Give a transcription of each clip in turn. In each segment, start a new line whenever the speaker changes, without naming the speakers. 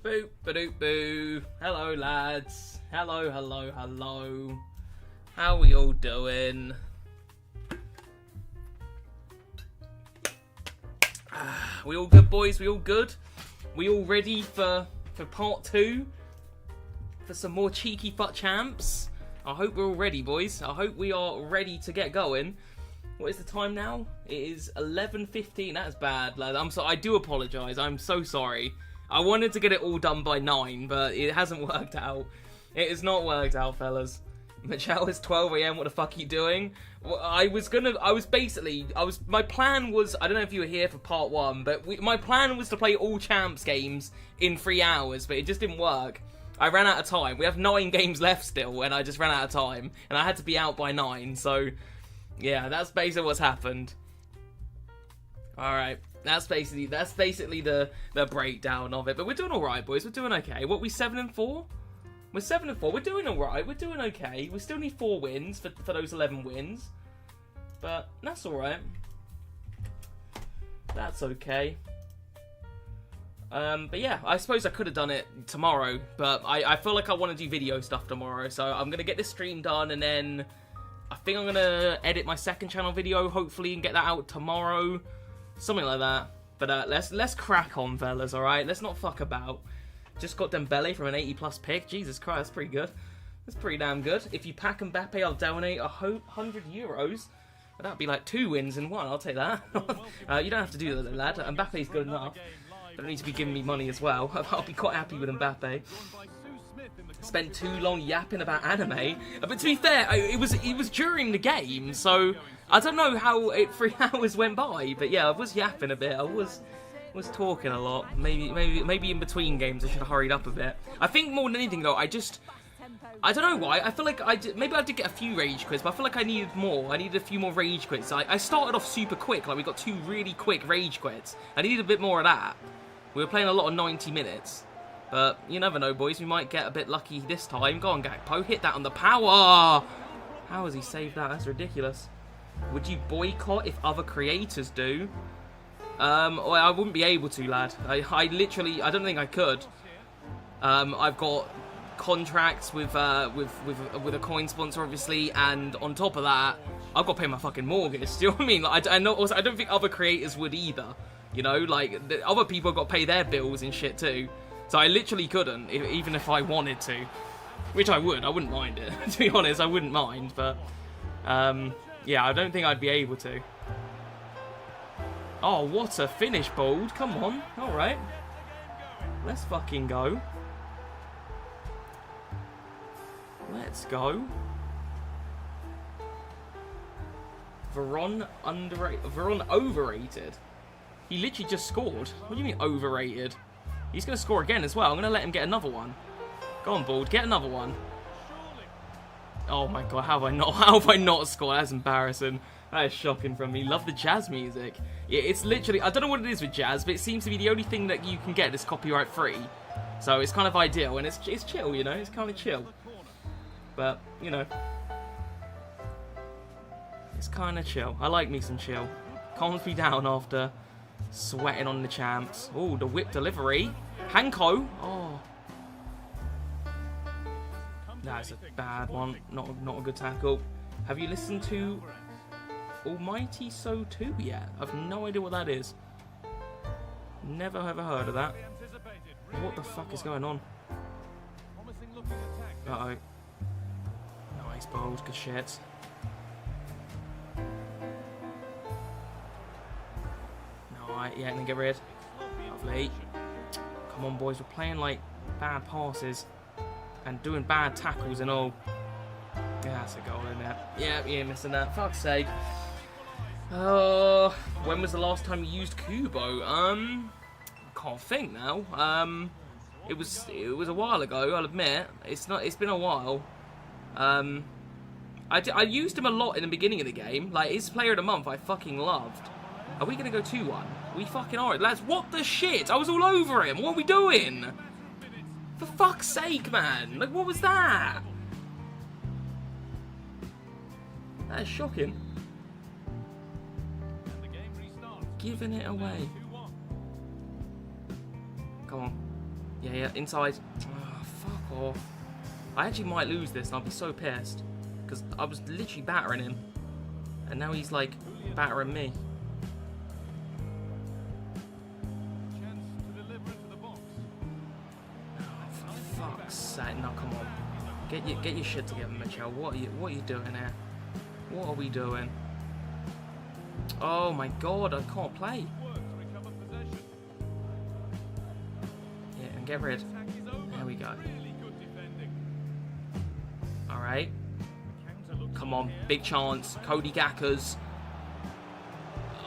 Boop, ba-doop, boo. Hello, lads. Hello, hello, hello. How we all doing? We all good, boys? We all good? We all ready for part 2? For some more cheeky FUT champs? I hope we're all ready, boys. I hope we are ready to get going. What is the time now? It is 11:15. That's bad, lad. I'm sorry. I do apologise. I'm so sorry. I wanted to get it all done by 9, but it hasn't worked out. It has not worked out, fellas. Mcjell, it's 12 AM. What the fuck are you doing? Well, my plan was, I don't know if you were here for part 1, but my plan was to play all champs games in 3 hours, but it just didn't work. I ran out of time. We have 9 games left still, and I just ran out of time, and I had to be out by 9, so yeah, that's basically what's happened. Alright, that's basically the breakdown of it, but we're doing alright, boys. We're doing okay. What, we 7-4? We're 7-4. We're doing alright. We're doing okay. We still need 4 wins for those 11 wins. But that's alright. That's okay. But yeah, I suppose I could have done it tomorrow. But I feel like I want to do video stuff tomorrow. So I'm going to get this stream done. And then I think I'm going to edit my second channel video, hopefully, and get that out tomorrow. Something like that. But let's crack on, fellas, alright? Let's not fuck about. Just got Dembele from an 80+ pick. Jesus Christ, that's pretty good. That's pretty damn good. If you pack Mbappe, I'll donate €100. But that'd be like 2 wins in 1. I'll take that. You don't have to do that, though, lad. Mbappe's good enough. Don't need to be giving me money as well. I'll be quite happy with Mbappe. Spent too long yapping about anime. But to be fair, it was during the game, so I don't know how 3 hours went by. But yeah, I was yapping a bit. I was talking a lot. Maybe in between games I should have hurried up a bit. I think more than anything though, I don't know why. I feel like maybe I did get a few rage quits, but I feel like I needed more. I needed a few more rage quits. I started off super quick, like we got 2 really quick rage quits. I needed a bit more of that. We were playing a lot of 90 minutes. But you never know, boys. We might get a bit lucky this time. Go on, Gakpo. Hit that on the power. How has he saved that? That's ridiculous. Would you boycott if other creators do? Well, I wouldn't be able to, lad. I literally, I don't think I could. I've got contracts with a coin sponsor, obviously, and on top of that, I've got to pay my fucking mortgage. Do you know what I mean? Like, I don't think other creators would either. You know, like, other people have got to pay their bills and shit too. So I literally couldn't, even if I wanted to. Which I would. I wouldn't mind it. To be honest, I wouldn't mind. But, yeah, I don't think I'd be able to. Oh, what a finish, Bold. Come on. Alright. Let's fucking go. Let's go. Veron overrated. He literally just scored. What do you mean overrated? He's going to score again as well. I'm going to let him get another one. Go on, Bald. Get another one. Oh my god, how have I not scored? That's embarrassing. That is shocking from me. Love the jazz music. Yeah, it's literally, I don't know what it is with jazz, but it seems to be the only thing that you can get that's copyright free. So it's kind of ideal, and it's chill, you know? It's kind of chill. But, you know. It's kind of chill. I like me some chill. Calms me down after sweating on the champs. Oh, the whip delivery. Hanko. Oh. That's a bad one. Not a good tackle. Have you listened to Almighty So 2 yet? I've no idea what that is. Never ever heard of that. What the fuck is going on? Uh-oh. Nice, Bold. Good shit. Alright, yeah, and then get rid. Lovely. Come on, boys. We're playing like bad passes and doing bad tackles and all. Yeah, that's a goal in there. Yeah, you're missing that. Fuck's sake. When was the last time you used Kubo? Can't think now. It was a while ago. I'll admit. It's been a while. I used him a lot in the beginning of the game. Like, his player of the month, I fucking loved. Are we gonna go 2-1? We fucking are, lads. What the shit? I was all over him. What are we doing? For fuck's sake, man. Like, what was that? That is shocking. Giving it away. Come on. Yeah, yeah, inside. Oh, fuck off. I actually might lose this and I'll be so pissed. Because I was literally battering him. And now he's like battering me. Oh, for fuck's sake. No, come on. Get your shit together, Mcjell. What are you doing here? What are we doing? Oh my god, I can't play. Yeah, and get rid. There we go. Alright. Come on, big chance. Cody Gackers.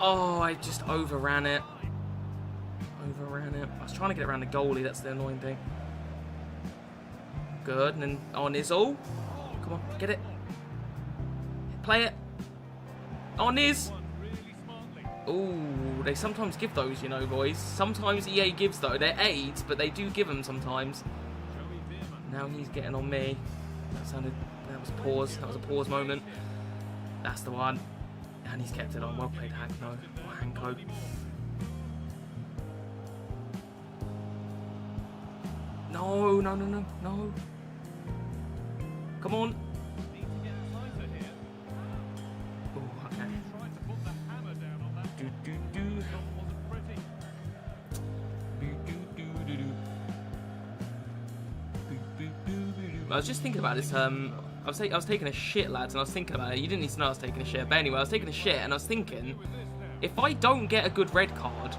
Oh, I just overran it. Overran it. I was trying to get it around the goalie, that's the annoying thing. Good, and then on his all. Come on, get it. Play it. On his. Ooh, they sometimes give those, you know, boys. Sometimes EA gives, though. They're aids, but they do give them sometimes. Now he's getting on me. That was a pause. That was a pause moment. That's the one. And he's kept it on. Well played, Hankno. Or Hanko. No, no, no, no, no. Come on. Oh, okay. I was just thinking about this. I was taking a shit, lads, and I was thinking about it. You didn't need to know I was taking a shit, but anyway, I was taking a shit, and I was thinking, if I don't get a good red card,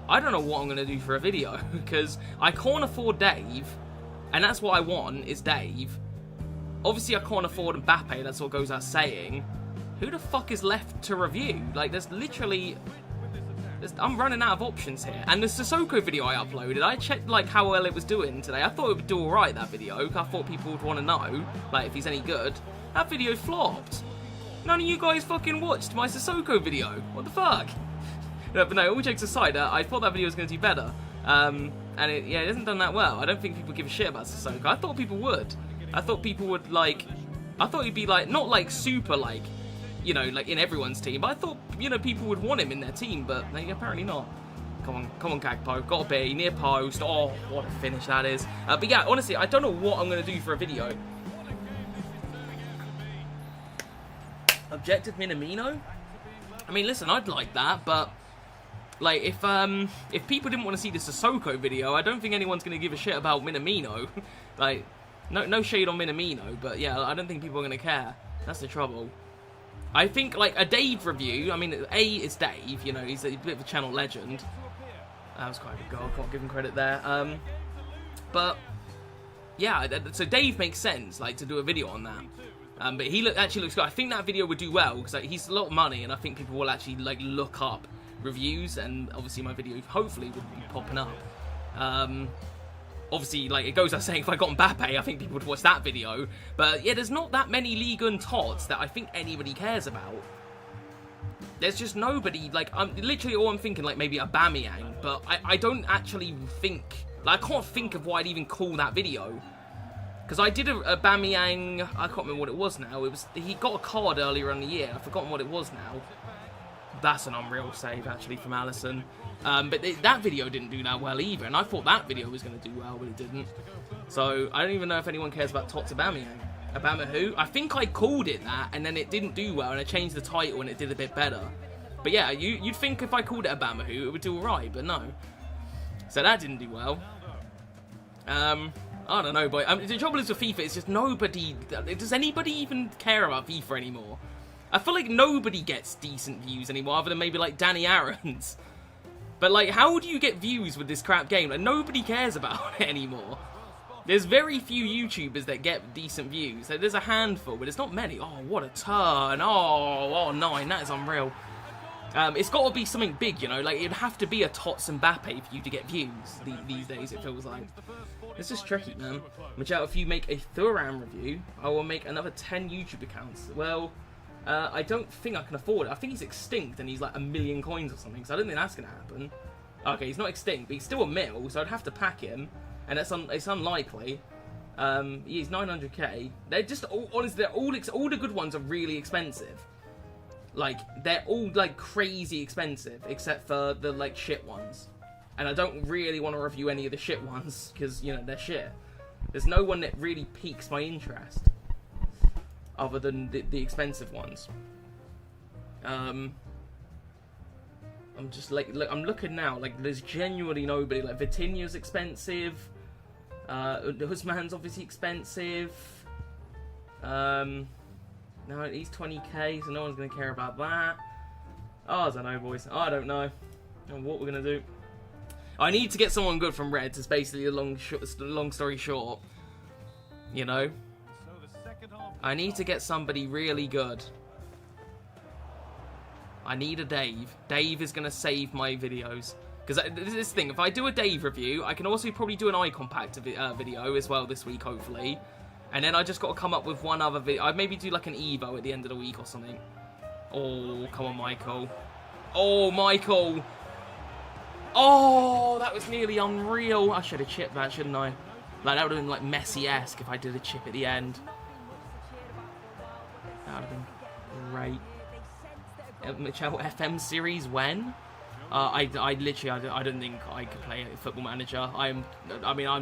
I don't know what I'm gonna do for a video because I can't afford Dave, and that's what I want is Dave. Obviously, I can't afford Mbappe. That's what goes out saying. Who the fuck is left to review? Like, there's literally... I'm running out of options here. And the Sissoko video I uploaded, I checked, like, how well it was doing today. I thought it would do alright, that video. I thought people would want to know, like, if he's any good. That video flopped. None of you guys fucking watched my Sissoko video. What the fuck? No, but no, all jokes aside, I thought that video was going to do better. And it hasn't done that well. I don't think people give a shit about Sissoko. I thought people would. I thought people would, like... I thought he'd be, like, not, like, super, like... You know, like in everyone's team. But I thought, you know, people would want him in their team, but they apparently not. Come on, Gagpo. Gotta be near post. Oh, what a finish that is. But yeah, honestly, I don't know what I'm gonna do for a video. Objective Minamino? I mean, listen, I'd like that, but like if people didn't want to see the Sissoko video, I don't think anyone's gonna give a shit about Minamino. Like, no shade on Minamino, but yeah, I don't think people are gonna care. That's the trouble. I think, like, a Dave review, I mean, A is Dave, you know, he's a bit of a channel legend. That was quite a good goal, I can't give him credit there. But, yeah, so Dave makes sense, like, to do a video on that. But he actually looks good. I think that video would do well, because like, he's a lot of money, and I think people will actually, like, look up reviews, and obviously my video, hopefully, would be popping up. Obviously, like, it goes without saying, if I got Mbappe, I think people would watch that video. But, yeah, there's not that many Ligue and TOTS that I think anybody cares about. There's just nobody, like, literally all I'm thinking, like, maybe Aubameyang. But I don't actually think, like, I can't think of why I'd even call that video. Because I did a Aubameyang, I can't remember what it was now. He got a card earlier in the year. I've forgotten what it was now. That's an unreal save, actually, from Alisson. But that video didn't do that well either, and I thought that video was going to do well, but it didn't. So, I don't even know if anyone cares about TOTS Aubameyang. Who? I think I called it that, and then it didn't do well, and I changed the title, and it did a bit better. But yeah, you'd think if I called it Who, it would do alright, but no. So that didn't do well. I don't know, but the trouble is with FIFA, it's just nobody... Does anybody even care about FIFA anymore? I feel like nobody gets decent views anymore, other than maybe, like, Danny Aarons. But, like, how do you get views with this crap game? Like, nobody cares about it anymore. There's very few YouTubers that get decent views. Like, there's a handful, but it's not many. Oh, what a turn. Oh, 9. That is unreal. It's got to be something big, you know? Like, it'd have to be a TOTS Mbappe for you to get views these days, it feels like. It's just tricky, man. Mcjell, if you make a Thuram review, I will make another 10 YouTube accounts. Well... I don't think I can afford it. I think he's extinct and he's like 1 million coins or something, so I don't think that's going to happen. Okay, he's not extinct, but he's still a mil, so I'd have to pack him, and it's unlikely. He's 900k. They're just, honestly, all the good ones are really expensive. Like, they're all, like, crazy expensive, except for the, like, shit ones. And I don't really want to review any of the shit ones, because, you know, they're shit. There's no one that really piques my interest, other than the expensive ones. I'm just, like, I'm looking now, like, there's genuinely nobody. Like, Vitinha's expensive, Husman's obviously expensive, no, he's 20k, so no one's going to care about that. Oh, I don't know, boys. I don't know what we're going to do. I need to get someone good from Reds, is basically the long story short. You know? I need to get somebody really good. I need a Dave. Dave is going to save my videos. Because this thing, if I do a Dave review, I can also probably do an icon pack video as well this week, hopefully. And then I just got to come up with one other video. I'd maybe do like an Evo at the end of the week or something. Oh, come on, Michael. Oh, Michael. Oh, that was nearly unreal. I should have chipped that, shouldn't I? Like, that would have been, like, Messi-esque if I did a chip at the end. That would have been great. Mcjell FM series when? I literally, I don't think I could play Football Manager. I'm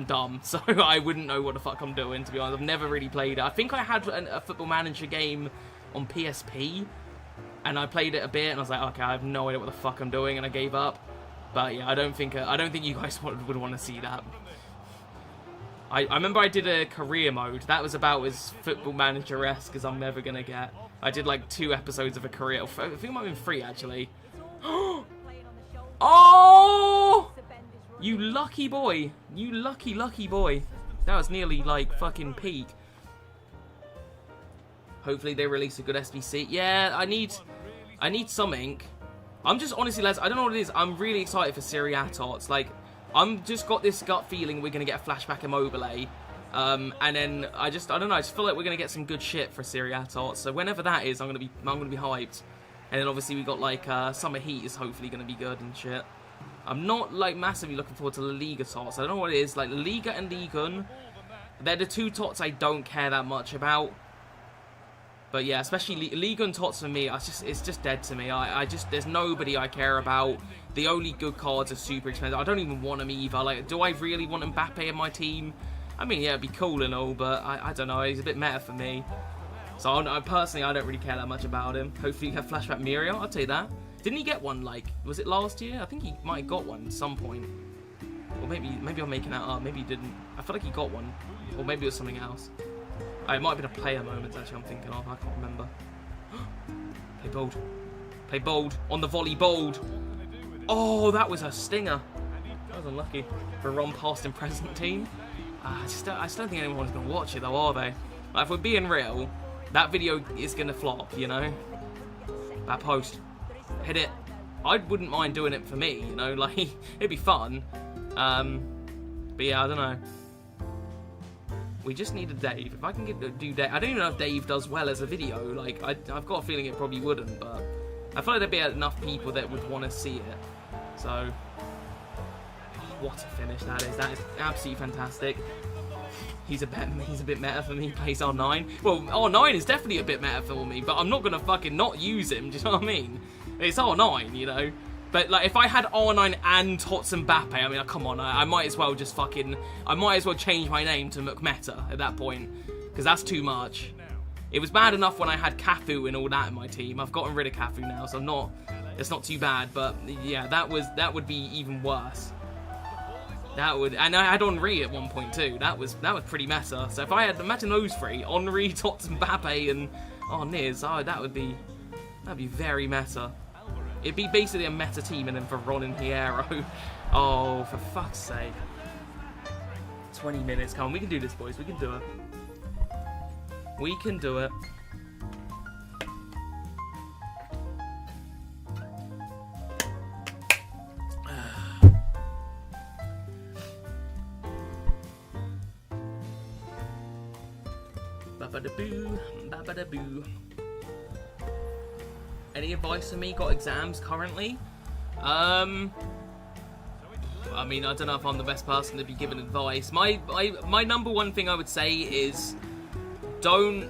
dumb, so I wouldn't know what the fuck I'm doing, to be honest. I've never really played it. I think I had a Football Manager game on PSP, and I played it a bit, and I was like, okay, I have no idea what the fuck I'm doing, and I gave up. But yeah, I don't think you guys would want to see that. I remember I did a career mode. That was about as Football Manager-esque as I'm ever gonna get. I did like 2 episodes of a career. I think it might have been 3 actually. Oh! You lucky boy. You lucky boy. That was nearly like fucking peak. Hopefully they release a good SBC. Yeah, I need something. I'm just, honestly, lads, I don't know what it is. I'm really excited for Serie A TOTS. Like, I'm just got this gut feeling we're going to get a flashback Immobile. And then, I don't know, I just feel like we're going to get some good shit for Serie A TOTS. So whenever that is, I'm going to be hyped. And then obviously we got, like, Summer Heat is hopefully going to be good and shit. I'm not, like, massively looking forward to La Liga TOTS. I don't know what it is. Like, La Liga and Ligue 1, they're the 2 TOTS I don't care that much about. But yeah, especially Ligue 1 TOTS for me, it's just dead to me. There's nobody I care about. The only good cards are super expensive. I don't even want them either. Like, do I really want Mbappe in my team? I mean, yeah, it'd be cool and all, but I don't know. He's a bit meta for me. So personally, I don't really care that much about him. Hopefully you have flashback Muriel. I'll tell you that. Didn't he get one, like, was it last year? I think he might have got one at some point. Or maybe I'm making that up. Maybe he didn't. I feel like he got one. Or maybe it was something else. It might have been a player moment, actually, I'm thinking of. I can't remember. Play bold. Play bold. On the volley, bold. Oh, that was a stinger. That was unlucky for Ron past and present team. I just don't think anyone's going to watch it, though, are they? Like, if we're being real, that video is going to flop, you know? That post. Hit it. I wouldn't mind doing it for me, you know? Like, it'd be fun. But yeah, I don't know. We just need a Dave. If I can do Dave, I don't even know if Dave does well as a video. Like, I've got a feeling it probably wouldn't, but I feel like there'd be enough people that would want to see it. So, what a finish that is! That is absolutely fantastic. He's a bit meta for me. He plays R9. Well, R9 is definitely a bit meta for me, but I'm not gonna fucking not use him. Do you know what I mean? It's R9, you know. But, like, if I had R9 and TOTS Mbappe, I mean, like, come on, I might as well just I might as well change my name to McMeta at that point, because that's too much. It was bad enough when I had Cafu and all that in my team. I've gotten rid of Cafu now, so it's not too bad, but, yeah, that would be even worse. And I had Henri at one point, too. That was pretty meta. So if I had, imagine those 3, Henri, TOTS Mbappe, and, Niz, that'd be very meta. It'd be basically a meta team and then Veron and Hierro. Oh, for fuck's sake. 20 minutes. Come on, we can do this, boys. We can do it. We can do it. Ba-ba-da-boo. Ba-ba-da-boo. Any advice for me? Got exams currently? I mean, I don't know if I'm the best person to be giving advice. My number one thing I would say is don't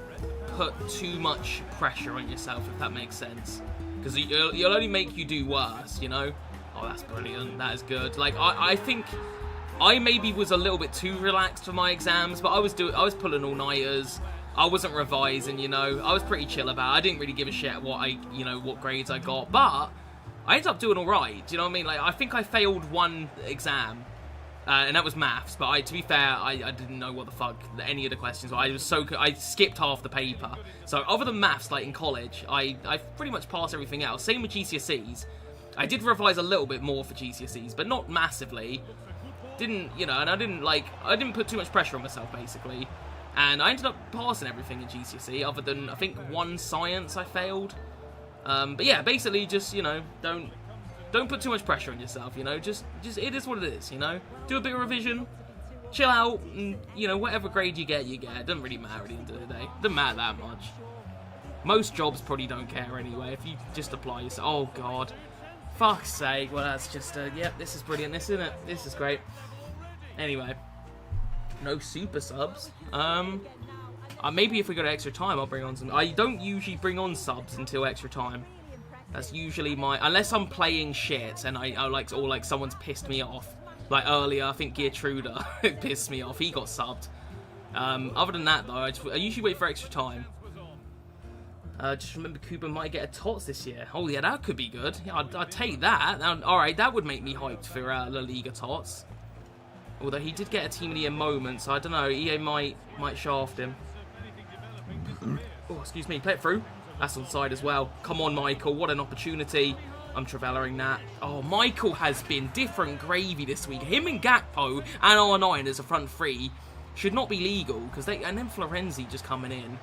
put too much pressure on yourself, if that makes sense. Because it'll only make you do worse, you know? Oh, that's brilliant. That is good. Like, I think I maybe was a little bit too relaxed for my exams, but I was pulling all-nighters. I wasn't revising, you know. I was pretty chill about it. I didn't really give a shit what grades I got, but I ended up doing all right. Do you know what I mean? Like, I think I failed one exam, and that was maths. But to be fair, I didn't know what the fuck any of the questions were. I skipped half the paper. So other than maths, like in college, I pretty much passed everything else. Same with GCSEs. I did revise a little bit more for GCSEs, but not massively. And I didn't put too much pressure on myself, basically. And I ended up passing everything in GCSE, other than, I think, one science I failed. But yeah, basically, just, don't put too much pressure on yourself, just it is what it is, Do a bit of revision, chill out, and, whatever grade you get, It doesn't really matter at the end of the day. Doesn't matter that much. Most jobs probably don't care anyway, if you just apply yourself. Oh, God. Fuck's sake. Well, that's just, yep, this is brilliant, isn't it? This is great. Anyway. No super subs. Maybe if we go to extra time, I'll bring on some. I don't usually bring on subs until extra time. That's usually unless I'm playing shit and or someone's pissed me off. Like earlier, I think Geertruda pissed me off. He got subbed. Other than that, though, I usually wait for extra time. Just remember, Cooper might get a TOTS this year. Oh yeah, that could be good. Yeah, I'd take that. All right, that would make me hyped for La Liga TOTS. Although he did get a Team of the Year moment, so I don't know. EA might shaft him. Oh, excuse me. Play it through. That's onside as well. Come on, Michael. What an opportunity. I'm Travellaring that. Oh, Michael has been different gravy this week. Him and Gakpo and R9 as a front three should not be legal, because and then Florenzi just coming in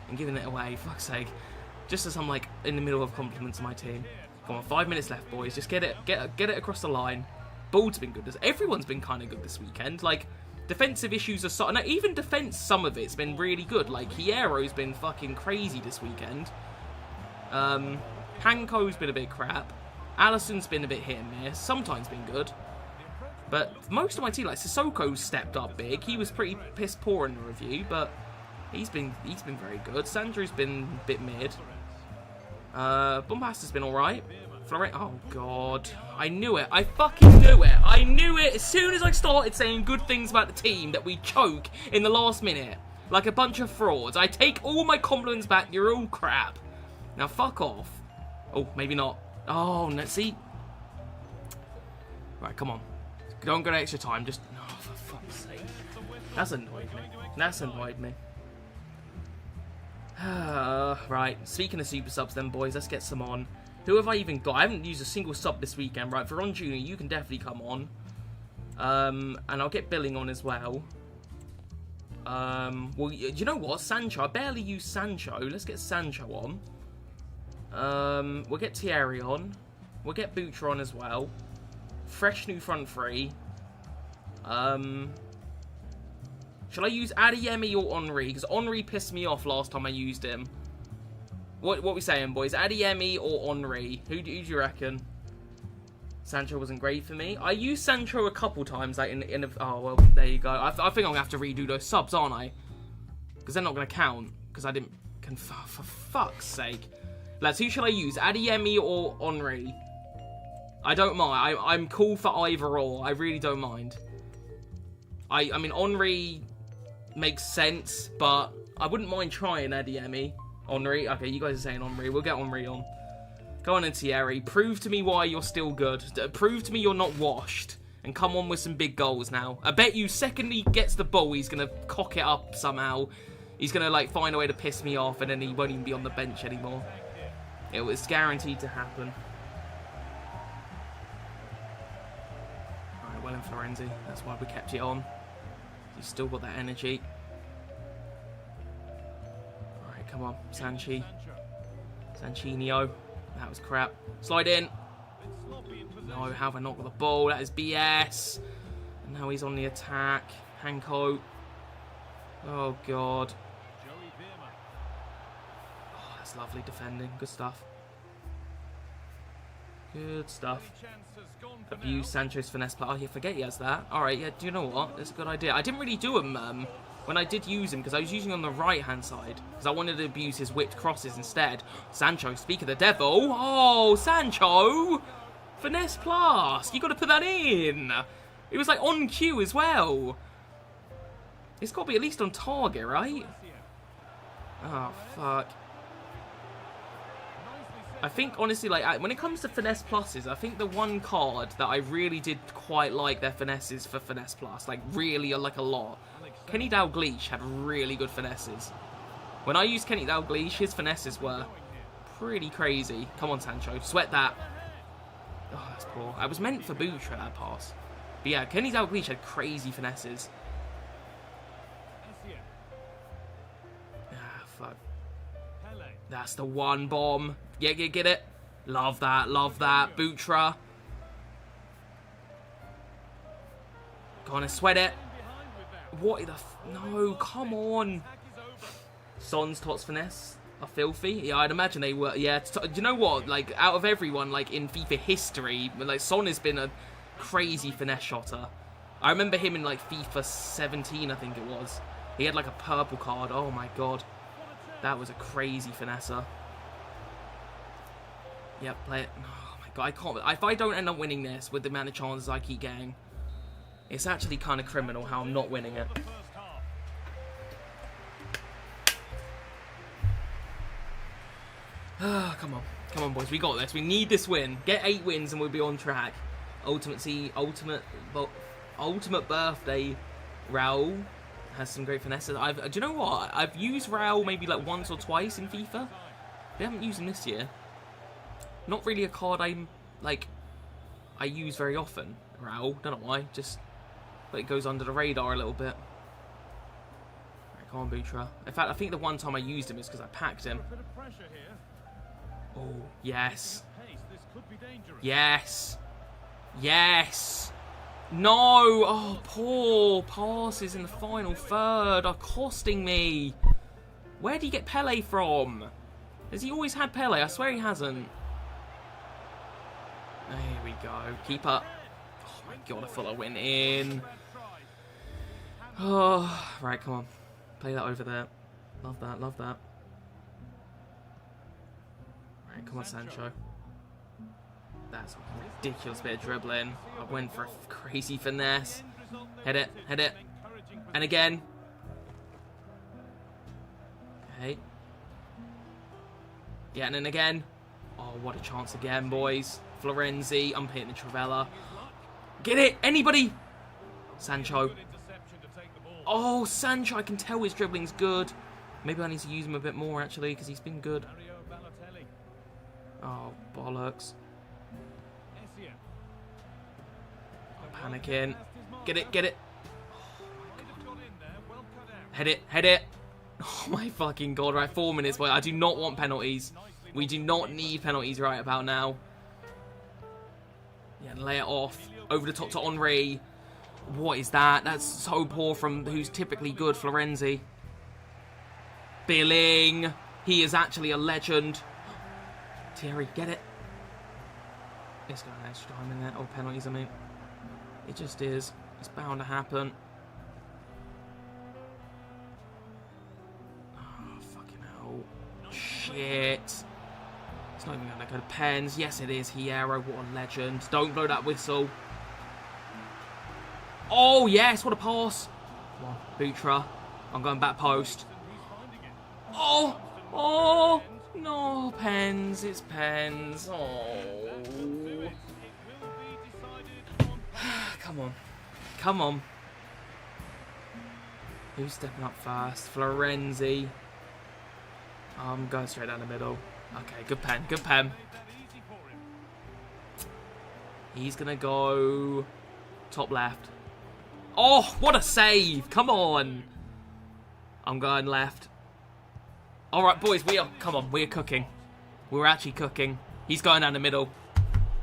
and giving it away. Fuck's sake. Just as I'm like in the middle of compliments to my team. Come on, 5 minutes left, boys. Just get it across the line. Ball's been good. Everyone's been kind of good this weekend. Like, defensive issues are no, even defense, some of it's been really good. Like, Hierro's been fucking crazy this weekend. Hanko's been a bit crap. Allison's been a bit hit and miss. Sometimes been good. But most of my team, like Sissoko's stepped up big. He was pretty piss poor in the review, but he's been very good. Sandro's been a bit mid. Bombassa's been alright. Oh, God. I knew it. I fucking knew it. I knew it as soon as I started saying good things about the team that we choke in the last minute. Like a bunch of frauds. I take all my compliments back. You're all crap. Now, fuck off. Oh, maybe not. Oh, let's see. Right, come on. Don't go to extra time. Just... Oh, for fuck's sake. That's annoyed me. That's annoyed me. Right. Speaking of super subs then, boys, let's get some on. Who have I even got? I haven't used a single sub this weekend. Right, Veron Jr., you can definitely come on. And I'll get Billing on as well. Well, you know what? Sancho. I barely use Sancho. Let's get Sancho on. We'll get Thierry on. We'll get Butcher on as well. Fresh new front three. Shall I use Adeyemi or Henry? Because Henry pissed me off last time I used him. What we saying, boys? Adeyemi or Henry? Who do you reckon? Sancho wasn't great for me. I used Sancho a couple times, like oh well, there you go. I think I'm gonna have to redo those subs, aren't I? Because they're not gonna count. Because I didn't. For fuck's sake, lads, who shall I use? Adeyemi or Henry? I don't mind. I'm cool for either or. I really don't mind. I mean, Henry makes sense, but I wouldn't mind trying Adeyemi. Henry. Okay, you guys are saying Henry. We'll get Henry on. Go on, Thierry. Prove to me why you're still good. Prove to me you're not washed. And come on with some big goals now. I bet you second he gets the ball, he's going to cock it up somehow. He's going to, like, find a way to piss me off, and then he won't even be on the bench anymore. It was guaranteed to happen. Alright, well in Florenzi. That's why we kept it on. He's still got that energy. Come on, Sanchinho. That was crap. Slide in. No, how have I not got the ball? That is BS. And now he's on the attack. Hanko. Oh, God. Oh, that's lovely defending. Good stuff. Good stuff. Abuse Sancho's finesse play. Oh, yeah, forget he has that. Alright, yeah, do you know what? That's a good idea. I didn't really do him, when I did use him, because I was using him on the right-hand side, because I wanted to abuse his whipped crosses instead. Sancho, speak of the devil. Oh, Sancho! Finesse plus. You got to put that in. It was like on cue as well. It's got to be at least on target, right? Oh, fuck. I think, honestly, like, when it comes to Finesse Pluses, I think the one card that I really did quite like their finesses for Finesse Plus, like, really, like, a lot. Kenny Dalglish had really good finesses. When I used Kenny Dalglish, his finesses were pretty crazy. Come on, Sancho. Sweat that. Oh, that's poor. I was meant for Butra, that pass. But yeah, Kenny Dalglish had crazy finesses. Ah, fuck. That's the one bomb. Yeah, get it? Love that, love that. Butra. Go on and sweat it. What the no, come on. Son's TOTS finesse are filthy. Yeah, I'd imagine they were. Yeah, do you know what? Like, out of everyone, like, in FIFA history, like, Son has been a crazy finesse shotter. I remember him in, like, FIFA 17, I think it was. He had, like, a purple card. Oh, my God. That was a crazy finesser. Yep, play it. Oh, my God. I can't. If I don't end up winning this with the amount of chances I keep getting, it's actually kind of criminal how I'm not winning it. Come on. Come on, boys. We got this. We need this win. Get 8 wins and we'll be on track. Ultimate birthday. Raul has some great finesses. Do you know what? I've used Raul maybe like once or twice in FIFA. We haven't used him this year. Not really a card I use very often. Raul. Don't know why. Just, but it goes under the radar a little bit. Right, come on, Butra. In fact, I think the one time I used him is because I packed him. Oh, yes. Yes. Yes. No. Oh, poor passes in the final third are costing me. Where did he get Pele from? Has he always had Pele? I swear he hasn't. There we go. Keep up. Oh, my God. I thought I went in. Oh, right. Come on. Play that over there. Love that. Love that. Come on, Sancho. That's a ridiculous bit of dribbling. I went for a crazy finesse. Hit it, hit it. And again. Okay. Yeah, and then again. Oh, what a chance again, boys. Florenzi, I'm hitting the Trivella. Get it, anybody. Sancho. Oh, Sancho, I can tell his dribbling's good. Maybe I need to use him a bit more, actually, because he's been good. Oh, bollocks. I'm panicking. Get it, get it. Oh, head it, head it. Oh, my fucking God. Right, 4 minutes, boy. I do not want penalties. We do not need penalties right about now. Yeah, lay it off. Over the top to Henry. What is that? That's so poor from who's typically good, Florenzi. Billing. He is actually a legend. Thierry, get it. It's got an extra time in there. Oh, penalties, I mean. It just is. It's bound to happen. Oh, fucking hell. Shit. It's not even going to go to pens. Yes, it is. Hierro, what a legend. Don't blow that whistle. Oh, yes. What a pass. Come on, Butra. I'm going back post. Oh. Oh. No, pens. It's pens. Oh. Come on. Come on. Who's stepping up first? Florenzi. I'm going straight down the middle. Okay, good pen. Good pen. He's going to go top left. Oh, what a save. Come on. I'm going left. All right, boys, come on, we're cooking. We're actually cooking. He's going down the middle.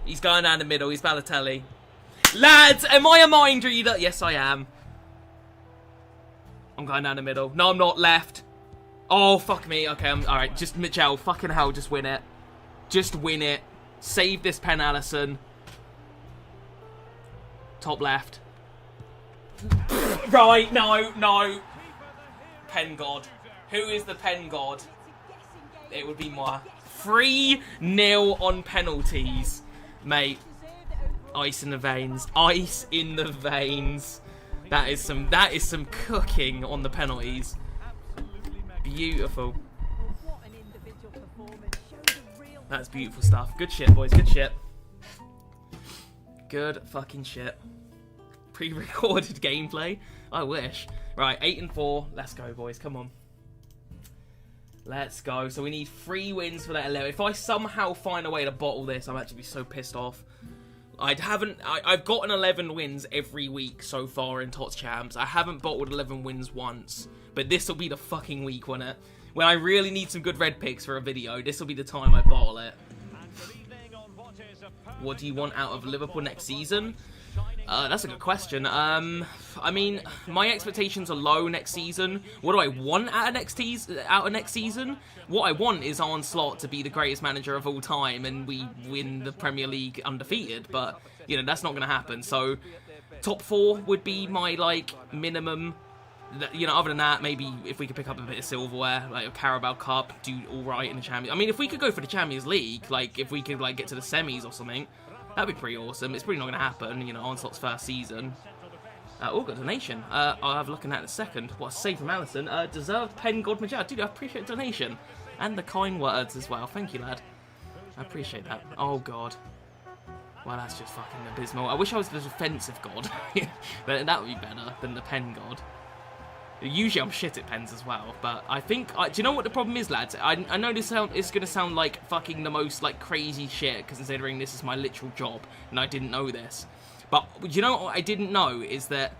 He's going down the middle. He's Balotelli. Lads, am I a mind reader? Yes, I am. I'm going down the middle. No, I'm not. Left. Oh, fuck me. Okay, all right, just Mcjell. Fucking hell, just win it. Just win it. Save this pen, Allison. Top left. Right, no. Pen god. Who is the pen god? It would be moi. 3-0 on penalties. Mate, Ice in the veins. Ice in the veins. That is some cooking on the penalties. Beautiful. That's beautiful stuff. Good shit, boys. Good shit. Good fucking shit. Pre-recorded gameplay. I wish. Right, 8-4. Let's go, boys. Come on. Let's go. So we need 3 wins for that 11. If I somehow find a way to bottle this, I'm actually so pissed off. I've gotten 11 wins every week so far in TOTS Champs. I haven't bottled 11 wins once. But this will be the fucking week, won't it? When I really need some good red picks for a video, this will be the time I bottle it. What do you want out of Liverpool next season? That's a good question. I mean, my expectations are low next season. What do I want out of next season? What I want is Arne Slot to be the greatest manager of all time and we win the Premier League undefeated. But, you know, that's not going to happen. So, top 4 would be my, like, minimum. You know, other than that, maybe if we could pick up a bit of silverware, like a Carabao Cup, do alright in the Champions. I mean, if we could go for the Champions League, like, if we could, like, get to the semis or something, that'd be pretty awesome. It's probably not going to happen, you know, Onslaugh's first season. Oh, got a donation. I'll have a look at that in a second. What a save from Allison. Deserved pen god Mcjell. Dude, I appreciate the donation. And the kind words as well. Thank you, lad. I appreciate that. Oh, God. Well, that's just fucking abysmal. I wish I was the defensive god. But that would be better than the pen god. Usually I'm shit at pens as well, but I think... do you know what the problem is, lads? I know this is going to sound like fucking the most, like, crazy shit, considering this is my literal job, and I didn't know this. But, do you know what I didn't know? Is that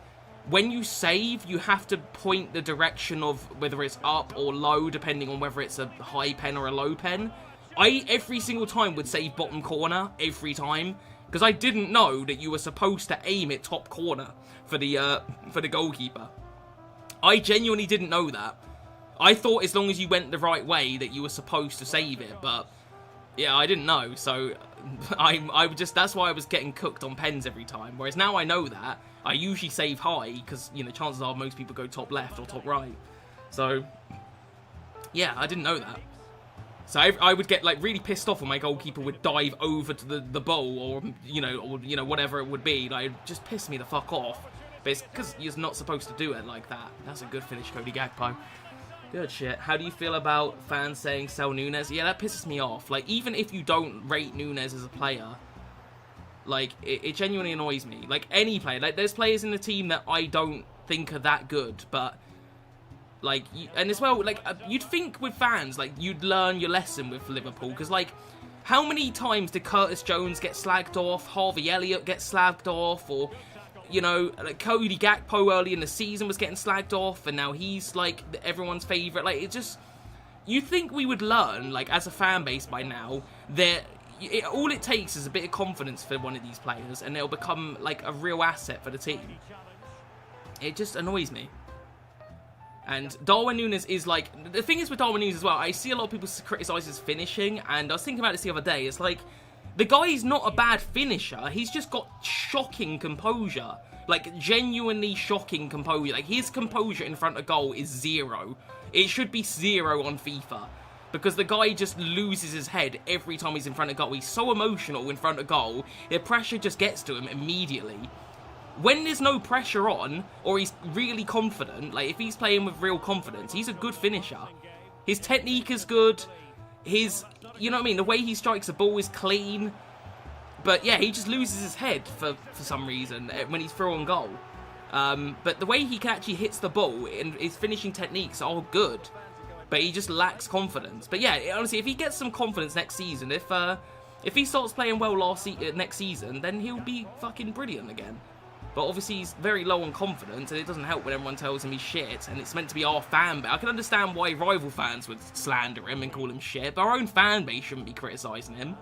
when you save, you have to point the direction of whether it's up or low, depending on whether it's a high pen or a low pen. I, every single time, would save bottom corner, every time, because I didn't know that you were supposed to aim at top corner for the goalkeeper. I genuinely didn't know that. I thought as long as you went the right way that you were supposed to save it, but yeah, I didn't know, so that's why I was getting cooked on pens every time. Whereas now I know that, I usually save high, because, you know, chances are most people go top left or top right. So, yeah, I didn't know that. So I would get, like, really pissed off when my goalkeeper would dive over to the ball, or whatever it would be. Like, it just pissed me the fuck off. But it's because you're not supposed to do it like that. That's a good finish, Cody Gakpo. Good shit. How do you feel about fans saying sell Nunes? Yeah, that pisses me off. Like, even if you don't rate Nunes as a player, like, it genuinely annoys me. Like, any player. Like, there's players in the team that I don't think are that good, but, like, and as well, like, you'd think with fans, like, you'd learn your lesson with Liverpool, because, like, how many times did Curtis Jones get slagged off, Harvey Elliott get slagged off, or... You know, like Cody Gakpo early in the season was getting slagged off, and now he's, like, everyone's favourite. Like, it just... You think we would learn, like, as a fan base by now, that all it takes is a bit of confidence for one of these players, and they'll become, like, a real asset for the team. It just annoys me. And Darwin Núñez is, like... The thing is with Darwin Núñez as well, I see a lot of people criticise his finishing, and I was thinking about this the other day. It's like... The guy is not a bad finisher. He's just got shocking composure. Like, genuinely shocking composure. Like, his composure in front of goal is 0. It should be 0 on FIFA. Because the guy just loses his head every time he's in front of goal. He's so emotional in front of goal. The pressure just gets to him immediately. When there's no pressure on, or he's really confident, like, if he's playing with real confidence, he's a good finisher. His technique is good. You know what I mean? The way he strikes the ball is clean. But yeah, he just loses his head for some reason when he's through on goal. But the way he actually hits the ball and his finishing techniques are good. But he just lacks confidence. But yeah, honestly, if he gets some confidence next season, if he starts playing well next season, then he'll be fucking brilliant again. But obviously he's very low on confidence, and it doesn't help when everyone tells him he's shit, and it's meant to be our fan base. I can understand why rival fans would slander him and call him shit, but our own fan base shouldn't be criticising him.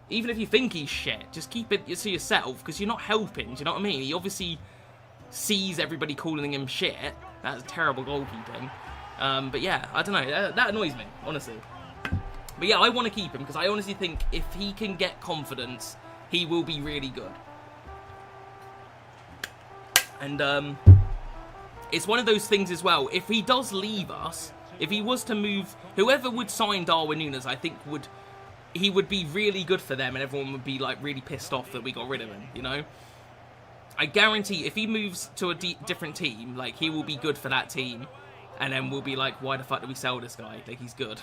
Even if you think he's shit, just keep it to yourself, because you're not helping, do you know what I mean? He obviously sees everybody calling him shit. That's terrible goalkeeping. But yeah, I don't know, that annoys me, honestly. But yeah, I want to keep him, because I honestly think if he can get confidence, he will be really good. And it's one of those things as well, if he does leave us, if he was to move, whoever would sign Darwin Núñez, I think would he would be really good for them, and everyone would be like really pissed off that we got rid of him, you know? I guarantee if he moves to a different team, like, he will be good for that team, and then we'll be like, why the fuck did we sell this guy? Like, he's good.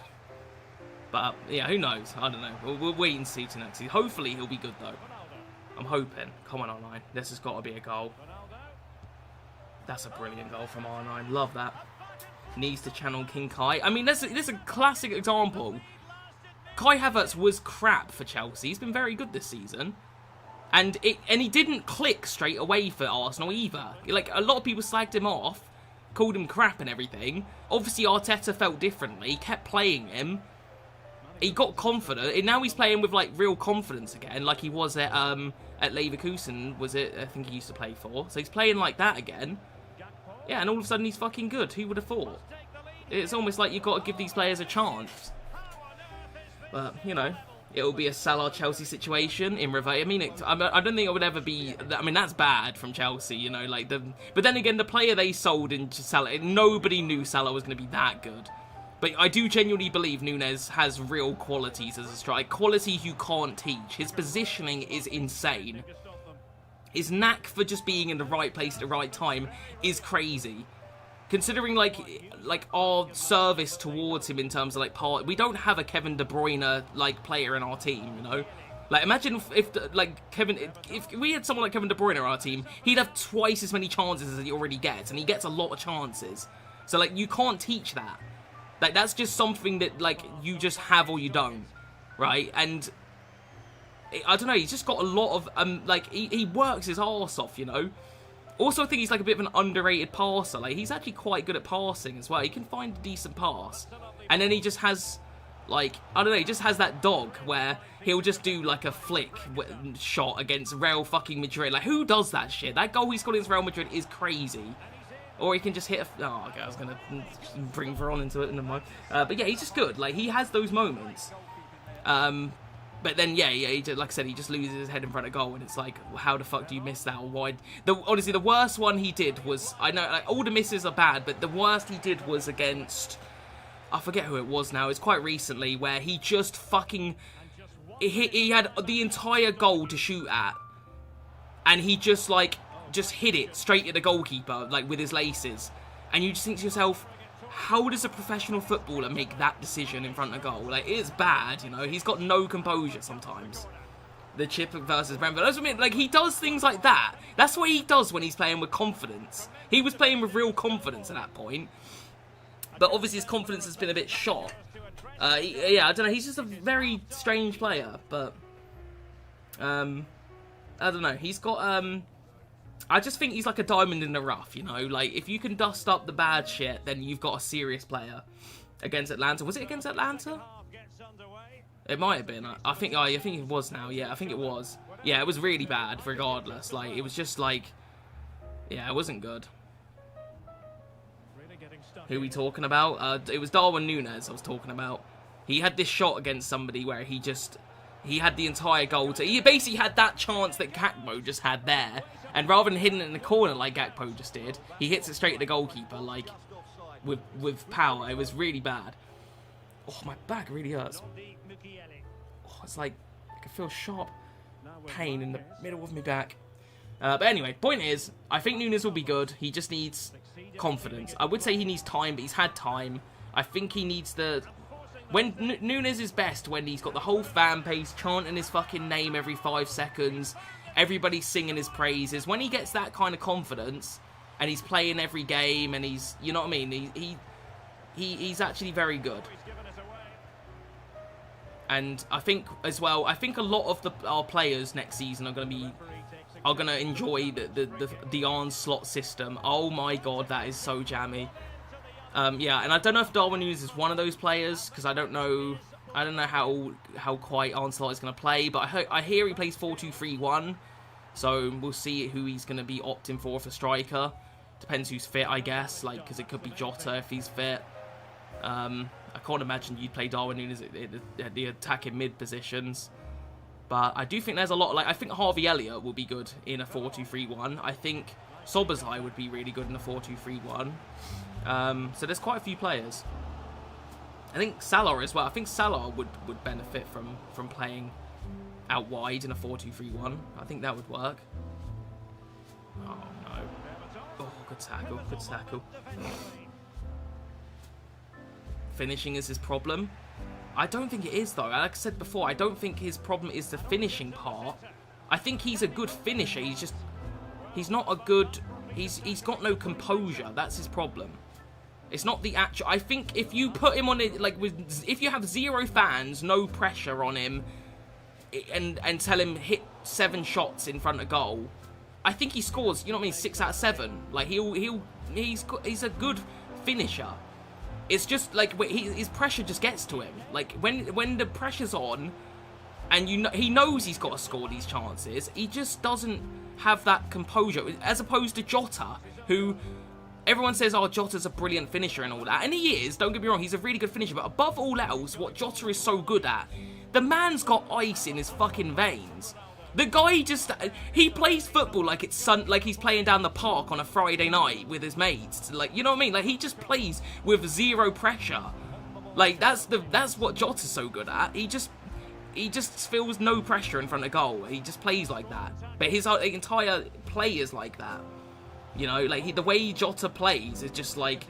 But, yeah, who knows? I don't know. We'll wait and see to next season. Hopefully he'll be good, though. I'm hoping. Come on, R9. This has got to be a goal. That's a brilliant goal from R9. Love that. Needs to channel King Kai. I mean, this is a classic example. Kai Havertz was crap for Chelsea. He's been very good this season. And he didn't click straight away for Arsenal either. Like, a lot of people slagged him off, called him crap and everything. Obviously, Arteta felt differently, kept playing him. He got confident, and now he's playing with, like, real confidence again, like he was at Leverkusen, was it? I think he used to play for. So he's playing like that again. Yeah, and all of a sudden he's fucking good. Who would have thought? It's almost like you've got to give these players a chance. But, you know, it'll be a Salah Chelsea situation in reverse. I mean, I don't think it would ever be. I mean, that's bad from Chelsea, you know. Like but then again, the player they sold into Salah, nobody knew Salah was going to be that good. But I do genuinely believe Núñez has real qualities as a striker. Qualities you can't teach. His positioning is insane. His knack for just being in the right place at the right time is crazy. Considering, like our service towards him in terms of, like, we don't have a Kevin De Bruyne, like, player in our team, you know? Like, imagine if we had someone like Kevin De Bruyne in our team, he'd have twice as many chances as he already gets, and he gets a lot of chances. So, like, you can't teach that. Like, that's just something that, like, you just have or you don't, right? And I don't know, he's just got a lot of, like, he works his arse off, you know? Also, I think he's, like, a bit of an underrated passer. Like, he's actually quite good at passing as well. He can find a decent pass. And then he just has, like, I don't know, he just has that dog where he'll just do, like, a flick shot against Real fucking Madrid. Like, who does that shit? That goal he scored against Real Madrid is crazy. Or he can just hit a... Oh, okay, I was going to bring Veron into it in a moment. But yeah, he's just good. Like, he has those moments. But then, yeah, he just, like I said, he just loses his head in front of goal, and it's like, how the fuck do you miss that? Or why? Honestly, the worst one he did was... I know, like, all the misses are bad, but the worst he did was against... I forget who it was now. It's quite recently, where he just fucking... He had the entire goal to shoot at, and he just, like... just hit it straight at the goalkeeper, like, with his laces. And you just think to yourself, how does a professional footballer make that decision in front of goal? Like, it's bad, you know. He's got no composure sometimes. The chip versus Brentford. That's what I mean. Like, he does things like that. That's what he does when he's playing with confidence. He was playing with real confidence at that point. But obviously his confidence has been a bit shot. Yeah, I don't know. He's just a very strange player. But, I don't know. He's got, I just think he's like a diamond in the rough, you know? Like, if you can dust up the bad shit, then you've got a serious player. Against Atlanta. Was it against Atlanta? It might have been. I think it was now. Yeah, I think it was. Yeah, it was really bad, regardless. Like, it was just like... Yeah, it wasn't good. Who are we talking about? It was Darwin Núñez I was talking about. He had this shot against somebody where he just... He had the entire goal to... He basically had that chance that Gakpo just had there. And rather than hitting it in the corner like Gakpo just did, he hits it straight at the goalkeeper, like, with power. It was really bad. Oh, my back really hurts. Oh, it's like, I can feel sharp pain in the middle of my back. But anyway, point is, I think Núñez will be good. He just needs confidence. I would say he needs time, but he's had time. I think he needs the... When Núñez is best, when he's got the whole fan base chanting his fucking name every 5 seconds... Everybody's singing his praises. When he gets that kind of confidence, and he's playing every game, and he's, you know what I mean? He's actually very good. And I think as well, I think a lot of our players next season are going to enjoy the onslaught system. Oh my god, that is so jammy. Yeah, and I don't know if Darwin Núñez is one of those players, because I don't know how quite Onslaught is going to play, but I hear he plays 4-2-3-1, so we'll see who he's going to be opting for striker. Depends who's fit, I guess, like, because it could be Jota if he's fit. I can't imagine you'd play Darwin Núñez at the attacking mid positions, but I do think there's a lot, like, I think Harvey Elliott will be good in a 4-2-3-1. I think Szoboszlai would be really good in a 4-2-3-1. So there's quite a few players. I think Salah as well. I think Salah would benefit from playing out wide in a 4-2-3-1. I think that would work. Oh, no. Oh, good tackle. Good tackle. Finishing is his problem. I don't think it is, though. Like I said before, I don't think his problem is the finishing part. I think he's a good finisher. He's not a good... He's got no composure. That's his problem. It's not the actual... I think if you put him on it, like, if you have 0 fans, no pressure on him, and tell him hit 7 shots in front of goal, I think he scores, you know what I mean, 6 out of 7. Like, he's a good finisher. It's just like his pressure just gets to him. Like when the pressure's on, and he knows he's got to score these chances, he just doesn't have that composure. As opposed to Jota, who everyone says, oh, Jota's a brilliant finisher and all that, and he is. Don't get me wrong, he's a really good finisher. But above all else, what Jota is so good at, the man's got ice in his fucking veins. The guy just, he plays football like it's like he's playing down the park on a Friday night with his mates. Like, you know what I mean? Like, he just plays with 0 pressure. Like, that's what Jota's so good at. He just feels no pressure in front of goal. He just plays like that. But his entire play is like that. You know, like the way Jota plays is just like,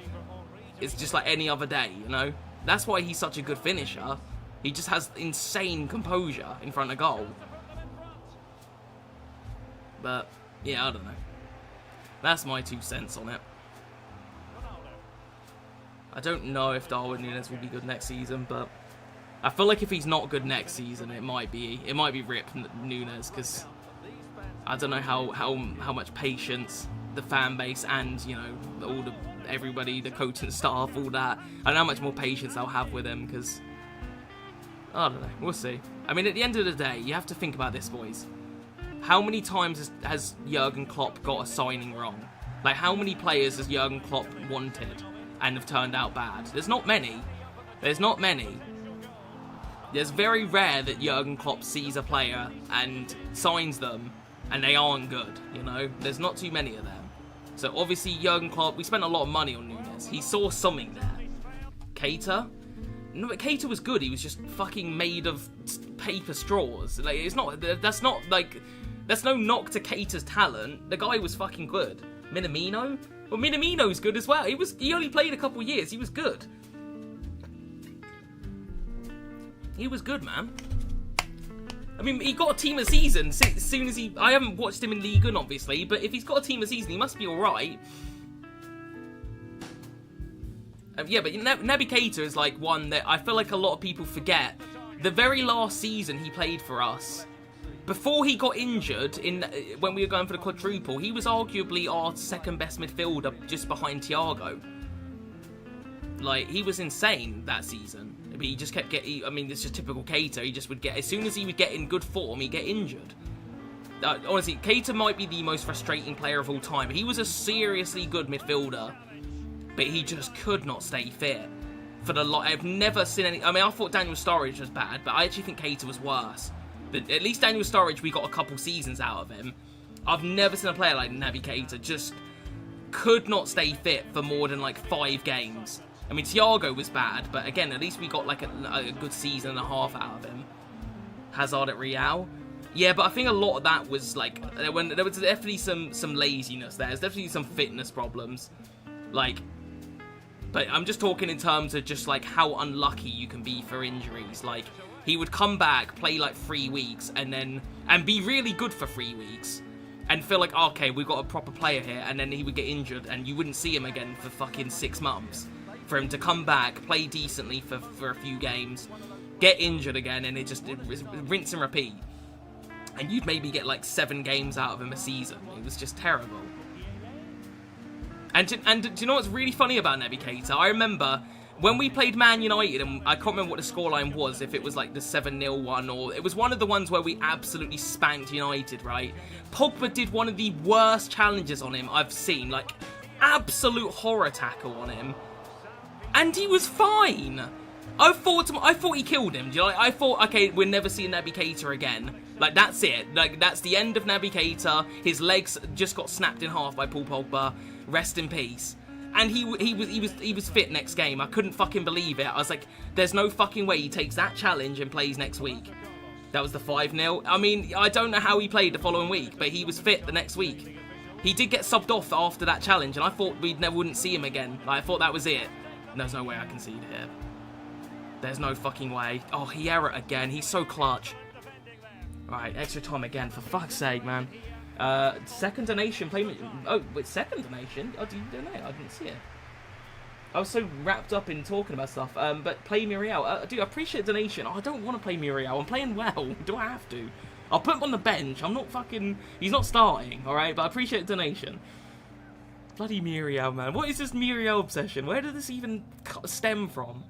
it's just like any other day, you know? That's why he's such a good finisher. He just has insane composure in front of goal. But, yeah, I don't know. That's my 2 cents on it. I don't know if Darwin Núñez will be good next season, but I feel like if he's not good next season, it might be Rip Núñez, because I don't know how much patience the fan base and, you know, everybody, the coaching staff, all that, I don't know how much more patience they'll have with him, because I don't know. We'll see. I mean, at the end of the day, you have to think about this, boys. How many times has Jurgen Klopp got a signing wrong? Like, how many players has Jurgen Klopp wanted and have turned out bad? There's not many. There's not many. There's very rare that Jurgen Klopp sees a player and signs them and they aren't good, you know? There's not too many of them. So, obviously, Jurgen Klopp, we spent a lot of money on Núñez. He saw something there. Keita? No, but Keita was good. He was just fucking made of paper straws. Like, it's not... That's not, like... There's no knock to Keita's talent. The guy was fucking good. Minamino? Well, Minamino's good as well. He only played a couple years. He was good. He was good, man. I mean, he got a team of the season as soon as he... I haven't watched him in Ligue 1, obviously, but if he's got a team of the season, he must be alright. Yeah, but Naby Keita is like one that I feel like a lot of people forget. The very last season he played for us, before he got injured, when we were going for the quadruple, he was arguably our second best midfielder, just behind Thiago. Like, he was insane that season. But he just kept getting... I mean, it's just typical Keita. He just would get... As soon as he would get in good form, he'd get injured. Honestly, Keita might be the most frustrating player of all time. He was a seriously good midfielder, but he just could not stay fit. For the lot, I've never seen any... I mean, I thought Daniel Sturridge was bad, but I actually think Keita was worse. But at least Daniel Sturridge, we got a couple seasons out of him. I've never seen a player like Naby Keita just could not stay fit for more than like 5 games. I mean, Thiago was bad, but again, at least we got like a good season and a half out of him. Hazard at Real. Yeah, but I think a lot of that was like, when there was definitely some laziness there. There's definitely some fitness problems. Like, but I'm just talking in terms of just like how unlucky you can be for injuries. Like, he would come back, play like 3 weeks, and be really good for 3 weeks, and feel like, oh, okay, we've got a proper player here, and then he would get injured, and you wouldn't see him again for fucking 6 months. For him to come back, play decently for a few games, get injured again, and it rinse and repeat. And you'd maybe get like 7 games out of him a season. It was just terrible. And do you know what's really funny about Naby Keita? I remember when we played Man United, and I can't remember what the scoreline was, if it was like the 7-0 one, or it was one of the ones where we absolutely spanked United, right? Pogba did one of the worst challenges on him I've seen, like absolute horror tackle on him, and he was fine. I thought he killed him. Do you know, like, I thought, okay, we'll never see Naby Keita again. Like, that's it. Like, that's the end of Naby Keita. His legs just got snapped in half by Paul Pogba. Rest in peace. And he was fit next game. I couldn't fucking believe it. I was like, there's no fucking way he takes that challenge and plays next week. That was the 5-0. I mean, I don't know how he played the following week, but he was fit the next week. He did get subbed off after that challenge, and I thought we wouldn't see him again. Like, I thought that was it. There's no way I concede here. There's no fucking way. Oh, he error again. He's so clutch. Right, extra time again, for fuck's sake, man. Second donation. Oh, wait, second donation? Oh, do you donate? I didn't see it. I was so wrapped up in talking about stuff. But play Mcjell. Dude, I appreciate the donation. Oh, I don't want to play Mcjell. I'm playing well. Do I have to? I'll put him on the bench. I'm not fucking... He's not starting, alright? But I appreciate the donation. Bloody Mcjell, man. What is this Mcjell obsession? Where did this even stem from?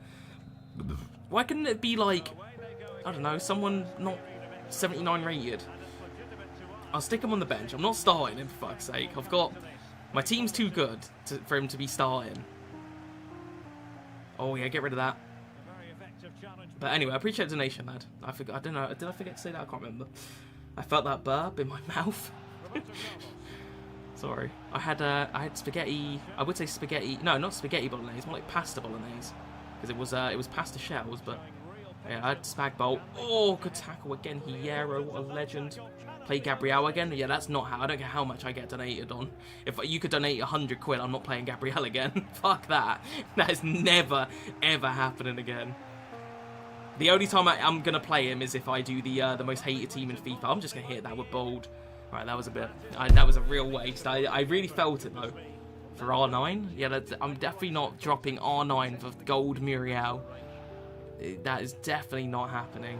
Why couldn't it be like... I don't know, someone not 79 rated? I'll stick him on the bench. I'm not starting him, for fuck's sake. I've got... My team's too good for him to be starting. Oh, yeah, get rid of that. But anyway, I appreciate the donation, lad. I don't know. Did I forget to say that? I can't remember. I felt that burp in my mouth. Sorry. I had spaghetti. I would say spaghetti. No, not spaghetti bolognese. More like pasta bolognese. Because it was pasta shells, but... Yeah, I had spag bowl. Oh, good tackle again. Hierro, what a legend. Play Gabriel again? Yeah, that's not how... I don't care how much I get donated on. If you could donate 100 quid, I'm not playing Gabriel again. Fuck that. That is never, ever happening again. The only time I'm going to play him is if I do the most hated team in FIFA. I'm just going to hit that with bold. Right, that was a bit... that was a real waste. I really felt it, though. For R9? Yeah, I'm definitely not dropping R9 for gold Mcjell. That is definitely not happening.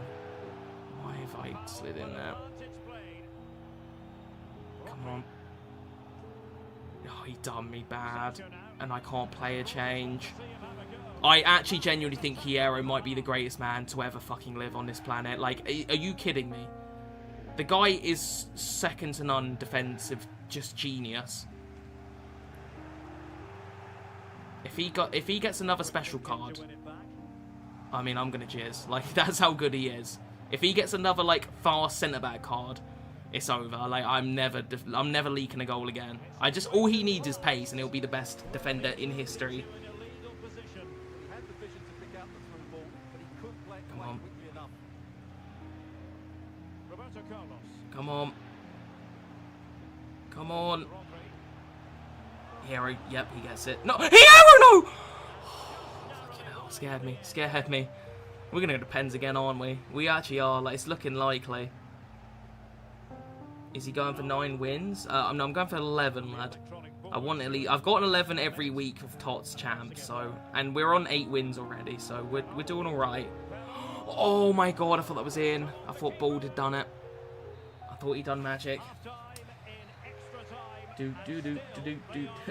Why have I slid in there? Come on. Oh, he done me bad. And I can't play a change. I actually genuinely think Hierro might be the greatest man to ever fucking live on this planet. Like, are you kidding me? The guy is second to none defensive, just genius. If he gets another special card, I mean, I'm gonna jizz. Like, that's how good he is. If he gets another like fast centre back card, it's over. Like, I'm never leaking a goal again. All he needs is pace, and he'll be the best defender in history. Come on. Come on. Come on. Hierro, yep, he gets it. No, Hierro, no! Fucking hell, scared me, scared me. We're gonna go to pens again, aren't we? We actually are, like, it's looking likely. Is he going for 9 wins? No, I'm going for 11, lad. I've got an 11 every week of TOTS champs, so, and we're on 8 wins already, so we're doing alright. Oh my god, I thought that was in. I thought Bald had done it. I thought he'd done magic.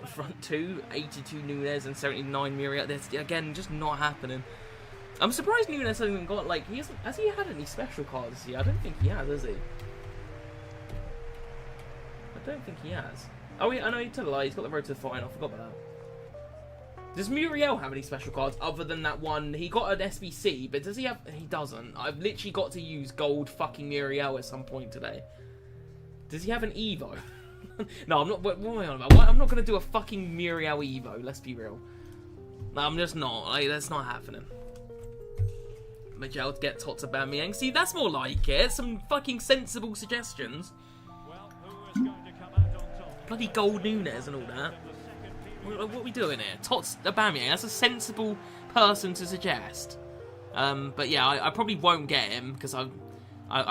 Front 2, 82 Nunes and 79 Mcjell. That's, again, just not happening. I'm surprised Nunes hasn't got, like, has he had any special cards this year? I don't think he has he? I don't think he has. Oh, yeah, I know he told a lie. He's got the road to the final. I forgot about that. Does Mcjell have any special cards other than that one? He got an SBC, but does he have... He doesn't. I've literally got to use gold fucking Mcjell at some point today. Does he have an Evo? No, I'm not... What am I on about? I'm not going to do a fucking Mcjell Evo, let's be real. No, I'm just not. Like, that's not happening. Mcjell to get TOTS Aubameyang. See, that's more like it. Some fucking sensible suggestions. Bloody gold Nunes and all that. What are we doing here? TOTS Aubameyang. That's a sensible person to suggest. But yeah, I probably won't get him because I'm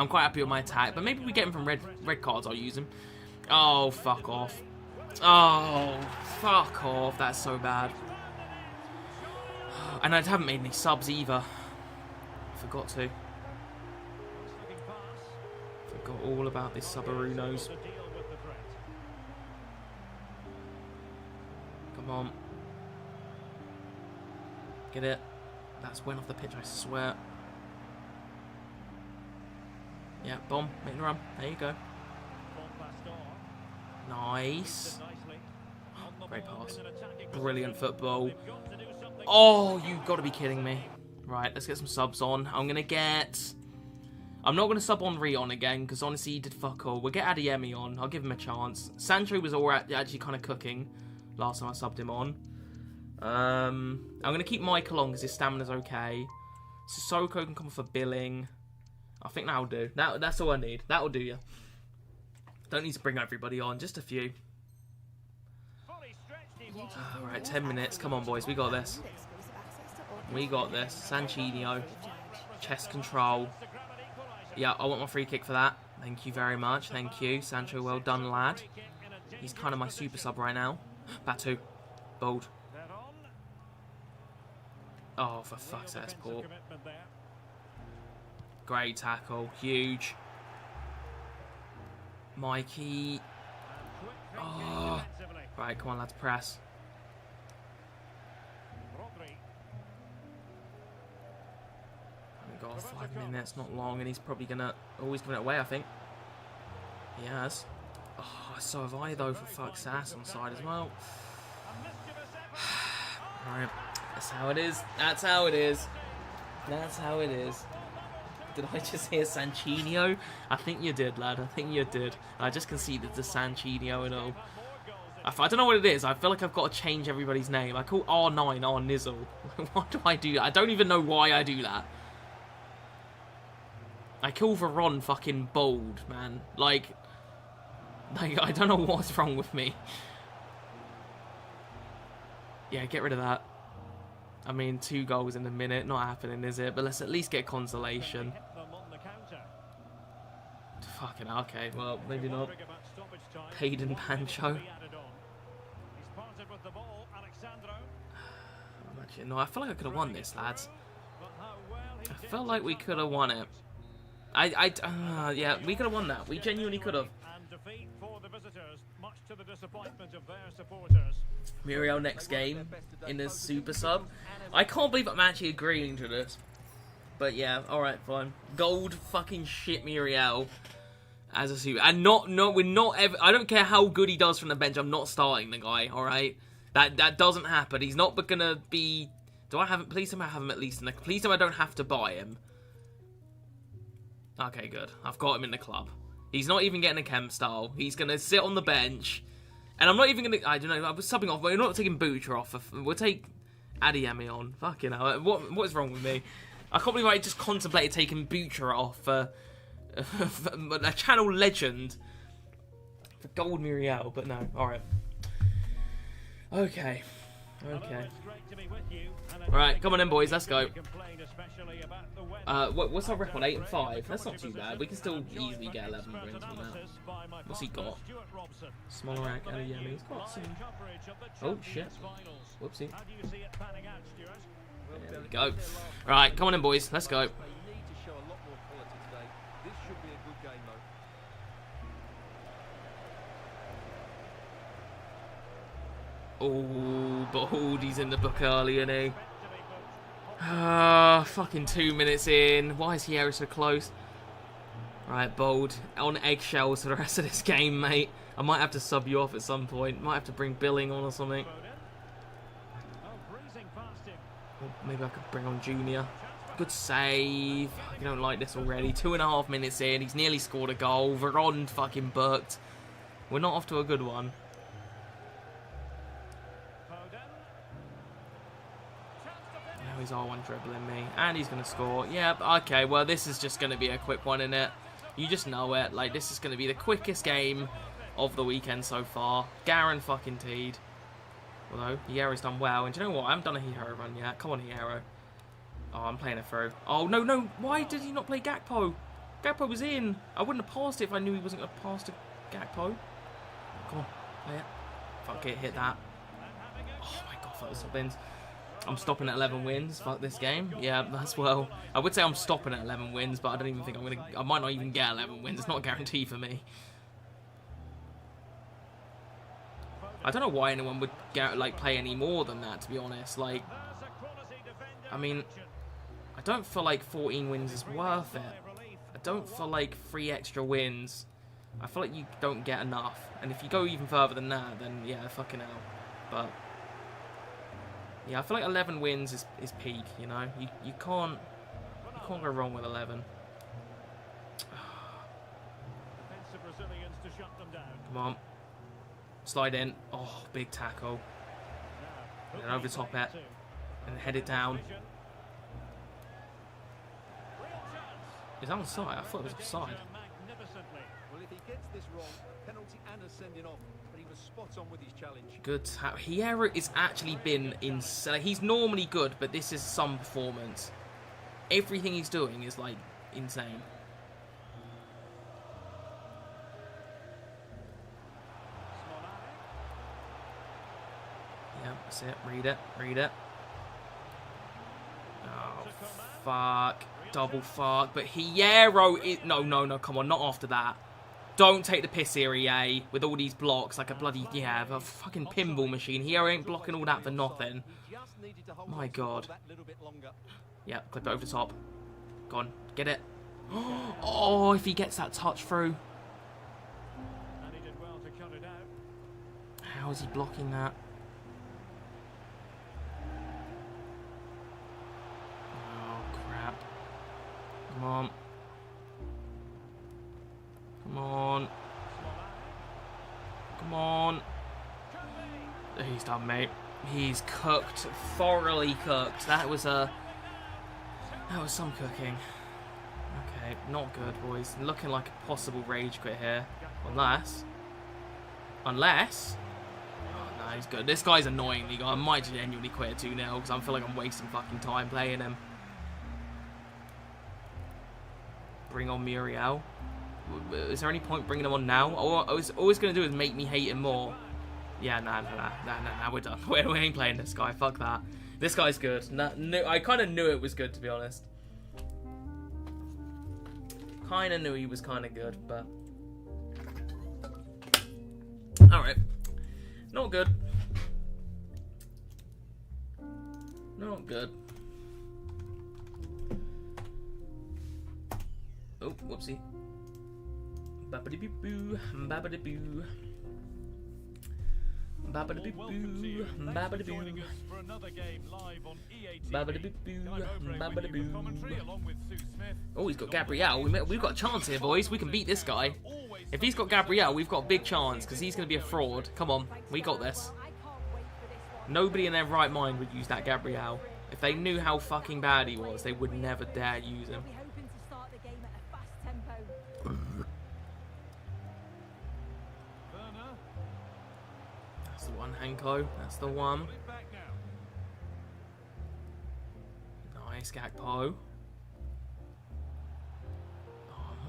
quite happy with my attack. But maybe we get him from red cards. I'll use him. Oh, fuck off. Oh, fuck off. That's so bad. And I haven't made any subs either. Forgot to. Forgot all about this Subarunos. Come on. Get it. That's went off the pitch, I swear. Yeah, bomb. Making a run. There you go. Nice. Great pass. Brilliant football. Oh, you've got to be kidding me. Right, let's get some subs on. I'm not going to sub on Rion again, because honestly he did fuck all. We'll get Adeyemi on. I'll give him a chance. Sancho was actually kind of cooking last time I subbed him on. I'm going to keep Michael on because his stamina's okay. Sissoko can come for billing. I think that'll do. That's all I need. That'll do you. Don't need to bring everybody on, just a few. Alright, 10 minutes. Come on, boys. We got this. We got this. Sanchino. Chest control. Yeah, I want my free kick for that. Thank you very much. Thank you. Sancho, well done, lad. He's kind of my super sub right now. Batu. Bold. Oh, for fuck's sake, that's poor. Great tackle. Huge. Mikey. Oh. Right, come on, lads. Press. We've got 5 minutes, not long, and he's probably going to... Oh, he's giving it away, I think. He has. Oh, so have I, though, for fuck's ass on side as well. Alright, that's how it is. That's how it is. That's how it is. Did I just hear Sanchino? I think you did, lad. I think you did. I just conceded the Sanchino and all. I don't know what it is. I feel like I've got to change everybody's name. I call R9 R Nizzle. Why do I do that? I don't even know why I do that. I call Veron fucking bold, man. Like, I don't know what's wrong with me. Yeah, get rid of that. I mean, 2 goals in a minute. Not happening, is it? But let's at least get consolation. Fucking hell, okay. Well, maybe not. Hayden Pancho. No, I feel like I could have won this, lads. I felt like we could have won it. Yeah, we could have won that. We genuinely could have. Mcjell next game in the super sub. I can't believe I'm actually agreeing to this. But yeah, alright, fine. Gold fucking shit Mcjell as a super. And we're not ever. I don't care how good he does from the bench. I'm not starting the guy, alright? That doesn't happen. He's not gonna be. Do I have him? Please tell me I have him at least in the. Please tell me I don't have to buy him. Okay, good. I've got him in the club. He's not even getting a chem style. He's gonna sit on the bench, and I'm not even gonna. I don't know. I was subbing off. We're not taking Butcher off. We'll take Adeyemi on. Fucking hell. What is wrong with me? I can't believe I just contemplated taking Butcher off for a channel legend for Gold Mcjell, but no. All right. Okay. Okay. Right, come on in, boys. Let's go. What's our record? 8 and 5. That's not too bad. We can still easily get 11 wins from that. What's he got? Smollack, Adeyemi. He's got some. Oh shit. Whoopsie. There we go. Right, come on in, boys. Let's go. Oh, Bold, he's in the book early, isn't he? Fucking 2 minutes in. Why is Hierro so close? Right, Bold, on eggshells for the rest of this game, mate. I might have to sub you off at some point. Might have to bring Billing on or something. Or maybe I could bring on Junior. Good save. I don't like this already. 2.5 minutes in. He's nearly scored a goal. Veron fucking booked. We're not off to a good one. He's R1 dribbling me, and he's going to score. Yeah, okay, well, this is just going to be a quick one, innit? You just know it. Like, this is going to be the quickest game of the weekend so far. Garen fucking teed. Although, Hierro's done well, and do you know what? I haven't done a Hierro run yet. Come on, Hierro. Oh, I'm playing it through. Oh, no, no. Why did he not play Gakpo? Gakpo was in. I wouldn't have passed it if I knew he wasn't going to pass to Gakpo. Come on, play it. Fuck it, hit that. Oh, my God, that was something. I'm stopping at 11 wins. Fuck this game. Yeah, that's well. I would say I'm stopping at 11 wins, but I don't even think I'm gonna. I might not even get 11 wins. It's not a guarantee for me. I don't know why anyone would play any more than that. To be honest, like, I mean, I don't feel like 14 wins is worth it. I don't feel like 3 extra wins. I feel like you don't get enough. And if you go even further than that, then yeah, fucking hell. But yeah, I feel like 11 wins is peak, you know? You can't go wrong with 11. Come on. Slide in. Oh, big tackle. And over the top it. And head it down. Is that onside? I thought it was offside.
Well, if he gets this wrong, penalty and a sending off, but he was spot on with his challenge.
Good. Hierro has actually been insane. He's normally good, but this is some performance. Everything he's doing is like insane. Yeah, that's it. Read it. Read it. Oh, fuck. Double fuck. But Hierro is... No, no, no. Come on. Not after that. Don't take the piss here, EA. With all these blocks. Like a bloody... Yeah, a fucking pinball machine. Hierro ain't blocking all that for nothing. My God. Yeah, clip it over the top. Go on. Get it. Oh, if he gets that touch through. How is he blocking that? Come on. Come on. Come on. He's done, mate. He's cooked. Thoroughly cooked. That was some cooking. Okay, not good, boys. Looking like a possible rage quit here. Unless... Oh, no, he's good. This guy's annoying, League. I might genuinely quit at 2-0 because I feel like I'm wasting fucking time playing him. Bring on Mcjell. Is there any point bringing him on now? All I was always going to do is make me hate him more. Yeah, nah, we're done. We ain't playing this guy. Fuck that. This guy's good. I kind of knew it was good, to be honest. Kind of knew he was kind of good, but... Alright. Not good. Not good. Oh, whoopsie. Babbidi-boo, babbidi-boo. Babbidi-boo, babbidi-boo. Babbidi-boo, babbidi-boo. Oh, he's got Gabriel. We've got a chance here, boys. We can beat this guy. If he's got Gabriel, we've got a big chance, because he's going to be a fraud. Come on, we got this. Nobody in their right mind would use that Gabriel. If they knew how fucking bad he was, they would never dare use him. That's the one, Hanko. That's the one. Nice, Gakpo.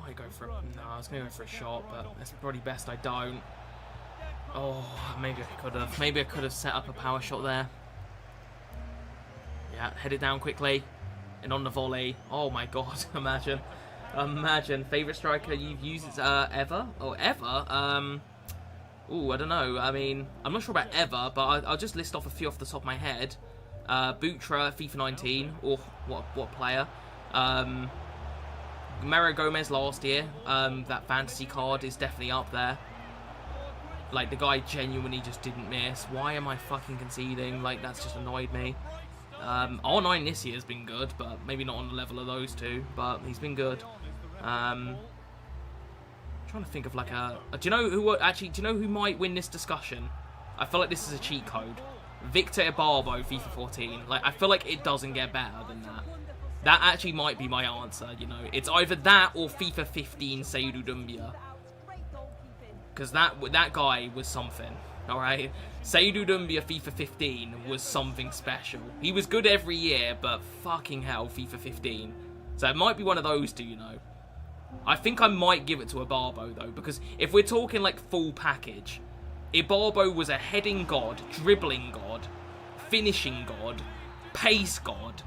I go for no, I was going to go for a shot, but it's probably best I don't. Oh, maybe I could have. Maybe I could have set up a power shot there. Yeah, head it down quickly. And on the volley. Oh my God, imagine. Imagine. Favourite striker you've used ever? Or ever? Ooh, I don't know. I mean, I'm not sure about ever, but I'll just list off a few off the top of my head. Butra, FIFA 19. Oh, what player. Mario Gomez last year, that fantasy card is definitely up there. Like, the guy genuinely just didn't miss. Why am I fucking conceding? Like, that's just annoyed me. R9 this year has been good, but maybe not on the level of those two, but he's been good. I'm trying to think of like a... Do you know who might win this discussion? I feel like this is a cheat code. Victor Ibarbo, FIFA 14. Like, I feel like it doesn't get better than that. That actually might be my answer, you know. It's either that or FIFA 15 Seydou Doumbia. Because that guy was something, alright? Seydou Doumbia FIFA 15 was something special. He was good every year, but fucking hell, FIFA 15. So it might be one of those two, you know. I think I might give it to Ibarbo, though, because if we're talking, like, full package, Ibarbo was a heading god, dribbling god, finishing god, pace god.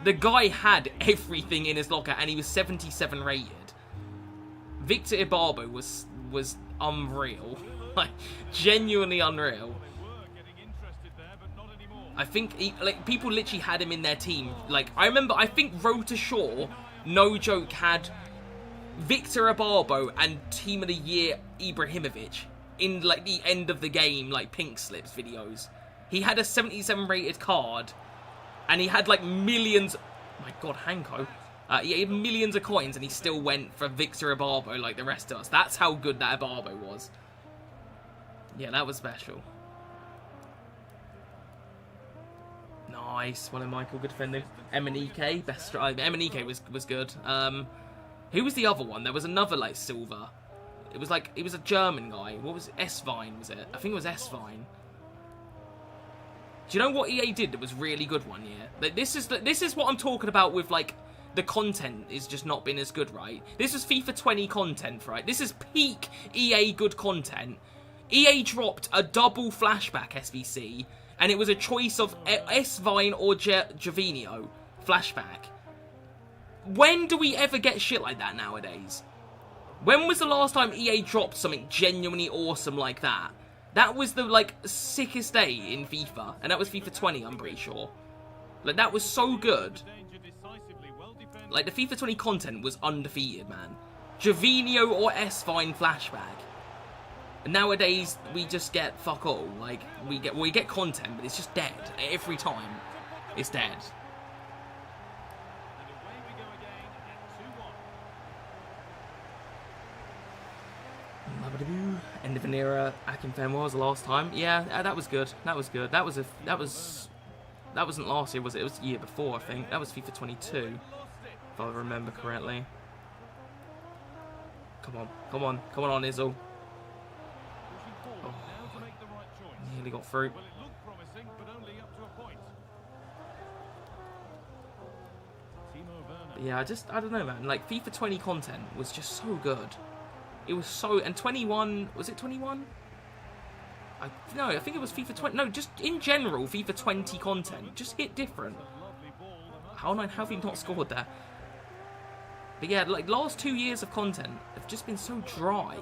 The guy had everything in his locker, and he was 77 rated. Victor Ibarbo was unreal. Like, genuinely unreal. I think, people literally had him in their team. Like, I think Rota Shaw, no joke, had Victor Ibarbo and Team of the Year Ibrahimovic in, like, the end of the game, like, pink slips videos. He had a 77 rated card. And he had, like, millions... Oh my God, Hanko. He had millions of coins, and he still went for Victor Ibarbo like the rest of us. That's how good that Ibarbo was. Yeah, that was special. Nice. One of Michael, good defending. M&EK, best strike. M&EK was good. Who was the other one? There was another, like, silver. It was a German guy. What was it? S-Vine, was it? I think it was S-Vine. Do you know what EA did that was really good one year? Like, this is what I'm talking about with, like, the content is just not been as good, right? This is FIFA 20 content, right? This is peak EA good content. EA dropped a double flashback SVC, and it was a choice of S-Vine or Javinho flashback. When do we ever get shit like that nowadays? When was the last time EA dropped something genuinely awesome like that? That was the, like, sickest day in FIFA, and that was FIFA 20, I'm pretty sure. Like, that was so good. Like, the FIFA 20 content was undefeated, man. Javinho or S-Vine flashback. And nowadays, we just get fuck all. Like, we get content, but it's just dead. Every time, it's dead. End of an era. Akinfenwa was the last time. Yeah, that was good. That was good. That wasn't last year, was it? It was the year before, I think. That was FIFA 22, if I remember correctly. Come on, Izzle. Oh, nearly got through. But yeah, I don't know, man. Like, FIFA 20 content was just so good. It was so... And 21... Was it 21? No, I think it was FIFA 20. No, just in general, FIFA 20 content. Just hit different. How have we not scored there? But yeah, like, last 2 years of content have just been so dry.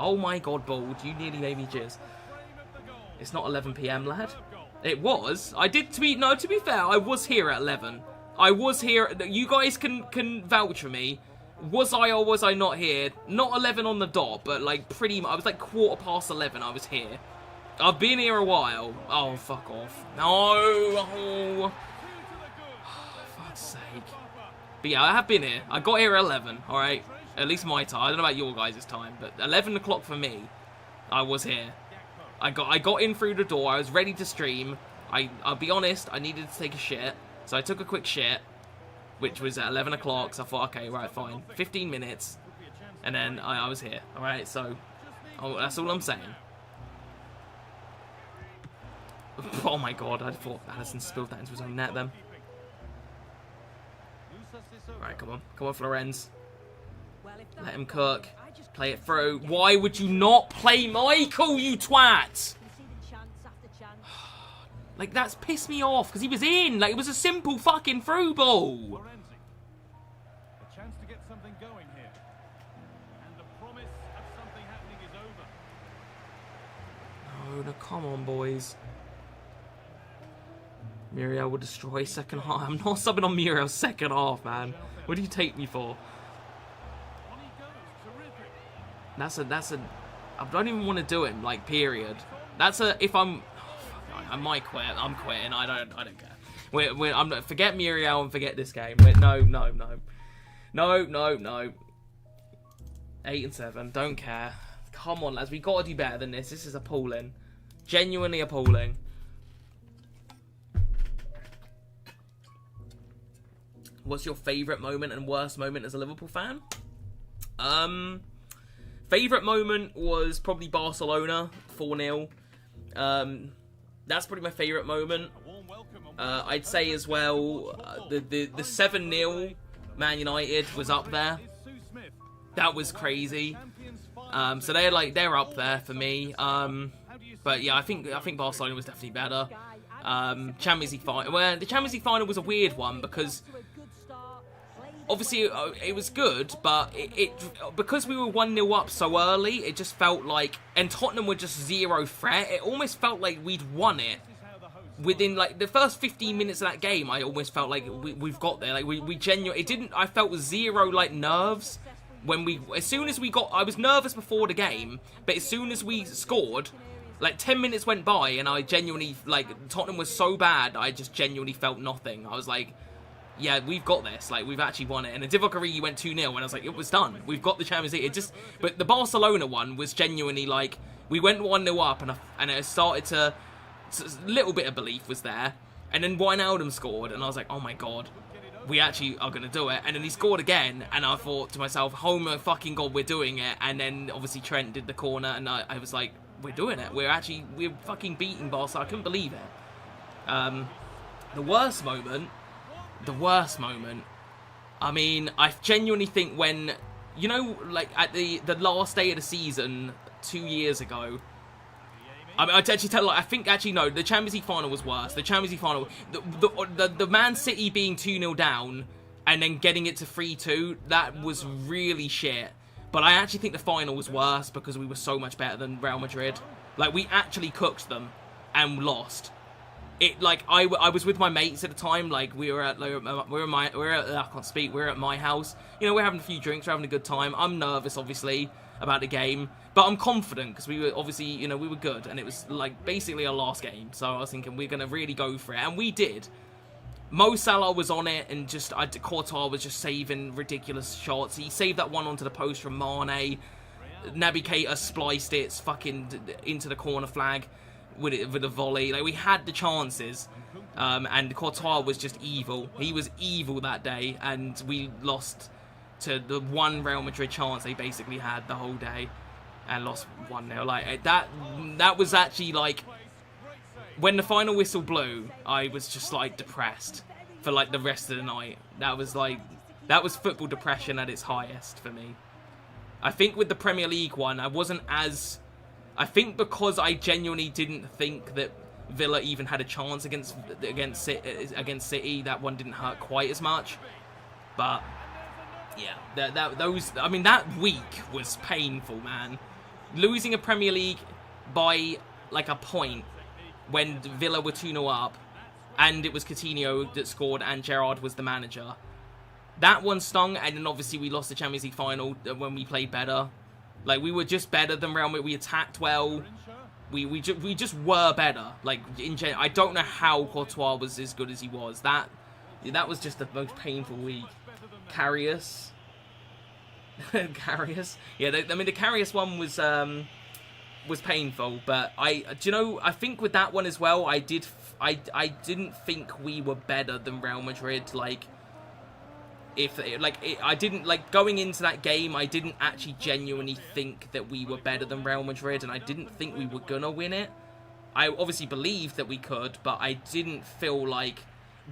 Oh my god, Bald. You nearly made me jizz. It's not 11 PM, lad. It was. I did tweet... No, to be fair, I was here at 11. I was here... You guys can vouch for me. Was I or was I not here? Not 11 on the dot, but like pretty much. I was like 11:15 I was here. I've been here a while. Oh, fuck off. No. Oh. Fuck's sake. But yeah, I have been here. I got here at 11, alright? At least my time. I don't know about your guys' time, but 11 o'clock for me. I was here. I got in through the door. I was ready to stream. I'll be honest, I needed to take a shit. So I took a quick shit, which was at 11 o'clock, so I thought, okay, right, fine. 15 minutes, and then I was here, alright? So, that's all I'm saying. Oh my god, I thought Allison spilled that into his own net then. Alright, come on, Florenz. Let him cook. Play it through. Why would you not play Michael, you twat? Like, that's pissed me off, because he was in. Like, it was a simple fucking through ball.
A chance to get something going here. And the promise of something happening is over.
No, come on, boys. Mcjell will destroy second half. I'm not subbing on Muriel's second half, man. What do you take me for? That's a... I don't even want to do him, like, period. That's a... If I'm... I might quit. I'm quitting. I don't care. I'm not, forget Mcjell and forget this game. No. 8 and 7. Don't care. Come on, lads. We got to do better than this. This is appalling. Genuinely appalling. What's your favourite moment and worst moment as a Liverpool fan? Favourite moment was probably Barcelona 4-0. That's probably my favourite moment. I'd say as well, the 7-0 Man United was up there. That was crazy. So they're up there for me. But yeah, I think Barcelona was definitely better. Champions League final. Well, the Champions League final was a weird one because obviously it was good, but because we were 1-0 up so early, it just felt like, and Tottenham were just zero threat. It almost felt like we'd won it within like the first 15 minutes of that game. I almost felt like we've got there. Like we genuinely, it didn't. I felt zero like nerves when as soon as we got. I was nervous before the game, but as soon as we scored, like 10 minutes went by, and I genuinely like Tottenham was so bad. I just genuinely felt nothing. I was like, yeah, we've got this. Like, we've actually won it. And the Divock Origi went 2-0, and I was like, it was done. We've got the Champions League. But the Barcelona one was genuinely like, we went 1-0 up, and it started to... A little bit of belief was there. And then Wijnaldum scored, and I was like, oh my god, we actually are going to do it. And then he scored again, and I thought to myself, oh my fucking god, we're doing it. And then obviously Trent did the corner, and I was like, we're doing it. We're fucking beating Barca. I couldn't believe it. The worst moment, I mean, I genuinely think when, you know, like at the last day of the season 2 years ago, I mean, I'd actually tell, like, I think actually no, the Champions League final was worse. The Champions League final, the Man City being 2-0 down and then getting it to 3-2, that was really shit. But I actually think the final was worse because we were so much better than Real Madrid. Like, we actually cooked them and lost. It, like, I was with my mates at the time. Like, we were at my house. You know, we're having a few drinks, we're having a good time. I'm nervous, obviously, about the game, but I'm confident because we were obviously, you know, we were good, and it was like basically our last game. So I was thinking we're gonna really go for it, and we did. Mo Salah was on it, and just Courtois was just saving ridiculous shots. He saved that one onto the post from Mane. Naby Keita spliced it fucking into the corner flag with a volley. Like, we had the chances, and Courtois was just evil. He was evil that day, and we lost to the one Real Madrid chance they basically had the whole day, and lost 1-0. Like, that was actually, like, when the final whistle blew, I was just, like, depressed for, like, the rest of the night. That was football depression at its highest for me. I think with the Premier League one, I wasn't as... I think because I genuinely didn't think that Villa even had a chance against City, that one didn't hurt quite as much. But yeah, that week was painful, man. Losing a Premier League by like a point when Villa were 2-0 up, and it was Coutinho that scored and Gerrard was the manager. That one stung, and then obviously we lost the Champions League final when we played better. Like, we were just better than Real Madrid. We attacked well. We just were better. Like, in general, I don't know how Courtois was as good as he was. That was just the most painful week. Karius. Karius. Yeah, I mean, the Karius one was painful, but do you know, I think with that one as well, I didn't think we were better than Real Madrid. Like, I didn't, like, going into that game, I didn't actually genuinely think that we were better than Real Madrid, and I didn't think we were gonna win it. I obviously believed that we could, but I didn't feel like...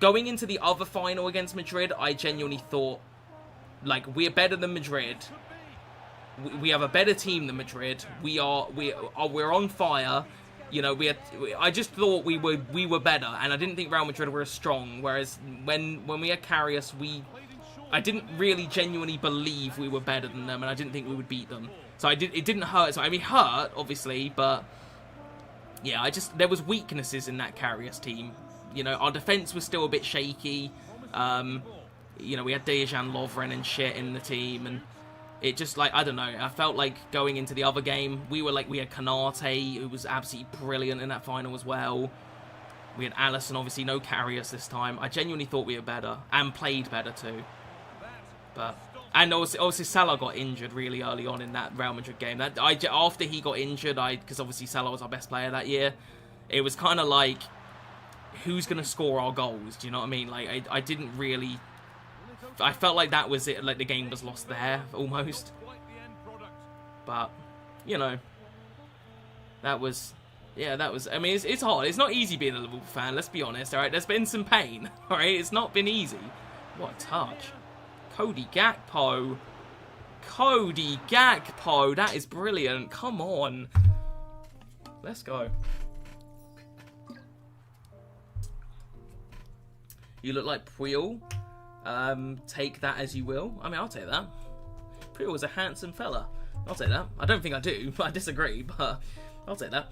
Going into the other final against Madrid, I genuinely thought, like, we're better than Madrid. We have a better team than Madrid. We're on fire. You know, I just thought we were better, and I didn't think Real Madrid were as strong. Whereas when we had Karius, I didn't really genuinely believe we were better than them, and I didn't think we would beat them. So it didn't hurt. So, I mean, hurt, obviously, but yeah, there was weaknesses in that Karius team. You know, our defence was still a bit shaky. You know, we had Dejan Lovren and shit in the team, and it just, like, I don't know. I felt like going into the other game, we had Canate, who was absolutely brilliant in that final as well. We had Alisson, obviously, no Karius this time. I genuinely thought we were better, and played better too. But, and obviously Salah got injured really early on in that Real Madrid game. After he got injured, because obviously Salah was our best player that year, it was kind of like, who's going to score our goals? Do you know what I mean? Like, I didn't really... I felt like that was it. Like, the game was lost there, almost. But, you know, that was... Yeah, that was... I mean, it's hard. It's not easy being a Liverpool fan, let's be honest, alright? There's been some pain, alright? It's not been easy. What a touch. Cody Gakpo. Cody Gakpo. That is brilliant. Come on. Let's go. You look like Puyol. Take that as you will. I mean, I'll take that. Puyol was a handsome fella. I'll take that. I don't think I do, but I disagree, but I'll take that.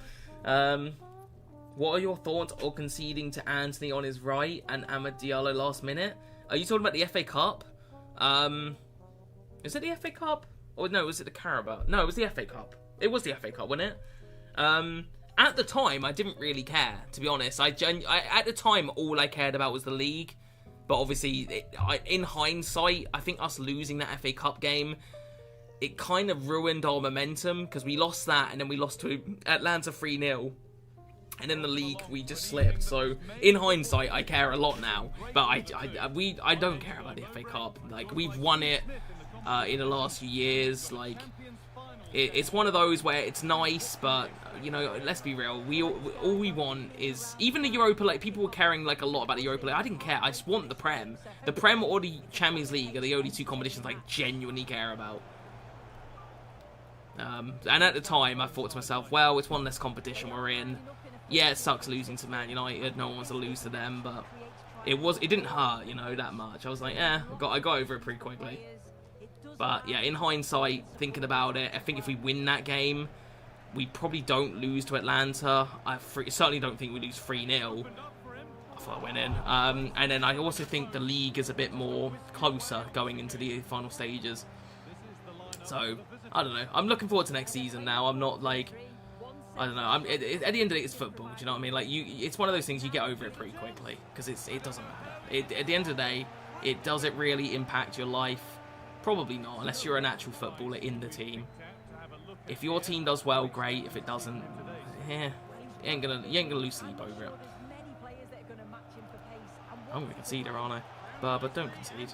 What are your thoughts on conceding to Anthony on his right and Amad Diallo last minute? Are you talking about the FA Cup? Is it the FA Cup? Or no, was it the Carabao? No, it was the FA Cup. It was the FA Cup, wasn't it? At the time, I didn't really care, to be honest. At the time, all I cared about was the league. But obviously, in hindsight, I think us losing that FA Cup game, it kind of ruined our momentum, because we lost that, and then we lost to Atlanta 3-0. And in the league, we just slipped. So, in hindsight, I care a lot now. But I don't care about the FA Cup. Like, we've won it in the last few years. Like, it's one of those where it's nice, but, you know, let's be real. All we want is... Even the Europa League, people were caring, like, a lot about the Europa League. I didn't care. I just want the Prem. The Prem or the Champions League are the only two competitions I genuinely care about. And at the time, I thought to myself, well, it's one less competition we're in. Yeah, it sucks losing to Man United. No one wants to lose to them, but it didn't hurt, you know, that much. I was like, I got over it pretty quickly. But yeah, in hindsight, thinking about it, I think if we win that game, we probably don't lose to Atlanta. I certainly don't think we lose 3-0. I thought I went in. And then I also think the league is a bit more closer going into the final stages. So, I don't know. I'm looking forward to next season now. I'm not like... I don't know. At the end of the day, it's football. Do you know what I mean? Like, it's one of those things you get over it pretty quickly because it doesn't matter. At the end of the day, does it really impact your life? Probably not, unless you're an actual footballer in the team. If your team does well, great. If it doesn't, you ain't gonna lose sleep over it. I'm gonna concede here, aren't I? But don't concede.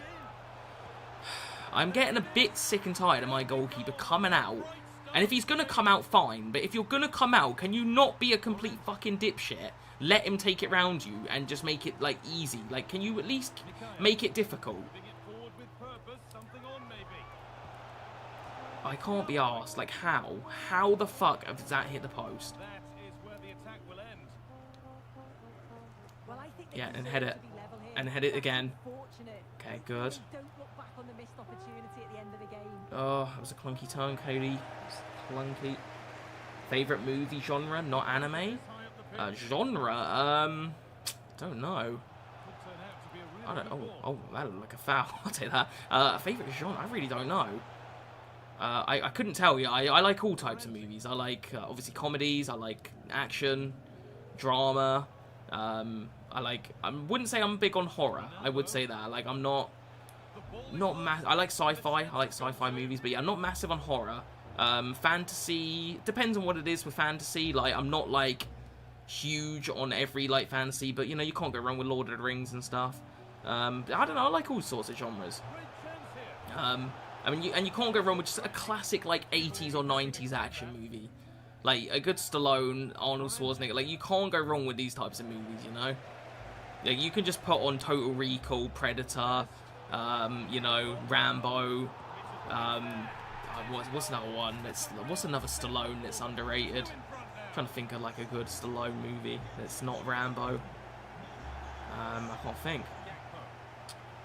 I'm getting a bit sick and tired of my goalkeeper coming out. And if he's going to come out, fine. But if you're going to come out, can you not be a complete fucking dipshit? Let him take it round you and just make it, like, easy. Like, can you at least make it difficult? I can't be arsed. Like, how? How the fuck has that hit the post? Yeah, and head it. And head it again. Okay, good. Oh, that was a clunky turn, Cody. Clunky. Favorite movie genre, not anime? Genre? Don't know. I don't. Oh, that looked like a foul. I'll take that. Favorite genre? I really don't know. I couldn't tell you. I like all types of movies. I like obviously comedies. I like action, drama. I wouldn't say I'm big on horror. I would say that. Like, I'm not I like sci-fi. I like sci-fi movies, but yeah, I'm not massive on horror. Fantasy depends on what it is with fantasy. Like, I'm not like huge on every like fantasy, but you know, you can't go wrong with Lord of the Rings and stuff. I don't know. I like all sorts of genres. I mean, you can't go wrong with just a classic like 80s or 90s action movie, like a good Stallone, Arnold Schwarzenegger. Like, you can't go wrong with these types of movies, you know. Like, you can just put on Total Recall, Predator. You know, Rambo. What's another one? What's another Stallone that's underrated? I'm trying to think of like a good Stallone movie that's not Rambo. I can't think.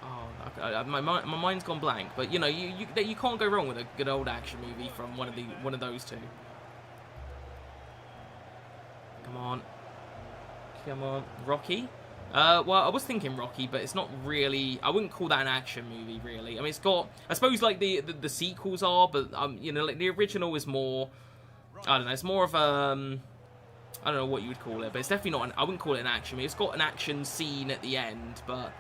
Oh, my mind's gone blank. But you know, you can't go wrong with a good old action movie from one of those two. Come on, Rocky. Well, I was thinking Rocky, but it's not really... I wouldn't call that an action movie, really. I mean, it's got... I suppose, like, the sequels are, but, you know, like, the original is more... I don't know, it's more of a... I don't know what you would call it, but it's definitely not... I wouldn't call it an action movie. It's got an action scene at the end, but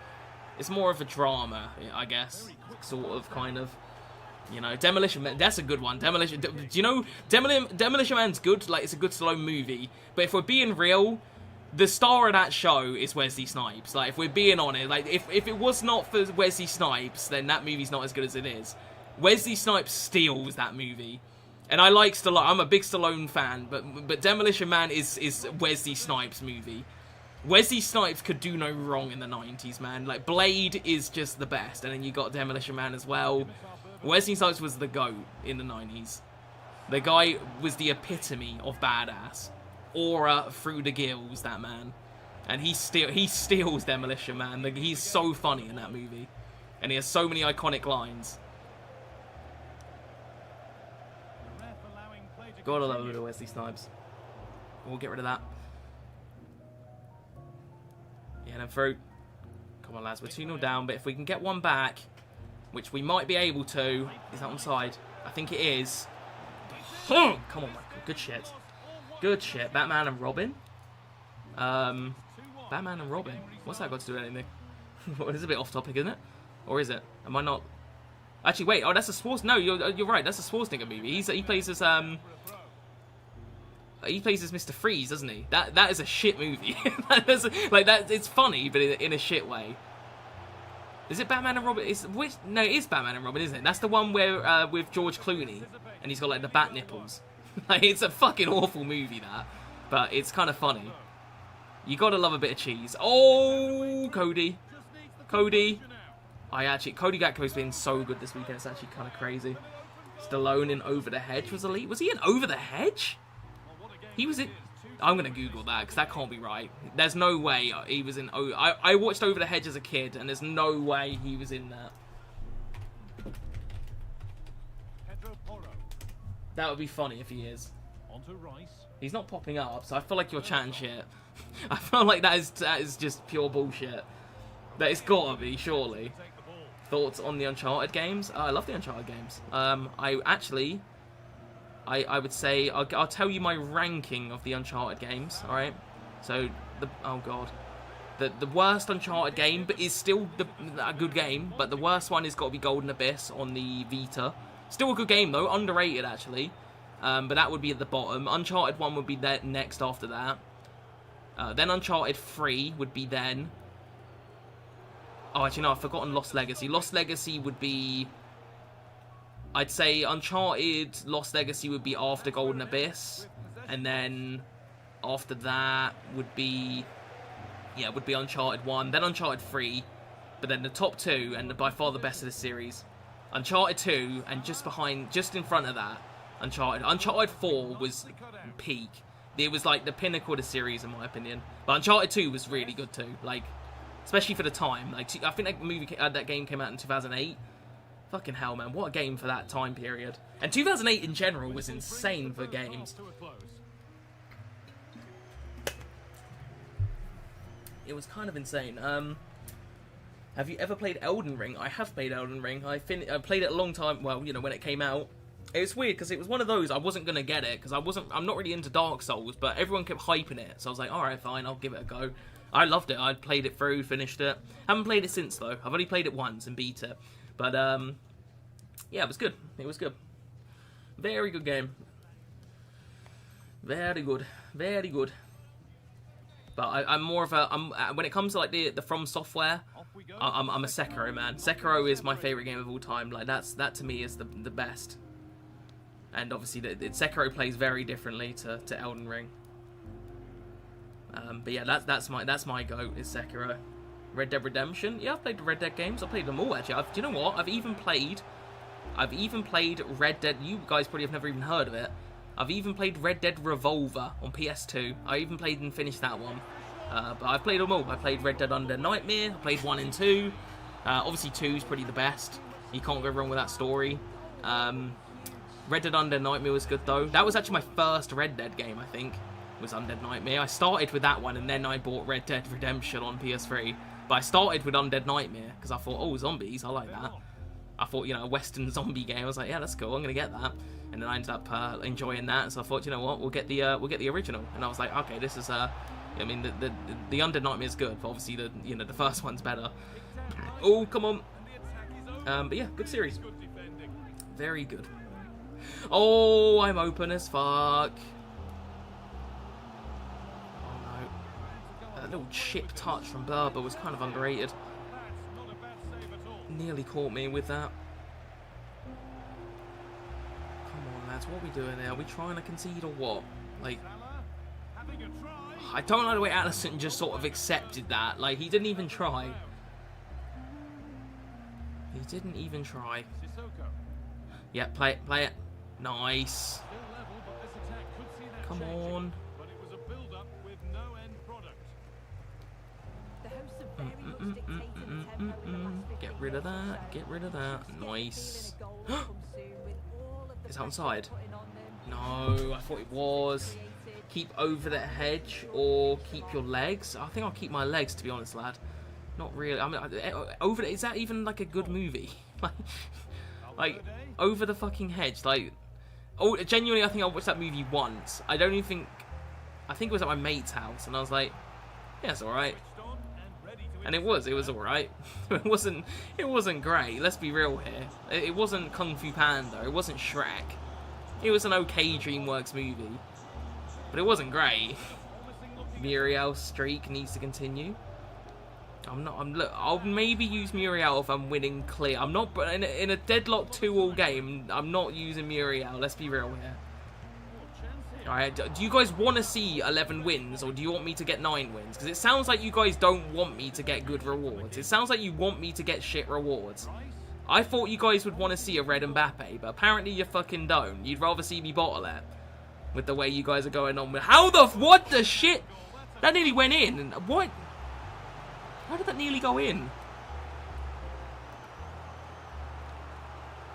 it's more of a drama, I guess. Sort of, kind of. You know, Demolition Man, that's a good one. Do you know, Demolition Man's good. Like, it's a good Stallone movie. But if we're being real... The star of that show is Wesley Snipes. Like, if we're being honest, like, if it was not for Wesley Snipes, then that movie's not as good as it is. Wesley Snipes steals that movie. And I like Stallone. I'm a big Stallone fan, but Demolition Man is Wesley Snipes' movie. Wesley Snipes could do no wrong in the 90s, man. Like, Blade is just the best. And then you got Demolition Man as well. Wesley Snipes was the GOAT in the 90s. The guy was the epitome of badass. Aura through the gills, that man. And he steals Demolition Man. Like, he's so funny in that movie. And he has so many iconic lines. Gotta love a bit of Wesley Snipes. We'll get rid of that. Yeah, then through. Come on, lads. We're 2-0 down, but if we can get one back, which we might be able to... Is that onside? I think it is. Come on, Michael. Good shit. Good shit. Batman and Robin. Batman and Robin. What's that got to do with anything? Well, it's a bit off topic, isn't it? Or is it? Am I not? Actually, wait. Oh, that's a sports. No, you're right. That's a Schwarzenegger movie. He plays as He plays as Mr. Freeze, doesn't he? That is a shit movie. Like that, it's funny, but in a shit way. Is it Batman and Robin? No, it is Batman and Robin, isn't it? That's the one where with George Clooney, and he's got like the bat nipples. Like, it's a fucking awful movie, that, but it's kind of funny. You gotta love a bit of cheese. Oh, Cody. Cody Gakpo's been so good this weekend. It's actually kind of crazy. Stallone in Over the Hedge was elite. Was he in Over the Hedge? He was in... I'm going to Google that, because that can't be right. There's no way he was in... I watched Over the Hedge as a kid, and there's no way he was in that. That would be funny if he is. He's not popping up, so I feel like you're chatting shit. I feel like that is just pure bullshit. That it's gotta be, surely. Thoughts on the Uncharted games? I love the Uncharted games. I would say I'll tell you my ranking of the Uncharted games. All right. So oh god, the worst Uncharted game, but is still a good game. But the worst one has got to be Golden Abyss on the Vita. Still a good game though, underrated actually. But that would be at the bottom. Uncharted 1 would be next after that. Then Uncharted 3 would be then. Oh, actually, no, I've forgotten Lost Legacy. Lost Legacy would be... I'd say Uncharted Lost Legacy would be after Golden Abyss. And then after that would be... Yeah, would be Uncharted 1. Then Uncharted 3. But then the top two, and by far the best of the series. Uncharted 2, and just in front of that, Uncharted. Uncharted 4 was peak. It was like the pinnacle of the series, in my opinion. But Uncharted 2 was really good too. Like... Especially for the time. Like, I think that game came out in 2008. Fucking hell, man. What a game for that time period. And 2008 in general was insane for games. It was kind of insane. Have you ever played Elden Ring? I have played Elden Ring. I played it a long time, well, you know, when it came out. It's weird, because it was one of those, I wasn't going to get it, because I'm not really into Dark Souls, but everyone kept hyping it. So I was like, alright, fine, I'll give it a go. I loved it. I played it through, finished it. Haven't played it since, though. I've only played it once and beat it. But, yeah, it was good. It was good. Very good game. Very good. Very good. But I'm more of a... when it comes to, like, the From Software, I'm a Sekiro, man. Sekiro is my favourite game of all time. Like, that to me is the best. And, obviously, Sekiro plays very differently to Elden Ring. But yeah, that's my goat is Sekiro. Red Dead Redemption. Yeah, I've played the Red Dead games. I've played them all actually. Do you know what? I've even played Red Dead. You guys probably have never even heard of it. I've even played Red Dead Revolver on PS2. I even played and finished that one. But I've played them all. I played Red Dead Undead Nightmare. I played 1 and 2. Obviously 2 is pretty the best. You can't go wrong with that story. Red Dead Undead Nightmare was good though. That was actually my first Red Dead game, I think. Was Undead Nightmare. I started with that one and then I bought Red Dead Redemption on PS3. But I started with Undead Nightmare because I thought, oh, zombies, I like that. I thought, you know, a Western zombie game. I was like, yeah, that's cool. I'm gonna get that. And then I ended up enjoying that. So I thought, you know what, we'll get the original. And I was like, okay, this is I mean, the Undead Nightmare is good, but obviously the first one's better. Oh, come on. But yeah, good series. Very good. Oh, I'm open as fuck. That little chip touch from Berber was kind of underrated. Nearly caught me with that. Come on, lads, what are we doing there? Are we trying to concede or what? Like, I don't know the way Allison just sort of accepted that. Like, he didn't even try. He didn't even try. Yeah, play it. Nice. Come on. Get rid of that. Get rid of that. Nice. Is that onside? No, I thought it was. Keep over the hedge or keep your legs. I think I'll keep my legs, to be honest, lad. Not really. I mean, over. Is that even like a good movie? like over the fucking hedge. Like, oh, genuinely, I think I watched that movie once. I don't even think. I think it was at my mate's house, and I was like, yeah, it's all right. And it was alright. It wasn't great, let's be real here. It wasn't Kung Fu Panda, it wasn't Shrek. It was an okay DreamWorks movie. but it wasn't great. Muriel's streak needs to continue. Look, I'll maybe use Muriel if I'm winning clear. I'm not in a deadlock 2-all game. I'm not using Muriel. Let's be real here. All right, do you guys want to see 11 wins, or do you want me to get 9 wins? Because it sounds like you guys don't want me to get good rewards. It sounds like you want me to get shit rewards. I thought you guys would want to see a red Mbappe, but apparently you fucking don't. You'd rather see me bottle it. With the way you guys are going on with... What the shit? That nearly went in. What? How did that nearly go in?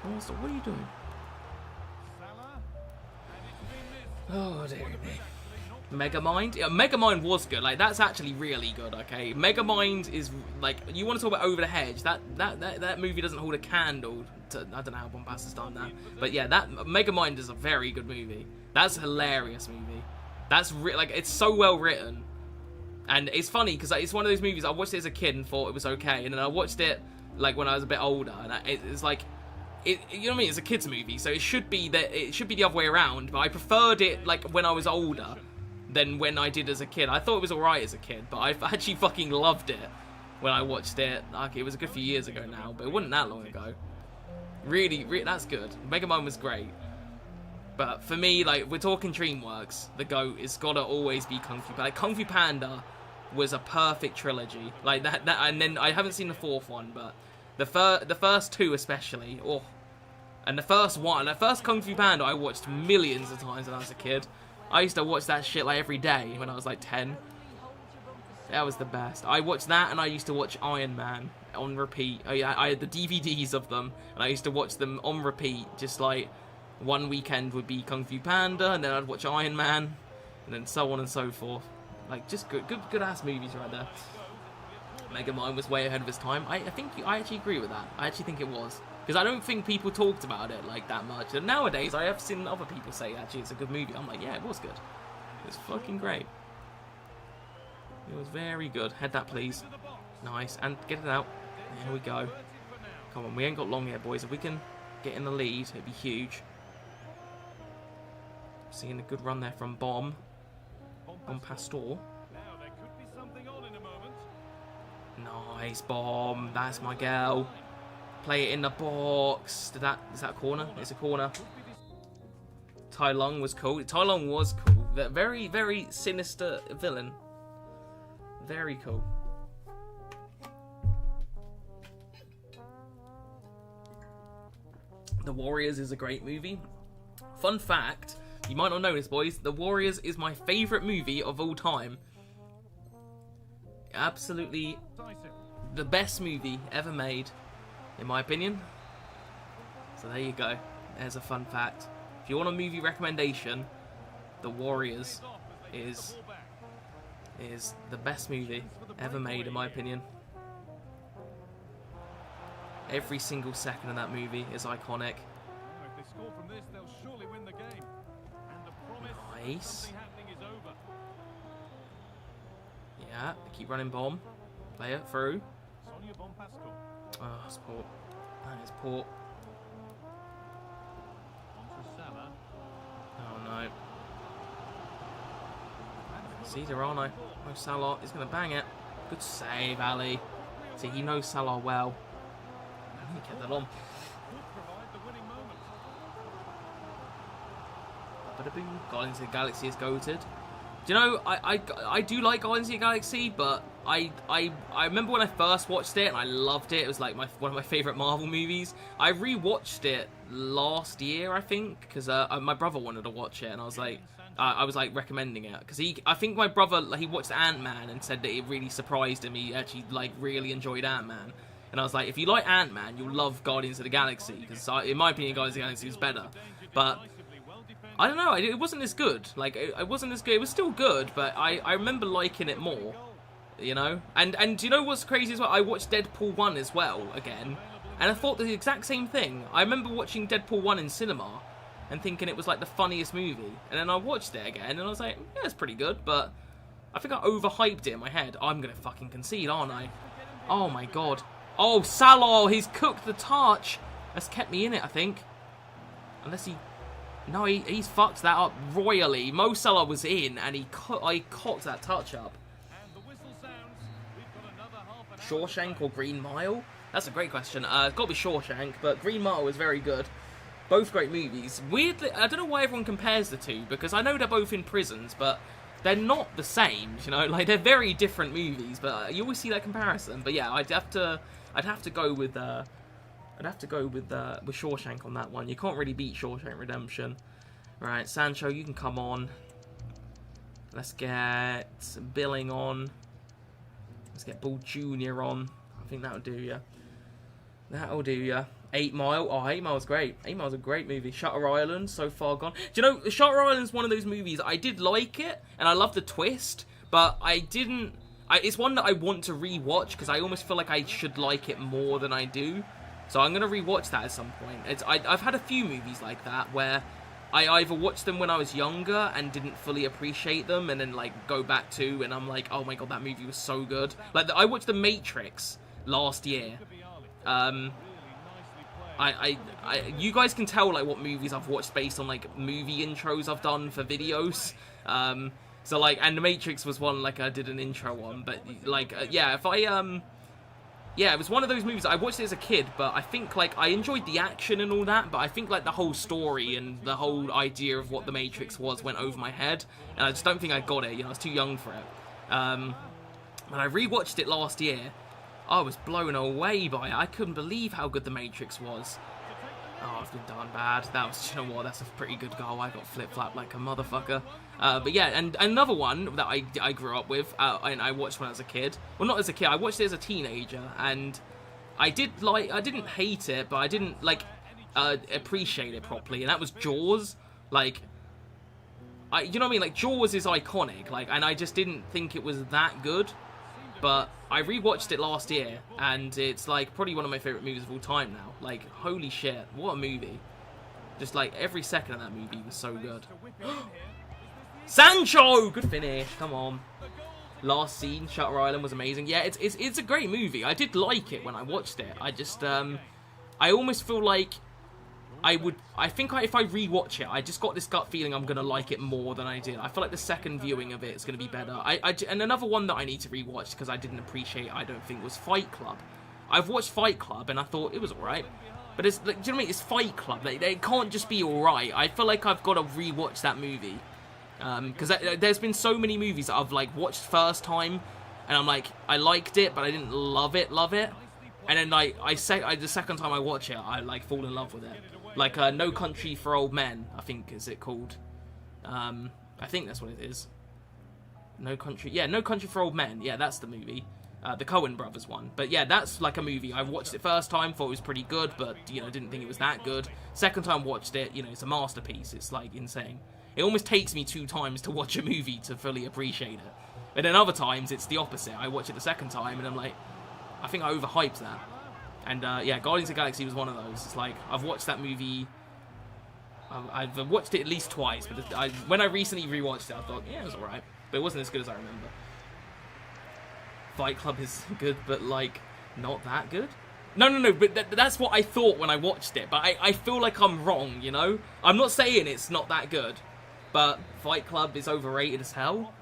Monster, what are you doing? Oh, dear me. Megamind? Yeah, Megamind was good. Like, that's actually really good, okay? Megamind is, like, you want to talk about over the hedge. That movie doesn't hold a candle to... I don't know how Bombast has done that. But yeah, that Megamind is a very good movie. That's a hilarious movie. That's, like, it's so well written. And it's funny, because like, it's one of those movies, I watched it as a kid and thought it was okay. And then I watched it, like, when I was a bit older. And it's like... you know what I mean? It's a kids movie, so it should be the other way around. But I preferred it like when I was older than when I did as a kid. I thought it was alright as a kid, but I actually fucking loved it when I watched it. Like, it was a good few years ago now, but it wasn't that long ago. Really, that's good. Megamind was great. But for me, like, we're talking DreamWorks. The GOAT is gotta always be Kung Fu Panda. Like, Kung Fu Panda was a perfect trilogy. Like that, and then I haven't seen the 4th one, but the first 2 especially. Oh. And the first Kung Fu Panda, I watched millions of times when I was a kid. I used to watch that shit like every day when I was like 10. That was the best. I watched that, and I used to watch Iron Man on repeat. I had the DVDs of them, and I used to watch them on repeat. Just like one weekend would be Kung Fu Panda, and then I'd watch Iron Man, and then so on and so forth. Like, just good ass movies right there. Megamind was way ahead of its time. I actually agree with that. I actually think it was. Because I don't think people talked about it like that much. And nowadays, I have seen other people say, actually, it's a good movie. I'm like, yeah, it was good. It's fucking great. It was very good. Head that, please. Nice. And get it out. There we go. Come on, we ain't got long here, boys. If we can get in the lead, it'd be huge. Seeing a good run there from Bomb. Bomb Pastor. Nice, Bomb. That's my girl. Play it in the box. Is that a corner? It's a corner. Tai Lung was cool. Tai Lung was cool. Very, very sinister villain. Very cool. The Warriors is a great movie. Fun fact, you might not know this, boys. The Warriors is my favourite movie of all time. Absolutely the best movie ever made, in my opinion. So there you go. There's a fun fact. If you want a movie recommendation, The Warriors is the best movie ever made, in my opinion. Every single second of that movie is iconic. Nice. Yeah, keep running Bomb. Play it through. Oh, it's poor. That is poor. Oh no. See, there aren't I? Oh, Salah is going to bang it. Good save, Ali. See, he knows Salah well. He kept that on. Guardians of the Galaxy is goated. Do you know, I do like Guardians of the Galaxy, but I remember when I first watched it and I loved it. It was like one of my favourite Marvel movies. I rewatched it last year, I think, because my brother wanted to watch it, and I was like recommending it because I think my brother, like, he watched Ant-Man and said that it really surprised him. He actually really enjoyed Ant-Man, and I was like, if you like Ant-Man, you'll love Guardians of the Galaxy, because in my opinion, Guardians of the Galaxy was better, but I don't know, it wasn't as good. Like, it wasn't as good. It was still good, but I remember liking it more, you know? And do you know what's crazy as well? I watched Deadpool 1 as well, again, and I thought the exact same thing. I remember watching Deadpool 1 in cinema and thinking it was, like, the funniest movie. And then I watched it again, and I was like, yeah, it's pretty good, but I think I overhyped it in my head. I'm gonna fucking concede, aren't I? Oh, my God. Oh, Salah, he's cooked the touch. That's kept me in it, I think. Unless he... No, he's fucked that up royally. Mo Salah was in, and I cocked that touch up.
And the whistle sounds. We've got another half an hour.
Shawshank or Green Mile? That's a great question. It's got to be Shawshank, but Green Mile was very good. Both great movies. Weirdly, I don't know why everyone compares the two, because I know they're both in prisons, but they're not the same, you know? Like, they're very different movies, but you always see that comparison. But yeah, I'd have to go with Shawshank on that one. You can't really beat Shawshank Redemption. Right, Sancho, you can come on. Let's get Billing on. Let's get Bull Jr. on. I think that'll do ya. That'll do ya. 8 Mile. Oh, 8 Mile's great. 8 Mile's a great movie. Shutter Island, So Far Gone. Do you know, Shutter Island's one of those movies, I did like it, and I love the twist, but I didn't... it's one that I want to rewatch, because I almost feel like I should like it more than I do. So I'm going to rewatch that at some point. I've had a few movies like that, where I either watched them when I was younger and didn't fully appreciate them, and then, like, go back to, and I'm like, oh my god, that movie was so good. Like, I watched The Matrix last year. You guys can tell, like, what movies I've watched based on, like, movie intros I've done for videos. So, like, and The Matrix was one, like, I did an intro on, but, like, yeah, yeah, it was one of those movies, I watched it as a kid, but I think, like, I enjoyed the action and all that, but I think, like, the whole story and the whole idea of what The Matrix was went over my head, and I just don't think I got it, you know, I was too young for it. When I rewatched it last year, I was blown away by it. I couldn't believe how good The Matrix was. Oh, I've been done bad. That was, you know what, that's a pretty good goal. I got flip-flapped like a motherfucker. But yeah, and another one that I grew up with, and I watched when I was a kid. Well, not as a kid, I watched it as a teenager, and I didn't hate it, but I didn't, like, appreciate it properly, and that was Jaws. Like, you know what I mean? Like, Jaws is iconic, like, and I just didn't think it was that good. But I rewatched it last year, and it's, like, probably one of my favourite movies of all time now. Like, holy shit, what a movie. Just, like, every second of that movie was so good. Sancho! Good finish, come on. Last scene, Shutter Island was amazing. Yeah, it's a great movie. I did like it when I watched it. I just, I almost feel like if I rewatch it, I just got this gut feeling I'm going to like it more than I did. I feel like the second viewing of it is going to be better. And another one that I need to rewatch because I didn't appreciate, I don't think, was Fight Club. I've watched Fight Club and I thought it was alright. But it's, like, do you know what I mean? It's Fight Club. They can't just be alright. I feel like I've got to rewatch that movie. Because there's been so many movies that I've, like, watched first time and I'm like, I liked it, but I didn't love it. And then, like, the second time I watch it, I, like, fall in love with it. Like, No Country for Old Men, I think, is it called? I think that's what it is. No Country for Old Men. Yeah, that's the movie. The Coen Brothers one. But yeah, that's like a movie. I watched it first time, thought it was pretty good, but, you know, didn't think it was that good. Second time watched it, you know, it's a masterpiece. It's, like, insane. It almost takes me 2 times to watch a movie to fully appreciate it. And then other times, it's the opposite. I watch it the second time, and I'm like, I think I overhyped that. And, yeah, Guardians of the Galaxy was one of those. It's like, I've watched that movie... I've watched it at least twice, but when I recently rewatched it, I thought, yeah, it was alright. But it wasn't as good as I remember. Fight Club is good, but, like, not that good? No, but that's what I thought when I watched it. But I feel like I'm wrong, you know? I'm not saying it's not that good, but Fight Club is overrated as hell.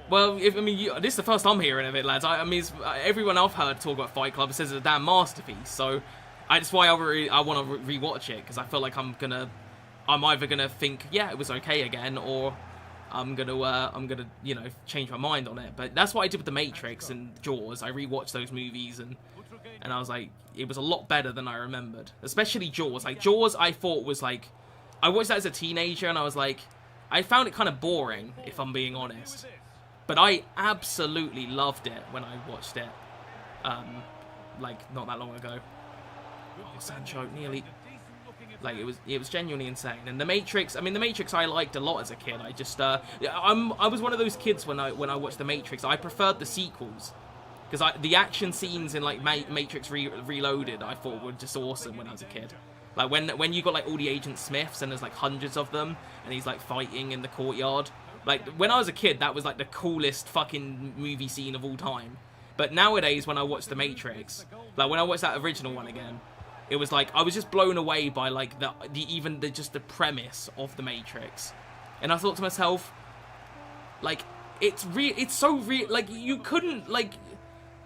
Well, this is the first I'm hearing of it, lads. I mean, everyone I've heard talk about Fight Club says it's a damn masterpiece. So that's why I want to rewatch it, because I feel like I'm either gonna think, yeah, it was okay again, or I'm gonna you know, change my mind on it. But that's what I did with The Matrix and Jaws. I rewatched those movies and I was like, it was a lot better than I remembered. Especially Jaws. Like, Jaws, I thought was like, I watched that as a teenager and I was like, I found it kind of boring, if I'm being honest. But I absolutely loved it when I watched it, like, not that long ago. Oh, Sancho, nearly, like, it was genuinely insane. And The Matrix, I liked a lot as a kid. I just, I was one of those kids when I watched The Matrix. I preferred the sequels, because the action scenes in, like, Matrix Reloaded, I thought were just awesome when I was a kid. Like, when you got, like, all the Agent Smiths and there's, like, hundreds of them, and he's, like, fighting in the courtyard. Like, when I was a kid, that was, like, the coolest fucking movie scene of all time. But nowadays, when I watch The Matrix, like, when I watch that original one again, It was like I was just blown away by like just the premise of the Matrix, and I thought to myself, like, it's so real. Like, you couldn't, like,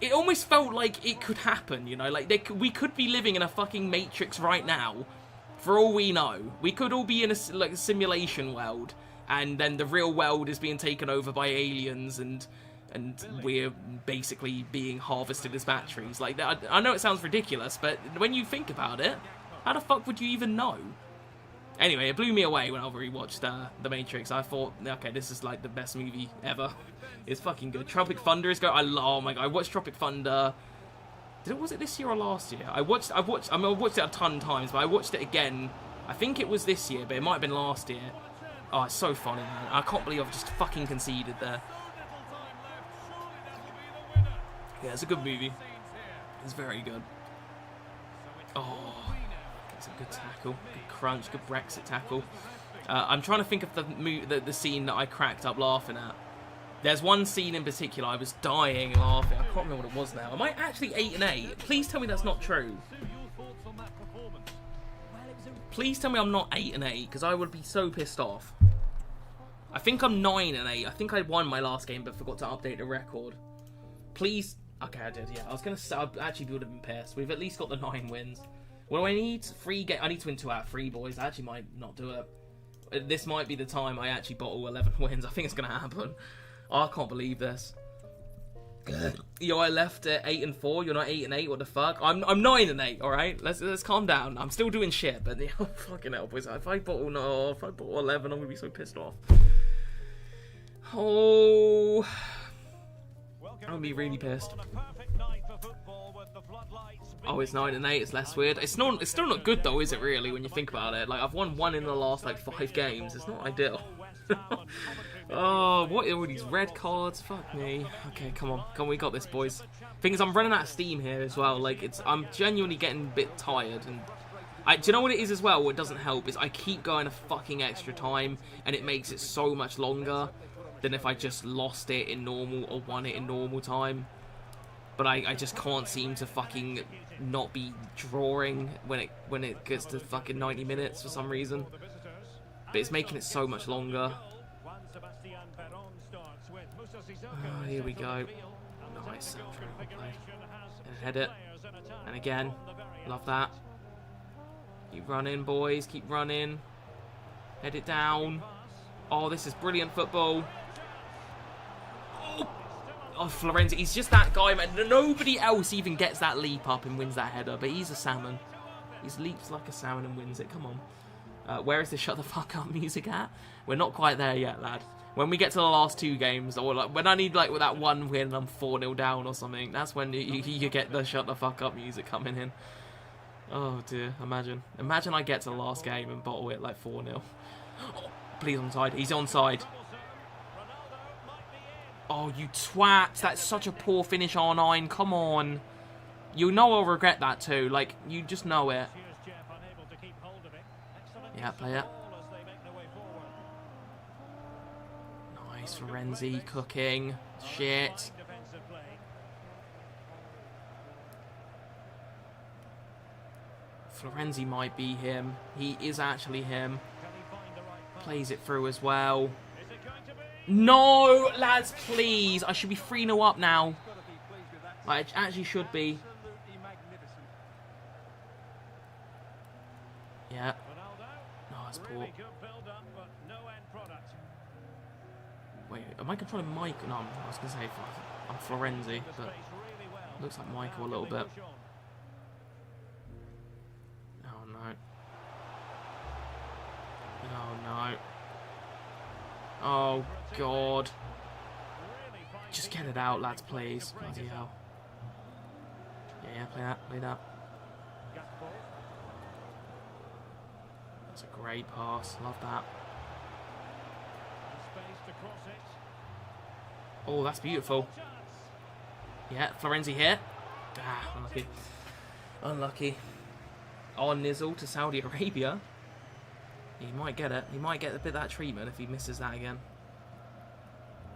it almost felt like it could happen, you know? Like, we could be living in a fucking Matrix right now, for all we know. We could all be in a simulation world, and then the real world is being taken over by aliens, and we're basically being harvested as batteries. Like, I know it sounds ridiculous, but when you think about it, how the fuck would you even know? Anyway, it blew me away when I rewatched The Matrix. I thought, okay, this is like the best movie ever. It's fucking good. Tropic Thunder is good. Oh my god, I watched Tropic Thunder. Was it this year or last year? I watched it a ton of times, but I watched it again. I think it was this year, but it might have been last year. Oh, it's so funny, man. I can't believe I've just fucking conceded there. Yeah, it's a good movie. It's very good. Oh, it's a good tackle. Good crunch. Good Brexit tackle. I'm trying to think of the scene that I cracked up laughing at. There's one scene in particular I was dying laughing. I can't remember what it was now. Am I actually 8-8? Please tell me that's not true. Please tell me I'm not 8-8, because I would be so pissed off. I think I'm 9-8. I think I won my last game but forgot to update the record. Please. Okay, I did, yeah. I was going to say, I actually would have been pissed. We've at least got the 9 wins. What do I need? 3 games. I need to win 2 out of 3, boys. I actually might not do it. This might be the time I actually bottle 11 wins. I think it's going to happen. Oh, I can't believe this. Yo, I left at 8-4. You're not 8-8. What the fuck? I'm 9-8. All right, let's calm down. I'm still doing shit, but oh, fucking hell, boys. If I bottle 11, I'm gonna be so pissed off. Oh, I'm gonna be really pissed. Oh, it's 9-8. It's less weird. It's still not good though, is it? Really, when you think about it. Like, I've won 1 in the last like 5 games. It's not ideal. Oh, what are all these red cards? Fuck me. Okay, come on, we got this, boys. Thing is, I'm running out of steam here as well. Like, I'm genuinely getting a bit tired, and do you know what it is as well? What doesn't help is I keep going a fucking extra time, and it makes it so much longer than if I just lost it in normal or won it in normal time. But I just can't seem to fucking not be drawing when it gets to fucking 90 minutes for some reason. But it's making it so much longer. Oh, here we go. Nice. And head it. And again. Love that. Keep running, boys. Keep running. Head it down. Oh, this is brilliant football. Oh, Florenzi. He's just that guy, man. Nobody else even gets that leap up and wins that header. But he's a salmon. He leaps like a salmon and wins it. Come on. Where is the shut the fuck up music at? We're not quite there yet, lad. When we get to the last 2 games, or like when I need like that 1 win and I'm 4-0 down or something, that's when you get the shut the fuck up music coming in. Oh dear, imagine I get to the last game and bottle it like 4-0. Oh, please onside. He's onside. Oh, you twat! That's such a poor finish, R9. Come on. You know I'll regret that too. Like, you just know it. Yeah, play it. Nice, Florenzi cooking. Shit. Florenzi might be him. He is actually him. Plays it through as well. No, lads, please. I should be 3-0 up now. I actually should be. Yeah. Nice ball. Wait, am I controlling Michael? No, I was going to say I'm Florenzi, but looks like Michael a little bit. Oh, no. Oh, no. Oh, God. Just get it out, lads, please. Bloody hell. Yeah, play that. That's a great pass. Love that. Oh, that's beautiful. Yeah, Florenzi here. Ah, unlucky. Unlucky. Oh, Nizzle to Saudi Arabia. He might get it. He might get a bit of that treatment if he misses that again.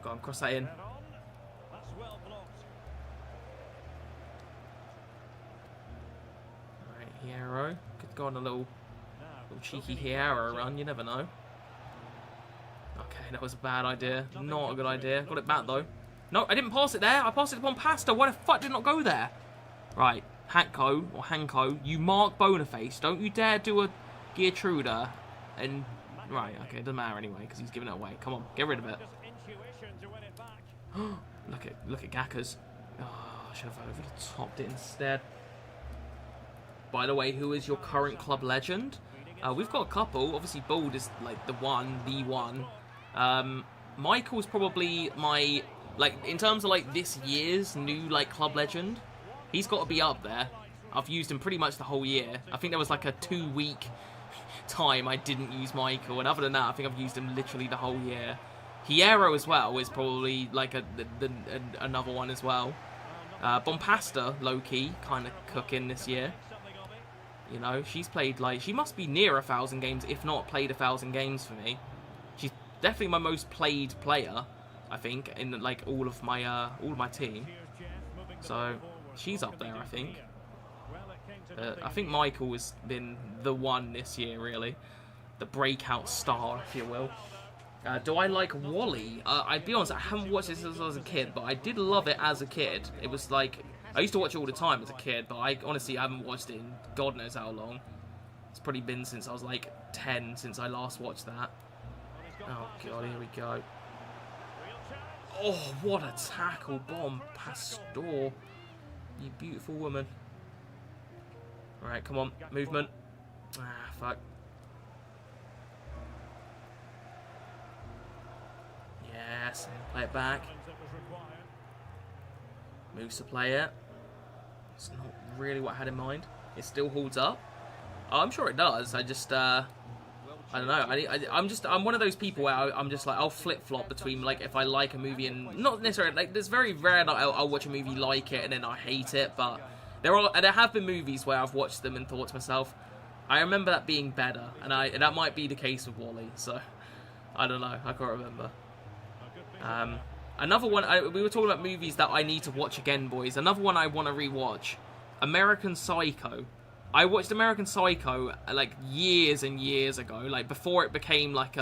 Go on, cross that in. Alright, Hierro. Could go on a little cheeky Hierro run. You never know. Okay, that was a bad idea. Not a good idea. Got it back, though. No, I didn't pass it there. I passed it upon Pasta. Why the fuck did it not go there? Right. Hanko, you mark Boniface. Don't you dare do a Geertruda. And, right, okay, it doesn't matter anyway, because he's giving it away. Come on, get rid of it. look at Gakkas. Oh, I should have over the topped it instead. By the way, who is your current club legend? We've got a couple. Obviously, Bold is like the one. Michael's probably my, like, in terms of like this year's new like club legend, he's got to be up there. I've used him pretty much the whole year. I think there was like a 2-week time I didn't use Michael, and other than that, I think I've used him literally the whole year. Hierro as well is probably like another one as well. Bompasta, low-key, kind of cooking this year. You know, she's played like, she must be near 1,000 games, if not played 1,000 games for me. She's definitely my most played player, I think, in like all of my team. So she's up there, I think. I think Michael has been the one this year, really. The breakout star, if you will. Do I like Wally? I'd be honest, I haven't watched this since I was a kid, but I did love it as a kid. It was like, I used to watch it all the time as a kid, but I honestly haven't watched it in God knows how long. It's probably been since I was like 10 since I last watched that. Oh god, here we go. Oh, what a tackle, Bompastor. You beautiful woman. Alright, come on, movement. Ah, fuck. Yes, play it back. Moves to play it. It's not really what I had in mind. It still holds up. Oh, I'm sure it does. I just, I don't know. I'm one of those people where I'm just like, I'll flip-flop between, like, if I like a movie and, not necessarily, like, there's very rare that I'll watch a movie, like it, and then I hate it, but there have been movies where I've watched them and thought to myself, I remember that being better, and that might be the case with Wally, so, I don't know, I can't remember. Another one, we were talking about movies that I need to watch again, boys. Another one I want to rewatch, American Psycho. I watched American Psycho like years and years ago, like before it became like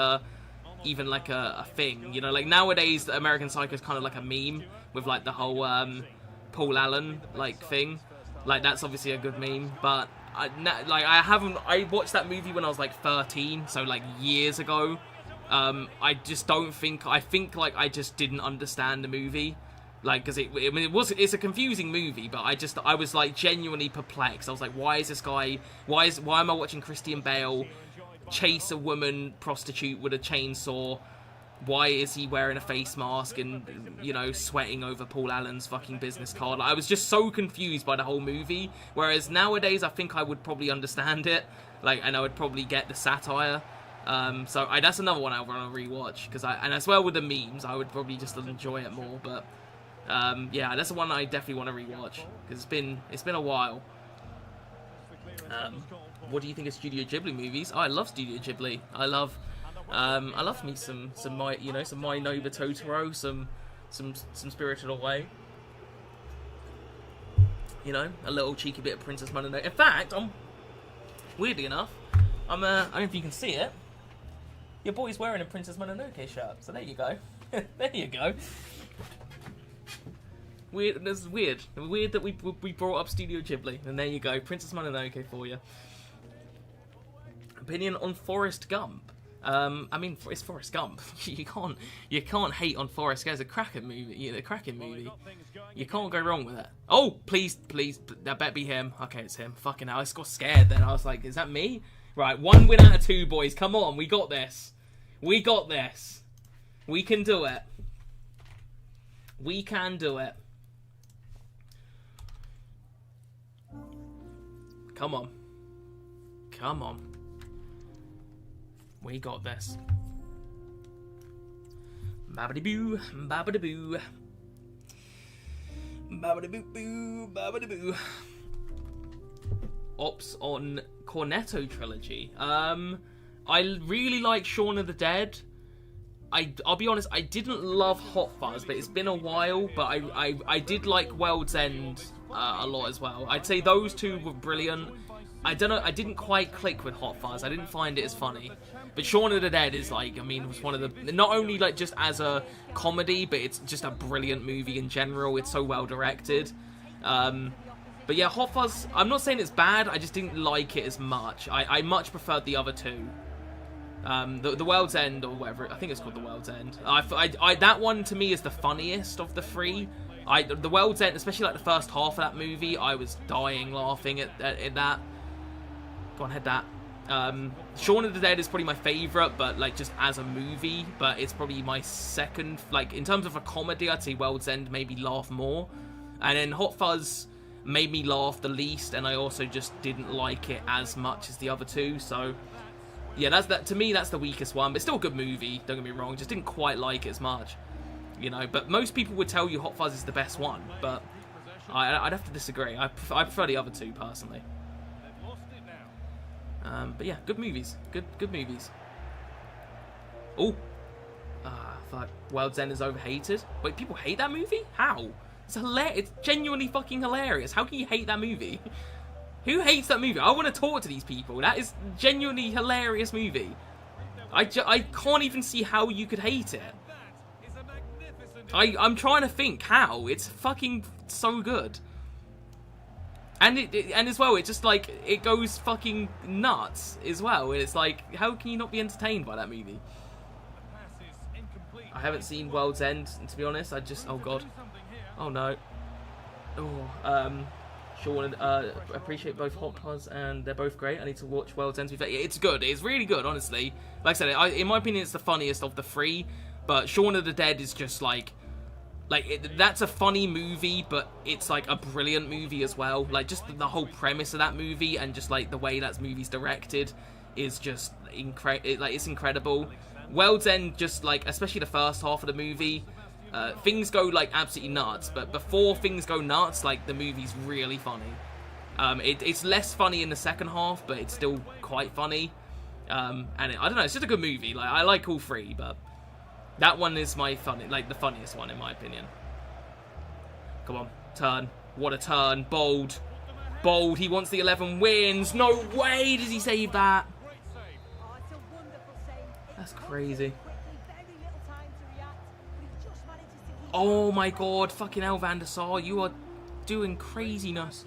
even like a thing, you know, like nowadays American Psycho is kind of like a meme with like the whole Paul Allen like thing, like that's obviously a good meme, but I watched that movie when I was like 13, so like years ago. I just don't think, I think like I just didn't understand the movie, like, because it's a confusing movie, but I was like genuinely perplexed. I was like, why is this guy, why am I watching Christian Bale chase a woman prostitute with a chainsaw? Why is he wearing a face mask and, you know, sweating over Paul Allen's fucking business card? Like, I was just so confused by the whole movie, whereas nowadays I think I would probably understand it, like, and I would probably get the satire. So that's another one I want to rewatch, and as well with the memes, I would probably just enjoy it more. But yeah, that's the one I definitely want to rewatch because it's been a while. What do you think of Studio Ghibli movies? Oh, I love Studio Ghibli. I love me some My Neighbor Totoro, some Spirited Away. You know, a little cheeky bit of Princess Mononoke. In fact, weirdly enough, I don't know if you can see it. Your boy's wearing a Princess Mononoke shirt, so there you go. There you go. Weird. That's weird. Weird that we brought up Studio Ghibli, and there you go, Princess Mononoke for you. Opinion on Forrest Gump. I mean, it's Forrest Gump. You can't hate on Forrest Gump. It's a cracking movie. You can't go wrong with it. Oh, please, that better be him. Okay, it's him. Fucking hell, I just got scared then. I was like, is that me? Right, 1 win out of 2, boys. Come on, we got this. We got this. We can do it. We can do it. Come on. Come on. We got this. Babbity-boo, babbity-boo. Babbity-boo-boo, babbity-boo. Ops on Cornetto trilogy. I really like Shaun of the Dead. I'll be honest, I didn't love Hot Fuzz, but it's been a while. But I did like World's End a lot as well. I'd say those two were brilliant. I don't know, I didn't quite click with Hot Fuzz. I didn't find it as funny. But Shaun of the Dead is like, I mean, was one of the, not only like just as a comedy, but it's just a brilliant movie in general. It's so well directed. But yeah, Hot Fuzz, I'm not saying it's bad, I just didn't like it as much. I much preferred the other two. The World's End, or whatever, I think it's called The World's End. That one, to me, is the funniest of the three. The World's End, especially like the first half of that movie, I was dying laughing at that. Go on, head that. Shaun of the Dead is probably my favourite, but like just as a movie, but it's probably my second, like in terms of a comedy, I'd say World's End made me laugh more. And then Hot Fuzz made me laugh the least, and I also just didn't like it as much as the other two, so yeah, to me that's the weakest one, but still a good movie, don't get me wrong, just didn't quite like it as much, you know, but most people would tell you Hot Fuzz is the best one, but I'd have to disagree. I prefer the other two, personally. But yeah, good movies, good movies. Oh, fuck, World's End is overhated. Wait, people hate that movie? How? It's hilarious. It's genuinely fucking hilarious. How can you hate that movie? Who hates that movie? I want to talk to these people. That is genuinely hilarious movie. I can't even see how you could hate it. I'm trying to think how. It's fucking so good. And and as well, it just like, it goes fucking nuts as well. It's like, how can you not be entertained by that movie? I haven't seen World's End, to be honest. Oh god. Oh no. Oh, Sean, appreciate both Hot Fuzz, and they're both great. I need to watch World's End. It's good. It's really good, honestly. Like I said, in my opinion, it's the funniest of the three. But Shaun of the Dead is just like that's a funny movie, but it's like a brilliant movie as well. Like just the whole premise of that movie, and just like the way that movie's directed is just it's incredible. World's End, just like, especially the first half of the movie, things go like absolutely nuts, but before things go nuts, like the movie's really funny. It's less funny in the second half, but it's still quite funny. I don't know, it's just a good movie. Like, I like all three, but that one is the funniest one in my opinion. Come on, turn. What a turn. Bold. Bold. He wants the 11 wins. No way does he save that. That's crazy. Oh my god, fucking hell, Van der Sar, you are doing craziness.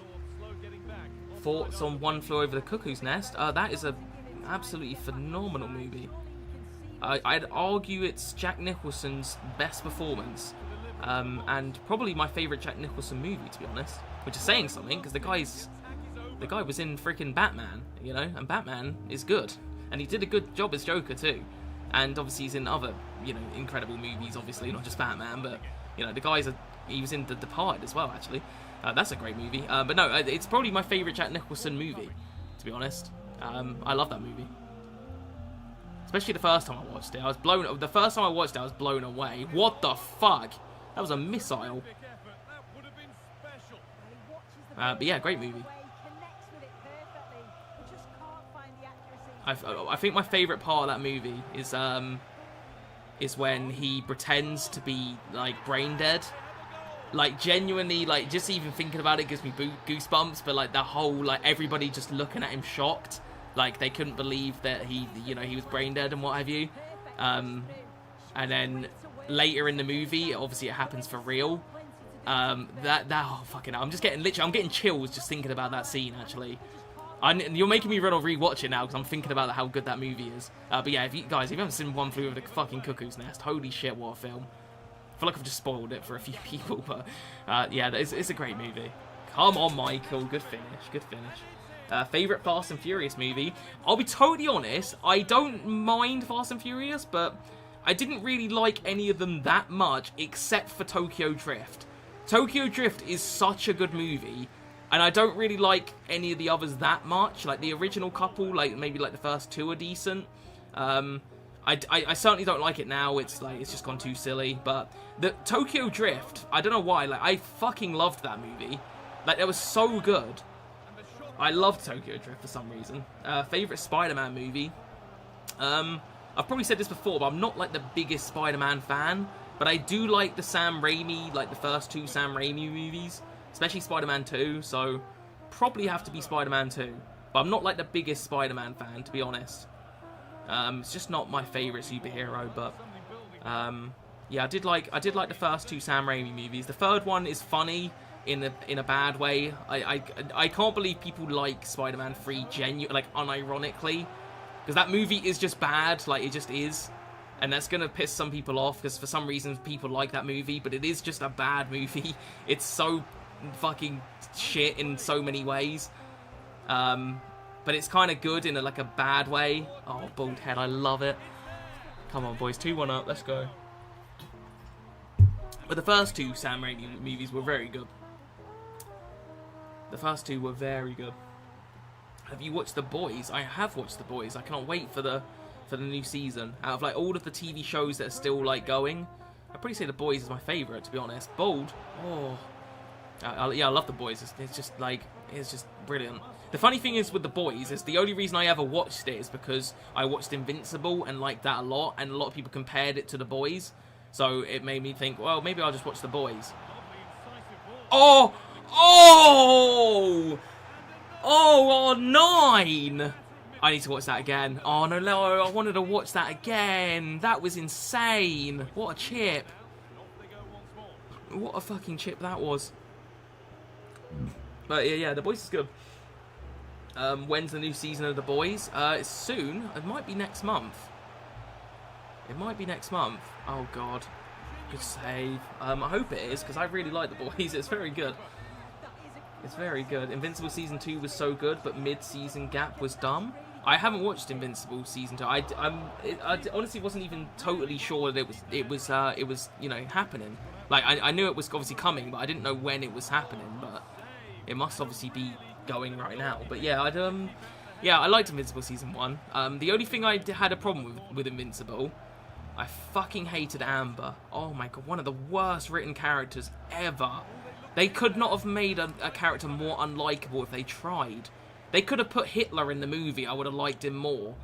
Thoughts on One Flew Over the Cuckoo's Nest? That is a absolutely phenomenal movie. I'd argue it's Jack Nicholson's best performance, and probably my favourite Jack Nicholson movie, to be honest. Which is saying something, because the guy was in freaking Batman, you know, and Batman is good, and he did a good job as Joker too. And obviously he's in other, you know, incredible movies, obviously, not just Batman, but, you know, he was in The Departed as well, actually. That's a great movie. But no, it's probably my favourite Jack Nicholson movie, to be honest. I love that movie. Especially the first time I watched it. The first time I watched it, I was blown away. What the fuck? That was a missile. But yeah, great movie. I think my favourite part of that movie is when he pretends to be, like, brain dead. Like, genuinely, like, just even thinking about it gives me goosebumps, but, like, the whole, like, everybody just looking at him shocked. Like, they couldn't believe that he was brain dead and what have you. And then later in the movie, obviously it happens for real. Oh, fucking hell. I'm getting chills just thinking about that scene, actually. You're making me rewatch it now because I'm thinking about how good that movie is. But yeah, if you haven't seen One Flew Over the fucking Cuckoo's Nest, holy shit, what a film. I feel like I've just spoiled it for a few people, but yeah, it's a great movie. Come on, Michael, good finish. Favourite Fast and Furious movie? I'll be totally honest, I don't mind Fast and Furious, but I didn't really like any of them that much except for Tokyo Drift. Tokyo Drift is such a good movie. And I don't really like any of the others that much. Like, the original couple, like, maybe, like, the first two are decent. I certainly don't like it now. It's just gone too silly. But the Tokyo Drift, I don't know why. Like, I fucking loved that movie. Like, it was so good. I loved Tokyo Drift for some reason. Favourite Spider-Man movie? I've probably said this before, but I'm not, like, the biggest Spider-Man fan. But I do like the Sam Raimi, like, the first two Sam Raimi movies. Especially Spider-Man 2, so probably have to be Spider-Man 2. But I'm not like the biggest Spider-Man fan, to be honest. It's just not my favourite superhero, but yeah, I did like the first 2 Sam Raimi movies. The third one is funny in a bad way. I can't believe people like Spider-Man 3 unironically, because that movie is just bad, like it just is, and that's gonna piss some people off because for some reason people like that movie, but it is just a bad movie. It's so fucking shit in so many ways. But it's kind of good in a bad way. Oh, bald head, I love it. Come on, boys, 2-1 up, let's go. But the first 2 Sam Raimi movies were very good. The first 2 were very good. Have you watched The Boys? I have watched The Boys. I cannot wait for the new season. Out of like all of the TV shows that are still like going, I'd probably say The Boys is my favourite, to be honest. Bald. Oh. Yeah, I love The Boys. It's just brilliant. The funny thing is with The Boys is the only reason I ever watched it is because I watched Invincible and liked that a lot, and a lot of people compared it to The Boys, so it made me think, well, maybe I'll just watch The Boys. Oh! Oh! Oh, 9! I need to watch that again. Oh, no, I wanted to watch that again. That was insane. What a chip. What a fucking chip that was. But yeah, The Boys is good. When's the new season of The Boys? It's soon. It might be next month. It might be next month. Oh, God. Good save. I hope it is, because I really like The Boys. It's very good. It's very good. Invincible Season 2 was so good, but mid-season gap was dumb. I haven't watched Invincible Season 2. I honestly wasn't even totally sure that it was happening. Like, I knew it was obviously coming, but I didn't know when it was happening. But it must obviously be going right now. But yeah, I liked Invincible Season 1. The only thing I had a problem with Invincible, I fucking hated Amber. Oh my god, one of the worst written characters ever. They could not have made a character more unlikable if they tried. They could have put Hitler in the movie. I would have liked him more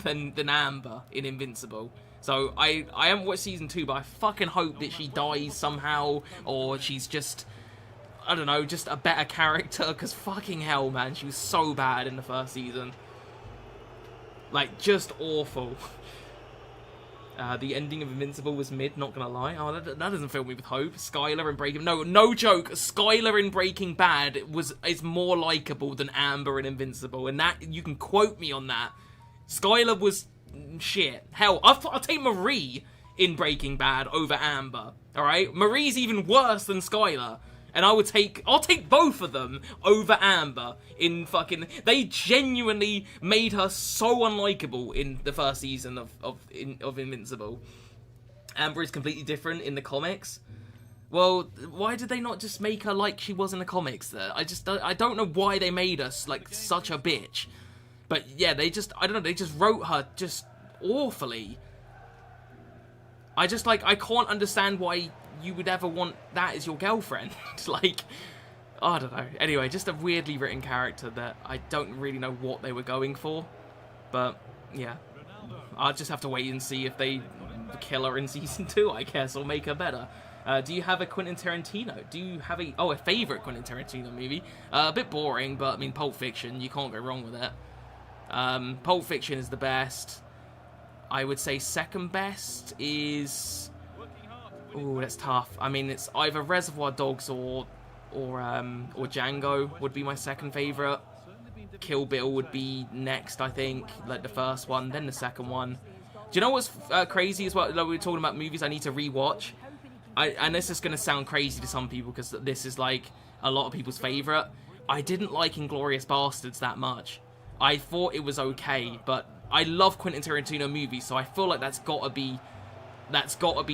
than Amber in Invincible. So I haven't watched Season 2, but I fucking hope that she dies somehow, or she's just, I don't know, just a better character, because fucking hell, man, she was so bad in the first season. Like, just awful. The ending of Invincible was mid, not gonna lie. Oh, that doesn't fill me with hope. Skylar in Breaking... No joke. Skylar in Breaking Bad is more likable than Amber in Invincible, and that, you can quote me on that. Skylar was shit. Hell, I'll take Marie in Breaking Bad over Amber. Alright? Marie's even worse than Skylar. And I'll take both of them over Amber in fucking... They genuinely made her so unlikable in the first season of Invincible. Amber is completely different in the comics. Well, why did they not just make her like she was in the comics there? I don't know why they made us like such a bitch. But yeah, they just wrote her just awfully. I can't understand why you would ever want that as your girlfriend. Like, I don't know. Anyway, just a weirdly written character that I don't really know what they were going for. But, yeah. I'll just have to wait and see if they kill her in Season 2, I guess, or make her better. Do you have a Quentin Tarantino? Do you have a favourite Quentin Tarantino movie? A bit boring, but, I mean, Pulp Fiction, you can't go wrong with it. Pulp Fiction is the best. I would say second best is... Ooh, that's tough. I mean, it's either Reservoir Dogs or Django would be my second favourite. Kill Bill would be next, I think. Like the first one, then the second one. Do you know what's crazy as well? Like we were talking about movies I need to rewatch. And this is going to sound crazy to some people because this is like a lot of people's favourite. I didn't like Inglourious Bastards that much. I thought it was okay, but I love Quentin Tarantino movies, so I feel like that's got to be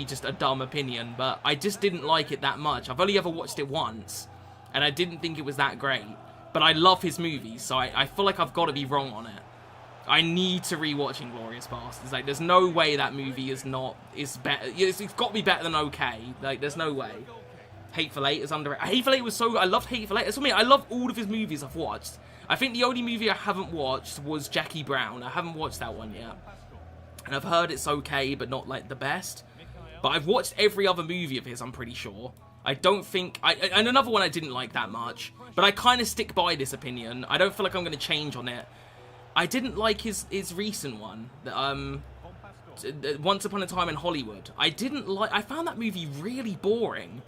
just a dumb opinion, but I just didn't like it that much. I've only ever watched it once, and I didn't think it was that great. But I love his movies, so I feel like I've got to be wrong on it. I need to rewatch Inglourious Bastards. Like, there's no way that movie is better. It's got to be better than okay. Like, there's no way. Hateful Eight is underrated. Hateful Eight was so good. I loved Hateful Eight. That's what I mean. I love all of his movies I've watched. I think the only movie I haven't watched was Jackie Brown. I haven't watched that one yet. And I've heard it's okay, but not, like, the best. But I've watched every other movie of his, I'm pretty sure. I don't think... and another one I didn't like that much, but I kind of stick by this opinion. I don't feel like I'm going to change on it. I didn't like his recent one, Once Upon a Time in Hollywood. I found that movie really boring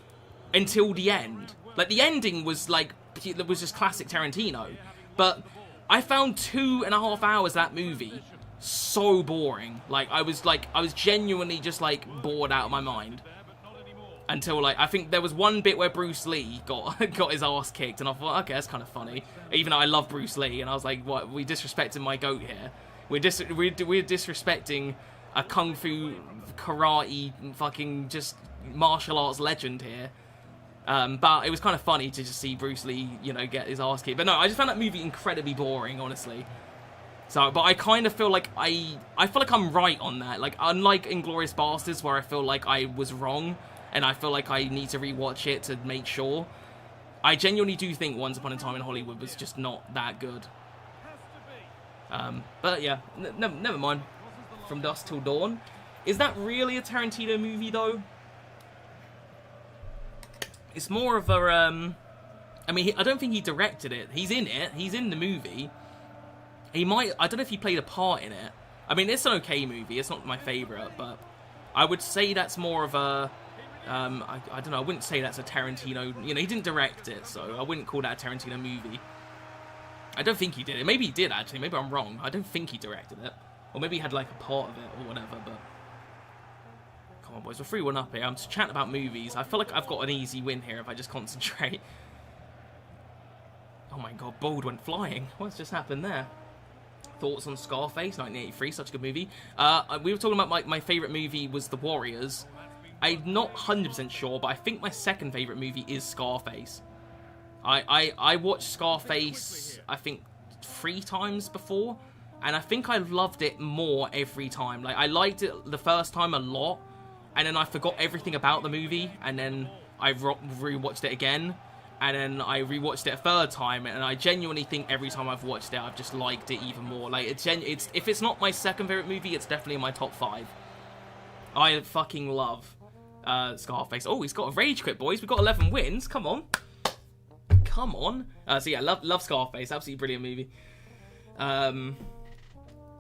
until the end. Like, the ending was like, it was just classic Tarantino. But I found 2.5 hours of that movie so boring. Like, I was genuinely just like bored out of my mind. Until, like, I think there was one bit where Bruce Lee got his ass kicked, and I thought, okay, that's kind of funny. Even though I love Bruce Lee, and I was like, what, we disrespecting my GOAT here? We're disrespecting a kung fu, karate, fucking just martial arts legend here. But it was kind of funny to just see Bruce Lee, you know, get his ass kicked. But no, I just found that movie incredibly boring, honestly. So, but I kind of feel like I feel like I'm right on that. Like, unlike Inglourious Basterds, where I feel like I was wrong, and I feel like I need to rewatch it to make sure. I genuinely do think Once Upon a Time in Hollywood was just not that good. But yeah, never mind. From Dusk Till Dawn. Is that really a Tarantino movie, though? It's more of a, I mean, I don't think he directed it. He's in it. He's in the movie. He might... I don't know if he played a part in it. I mean, it's an okay movie. It's not my favourite, but I would say that's more of a... I don't know, I wouldn't say that's a Tarantino... You know, he didn't direct it, so I wouldn't call that a Tarantino movie. I don't think he did it. Maybe he did, actually. Maybe I'm wrong. I don't think he directed it. Or maybe he had, like, a part of it or whatever, but... Come on, boys. We're 3-1 up here. I'm just chatting about movies. I feel like I've got an easy win here if I just concentrate. Oh, my God. Bold went flying. What's just happened there? Thoughts on Scarface, 1983. Such a good movie. We were talking about my favourite movie was The Warriors. I'm not 100% sure, but I think my second favourite movie is Scarface. I watched Scarface, I think, 3 times before, and I think I loved it more every time. Like, I liked it the first time a lot, and then I forgot everything about the movie, and then I rewatched it again, and then I rewatched it a third time, and I genuinely think every time I've watched it, I've just liked it even more. Like, it's if it's not my second favourite movie, it's definitely in my top 5. I fucking love Scarface. Oh, he's got a rage quit, boys. We've got 11 wins. Come on. Come on. So yeah, love Scarface. Absolutely brilliant movie.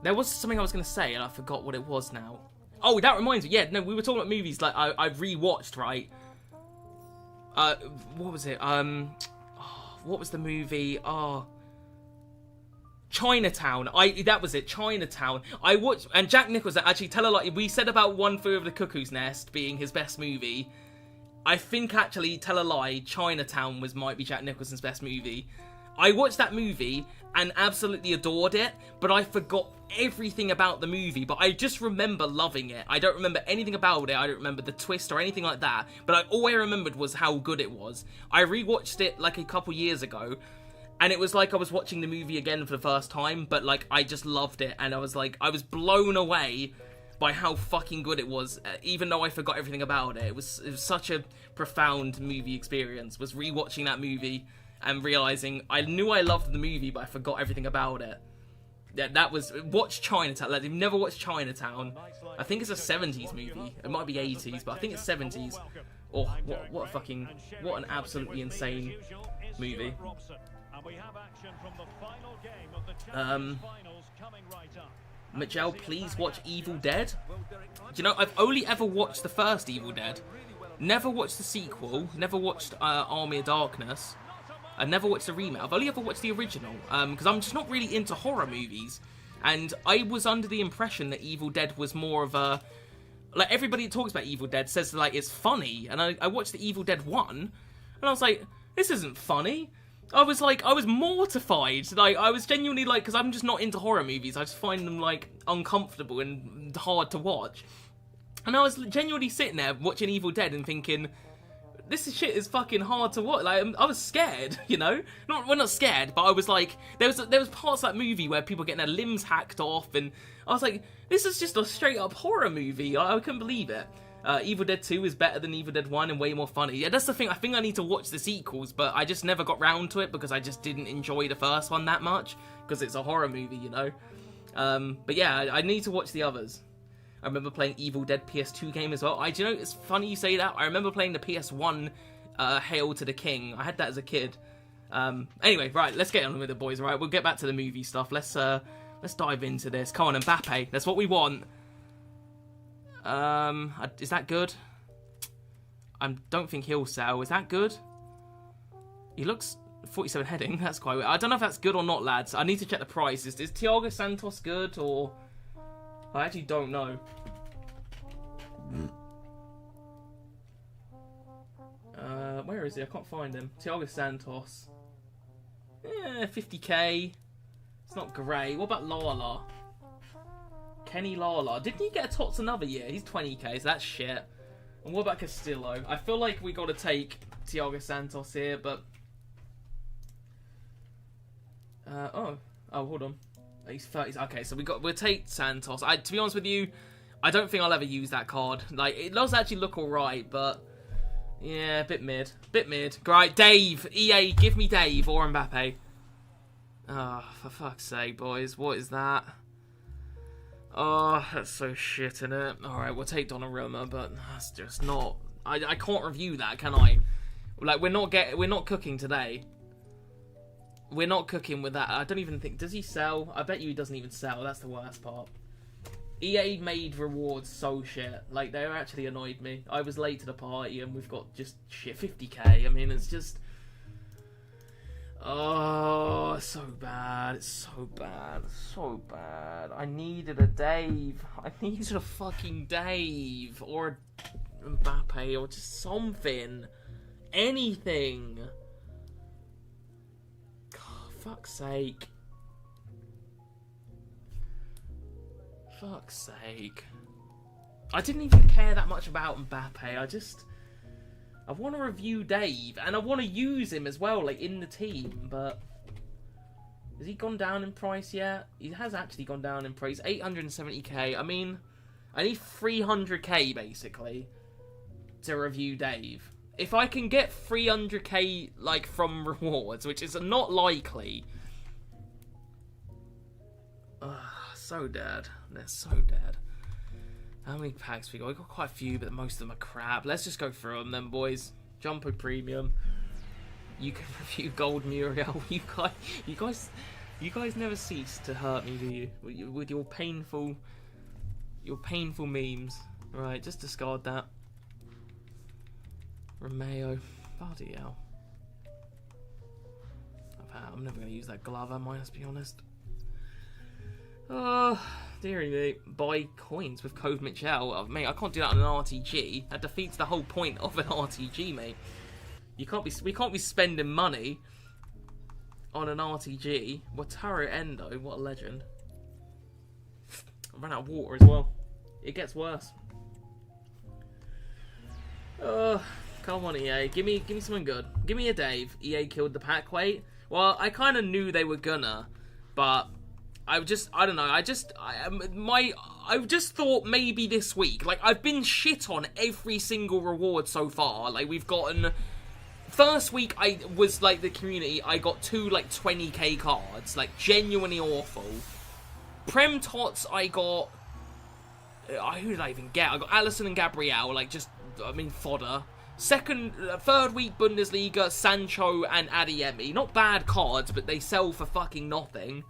There was something I was going to say, and I forgot what it was now. Oh, that reminds me. Yeah, no, we were talking about movies like I rewatched, right? What was it? What was the movie? Chinatown. That was it. Chinatown. I watched, and Jack Nicholson, actually, tell a lie. We said about One Flew Over the Cuckoo's Nest being his best movie. I think, actually, tell a lie, Chinatown might be Jack Nicholson's best movie. I watched that movie and absolutely adored it, but I forgot everything about the movie, but I just remember loving it. I don't remember anything about it. I don't remember the twist or anything like that, but all I remembered was how good it was. I rewatched it like a couple years ago, and it was like I was watching the movie again for the first time, but like I just loved it, and I was blown away by how fucking good it was, even though I forgot everything about it. It was such a profound movie experience, was rewatching that movie and realizing I knew I loved the movie, but I forgot everything about it. Yeah, that was... Watch Chinatown. Like, if you've never watched Chinatown, I think it's a 70s movie. It might be 80s, but I think it's 70s. Oh, what a fucking... What an absolutely insane movie. Mcjell, please watch Evil Dead. Do you know, I've only ever watched the first Evil Dead. Never watched the sequel. Never watched Army of Darkness. I never watched the remake. I've only ever watched the original, because I'm just not really into horror movies. And I was under the impression that Evil Dead was more of a... Like, everybody that talks about Evil Dead says, like, it's funny. And I watched the Evil Dead 1, and I was like, this isn't funny. I was mortified. Like, I was genuinely, like, because I'm just not into horror movies. I just find them, like, uncomfortable and hard to watch. And I was genuinely sitting there watching Evil Dead and thinking... This shit is fucking hard to watch. Like, I was scared, you know? Not scared, but I was like... There was parts of that movie where people getting their limbs hacked off, and I was like, this is just a straight-up horror movie. I couldn't believe it. Evil Dead 2 is better than Evil Dead 1 and way more funny. Yeah, that's the thing. I think I need to watch the sequels, but I just never got round to it because I just didn't enjoy the first one that much, because it's a horror movie, you know? But yeah, I need to watch the others. I remember playing Evil Dead PS2 game as well. Do you know, it's funny you say that. I remember playing the PS1 Hail to the King. I had that as a kid. Anyway, right, let's get on with it, boys. Right, we'll get back to the movie stuff. Let's dive into this. Come on, Mbappe. That's what we want. Is that good? I don't think he'll sell. Is that good? He looks 47 heading. That's quite weird. I don't know if that's good or not, lads. I need to check the price. Is Thiago Santos good, or... I actually don't know. Where is he? I can't find him. Thiago Santos. 50k. It's not great. What about Lala? Kenny Lala. Didn't he get a TOTS another year? He's 20k, so that's shit. And what about Castillo? I feel like we got to take Thiago Santos here, but... oh, hold on. He's 30. Okay, so we'll take Santos. To be honest with you, I don't think I'll ever use that card. Like, it does actually look alright, but... Yeah, a bit mid. Right, Dave. EA, give me Dave or Mbappe. Oh, for fuck's sake, boys. What is that? Oh, that's so shit, innit? Alright, we'll take Donnarumma, but that's just not... I can't review that, can I? Like, we're not cooking today. We're not cooking with that. I don't even think... Does he sell? I bet you he doesn't even sell. That's the worst part. EA made rewards so shit. Like, they actually annoyed me. I was late to the party and we've got just shit 50k. I mean, it's just... Oh, it's so bad. It's so bad. It's so bad. I needed a Dave. I needed a fucking Dave. Or a Mbappe. Or just something. Anything. God, fuck's sake. Fuck's sake. I didn't even care that much about Mbappe. I want to review Dave, and I want to use him as well, like, in the team, but... Has he gone down in price yet? He has actually gone down in price. 870k. I mean, I need 300k, basically, to review Dave. If I can get 300k, like, from rewards, which is not likely... So dead. They're so dead. How many packs we got? We got quite a few, but most of them are crap. Let's just go through them then, boys. Jumbo Premium. You can review Gold Muriel. You guys never cease to hurt me, do you? With your painful memes. Right, just discard that. Romeo. Bloody hell. I'm never going to use that glove, am I? Let's be honest. Oh, dearie me. Buy coins with code Mcjell. Oh, mate, I can't do that on an RTG. That defeats the whole point of an RTG, mate. We can't be spending money on an RTG. Wataru Endo, what a legend. I ran out of water as well. It gets worse. Come on, EA. Give me something good. Give me a Dave. EA killed the pack weight. Well, I kind of knew they were gonna, but I don't know. I just thought maybe this week. Like, I've been shit on every single reward so far. Like, we've gotten... First week, I was, like, the community, I got 2, like, 20k cards. Like, genuinely awful. Prem Tots, I got... who did I even get? I got Alisson and Gabriel, like, just, I mean, fodder. Third week, Bundesliga, Sancho and Adeyemi. Not bad cards, but they sell for fucking nothing.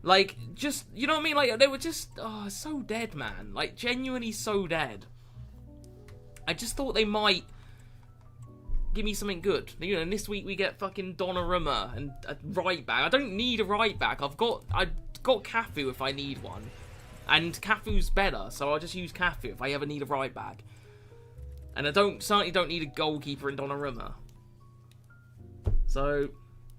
Like, just, you know what I mean? Like, they were just, so dead, man. Like, genuinely so dead. I just thought they might give me something good. You know, and this week we get fucking Donnarumma and a right back. I don't need a right back. I've got Cafu if I need one. And Cafu's better, so I'll just use Cafu if I ever need a right back. And I certainly don't need a goalkeeper in Donnarumma. So,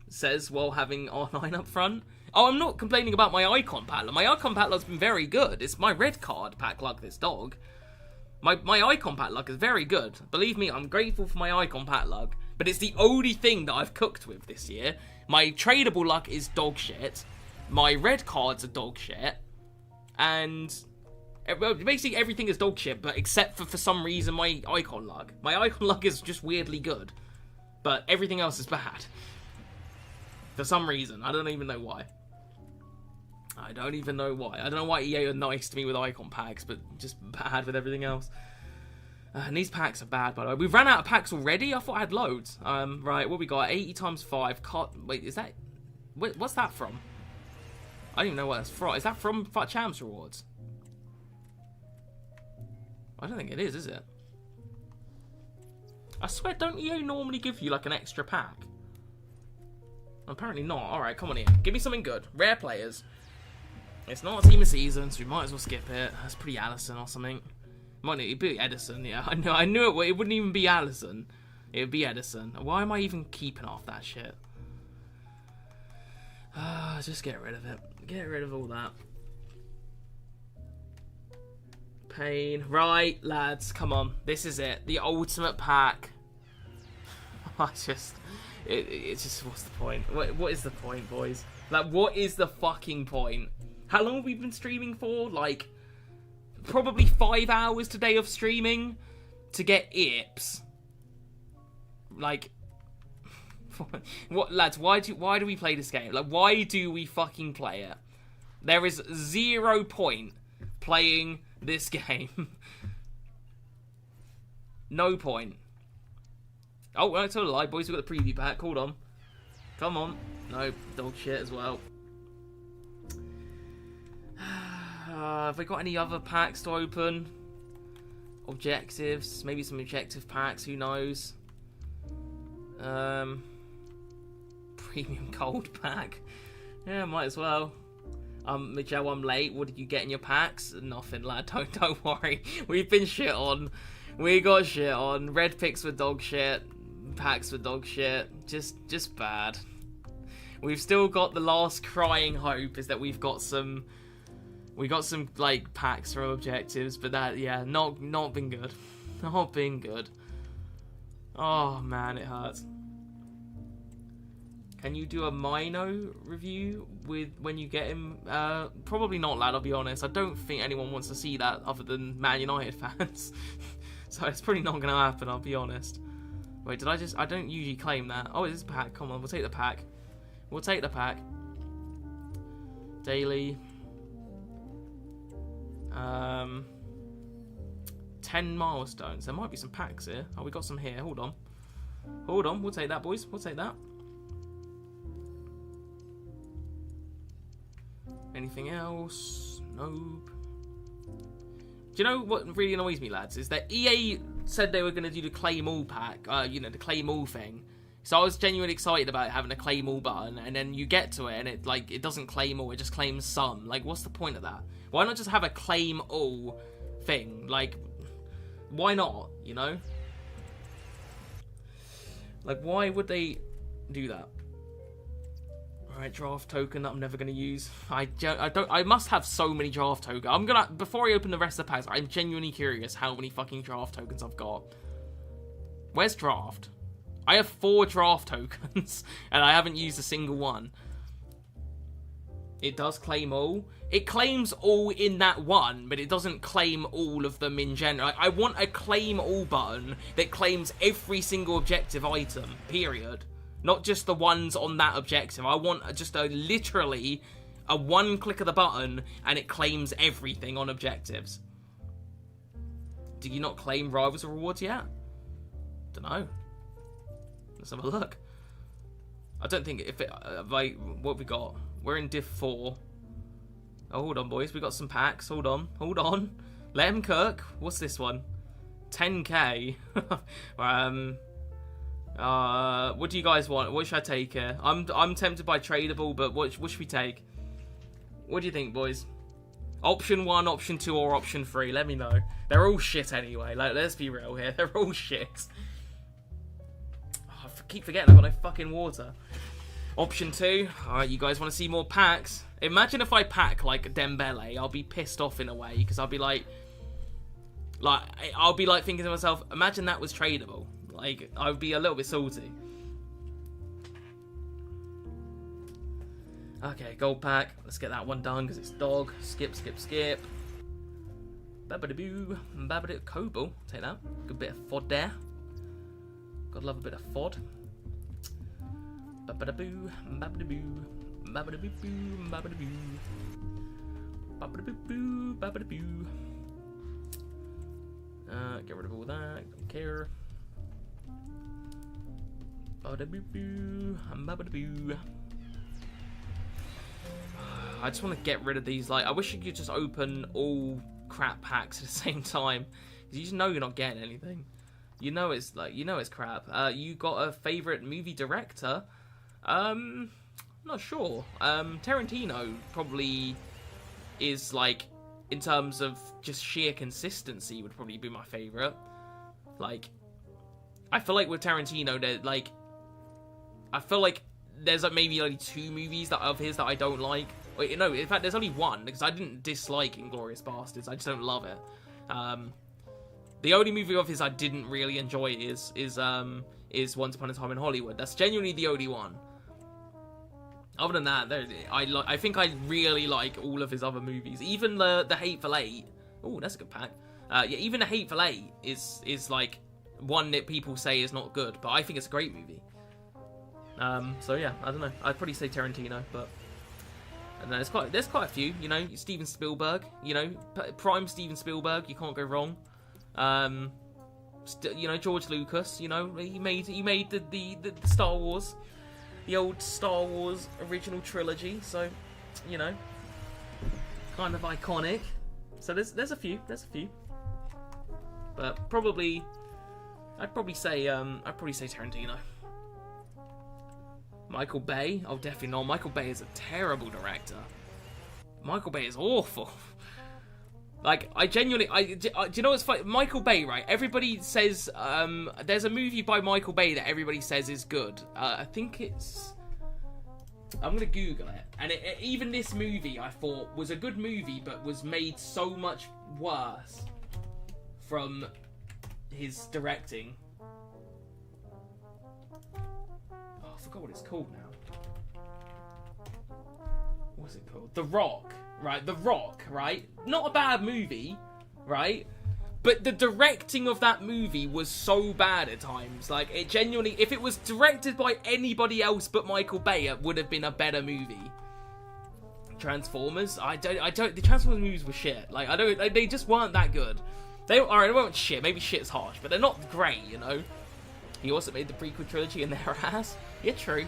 says while having R9 up front. Oh, I'm not complaining about my icon pack luck. My icon pack luck's been very good. It's my red card pack luck, this dog. My icon pack luck is very good. Believe me, I'm grateful for my icon pack luck. But it's the only thing that I've cooked with this year. My tradable luck is dog shit. My red cards are dog shit. And basically everything is dog shit, but except for some reason, my icon luck. My icon luck is just weirdly good. But everything else is bad. For some reason. I don't even know why. I don't even know why. I don't know why EA are nice to me with icon packs, but just bad with everything else. And these packs are bad, by the way. We've ran out of packs already? I thought I had loads. Right, what we got? 80 times 5. Wait, is that... What's that from? I don't even know what that's from. Is that from FUT Champs Rewards? I don't think it is it? I swear, don't EA normally give you, like, an extra pack? Apparently not. Alright, come on here. Give me something good. Rare players. It's not a team of season, so we might as well skip it. That's pretty Allison or something. Might not, it'd be Edison, yeah. I knew it. It wouldn't even be Allison. It would be Edison. Why am I even keeping off that shit? Just get rid of it. Get rid of all that. Pain. Right, lads, come on. This is it. The ultimate pack. It's just, what's the point? What is the point, boys? Like, what is the fucking point? How long have we been streaming for? Like, probably 5 hours today of streaming to get IPs. Like, what, lads? Why do we play this game? Like, why do we fucking play it? There is 0 point playing this game. No point. Oh, I told a lie, boys. We got the preview pack. Hold on. Come on. No, dog shit as well. Have we got any other packs to open? Objectives, maybe some objective packs, who knows? Premium gold pack. Yeah, might as well. Mcjell, I'm late. What did you get in your packs? Nothing, lad. Don't worry. We've been shit on. We got shit on. Red picks were dog shit. Packs were dog shit. Just bad. We've still got the last crying hope is that we've got some... We got some, like, packs from objectives, but that, yeah, not been good. Not been good. Oh, man, it hurts. Can you do a Mino review with when you get him? Probably not, lad, I'll be honest. I don't think anyone wants to see that other than Man United fans. So it's probably not going to happen, I'll be honest. Wait, I don't usually claim that. Oh, it is a pack. Come on, we'll take the pack. We'll take the pack. Daily. 10 milestones. There might be some packs here. Oh, we got some here. Hold on. Hold on. We'll take that, boys. We'll take that. Anything else? Nope. Do you know what really annoys me, lads? Is that EA said they were going to do the claim all pack. You know, the claim all thing. So I was genuinely excited about having a claim all button, and then you get to it, and it doesn't claim all. It just claims some. Like, what's the point of that? Why not just have a claim all thing? Like, why not, you know? Like, why would they do that? Alright, draft token that I'm never going to use. I must have so many draft tokens. Before I open the rest of the packs, I'm genuinely curious how many fucking draft tokens I've got. Where's draft? I have 4 draft tokens, and I haven't used a single one. It does claim all. It claims all in that one, but it doesn't claim all of them in general. I want a claim all button that claims every single objective item, period. Not just the ones on that objective. I want just literally a one click of the button and it claims everything on objectives. Do you not claim Rivals rewards yet? Dunno. Let's have a look. I don't think if it... like, what have we got? We're in Div 4. Oh, hold on, boys. We got some packs. Hold on. Hold on. Let him cook. What's this one? 10k. What do you guys want? What should I take here? I'm tempted by tradable, but what should we take? What do you think, boys? Option 1, option 2, or option 3? Let me know. They're all shit anyway. Like, let's be real here. They're all shit. Oh, I keep forgetting I've got no fucking water. Option 2. Alright, you guys want to see more packs? Imagine if I pack, like, Dembele. I'll be pissed off in a way, because I'll be like, thinking to myself, imagine that was tradable. Like, I would be a little bit salty. Okay, gold pack. Let's get that one done, because it's dog. Skip, skip, skip. Babadaboo. Babadoo. Kobo. Take that. Good bit of fod there. Gotta love a bit of fod. Babadaboo. Babadaboo. Babadaboo. Babadaboo. Babadaboo. Babadaboo. Get rid of all that. Don't care. I just want to get rid of these. Like, I wish you could just open all crap packs at the same time, because you just know you're not getting anything. You know it's crap. You got a favorite movie director? Not sure. Tarantino probably is, like, in terms of just sheer consistency, would probably be my favorite. Like, I feel like with Tarantino, I feel like there's like maybe only 2 movies of his that I don't like. Wait, no, in fact, there's only 1, because I didn't dislike Inglourious Basterds. I just don't love it. The only movie of his I didn't really enjoy is Once Upon a Time in Hollywood. That's genuinely the only one. Other than that, I think I really like all of his other movies. Even the Hateful Eight. Oh, that's a good pack. Yeah, even the Hateful Eight is like one that people say is not good, but I think it's a great movie. So yeah, I don't know. I'd probably say Tarantino, but and there's quite a few. You know, Steven Spielberg. You know, prime Steven Spielberg. You can't go wrong. You know, George Lucas. You know, he made the Star Wars, the old Star Wars original trilogy. So, you know, kind of iconic. So there's a few. But I'd probably say Tarantino. Michael Bay? Oh, definitely not. Michael Bay is a terrible director. Michael Bay is awful. Like, do you know what's funny? Michael Bay, right? Everybody says, there's a movie by Michael Bay that everybody says is good. I think it's... I'm gonna Google it. And even this movie, I thought, was a good movie, but was made so much worse from his directing. I forgot what it's called now. What's it called? The Rock, right? The Rock, right? Not a bad movie, right? But the directing of that movie was so bad at times. Like, it genuinely, if it was directed by anybody else but Michael Bay, it would have been a better movie. Transformers, the Transformers movies were shit. Like, they just weren't that good. They weren't shit. Maybe shit's harsh, but they're not great, you know? He also made the prequel trilogy and they're ass. Yeah, true.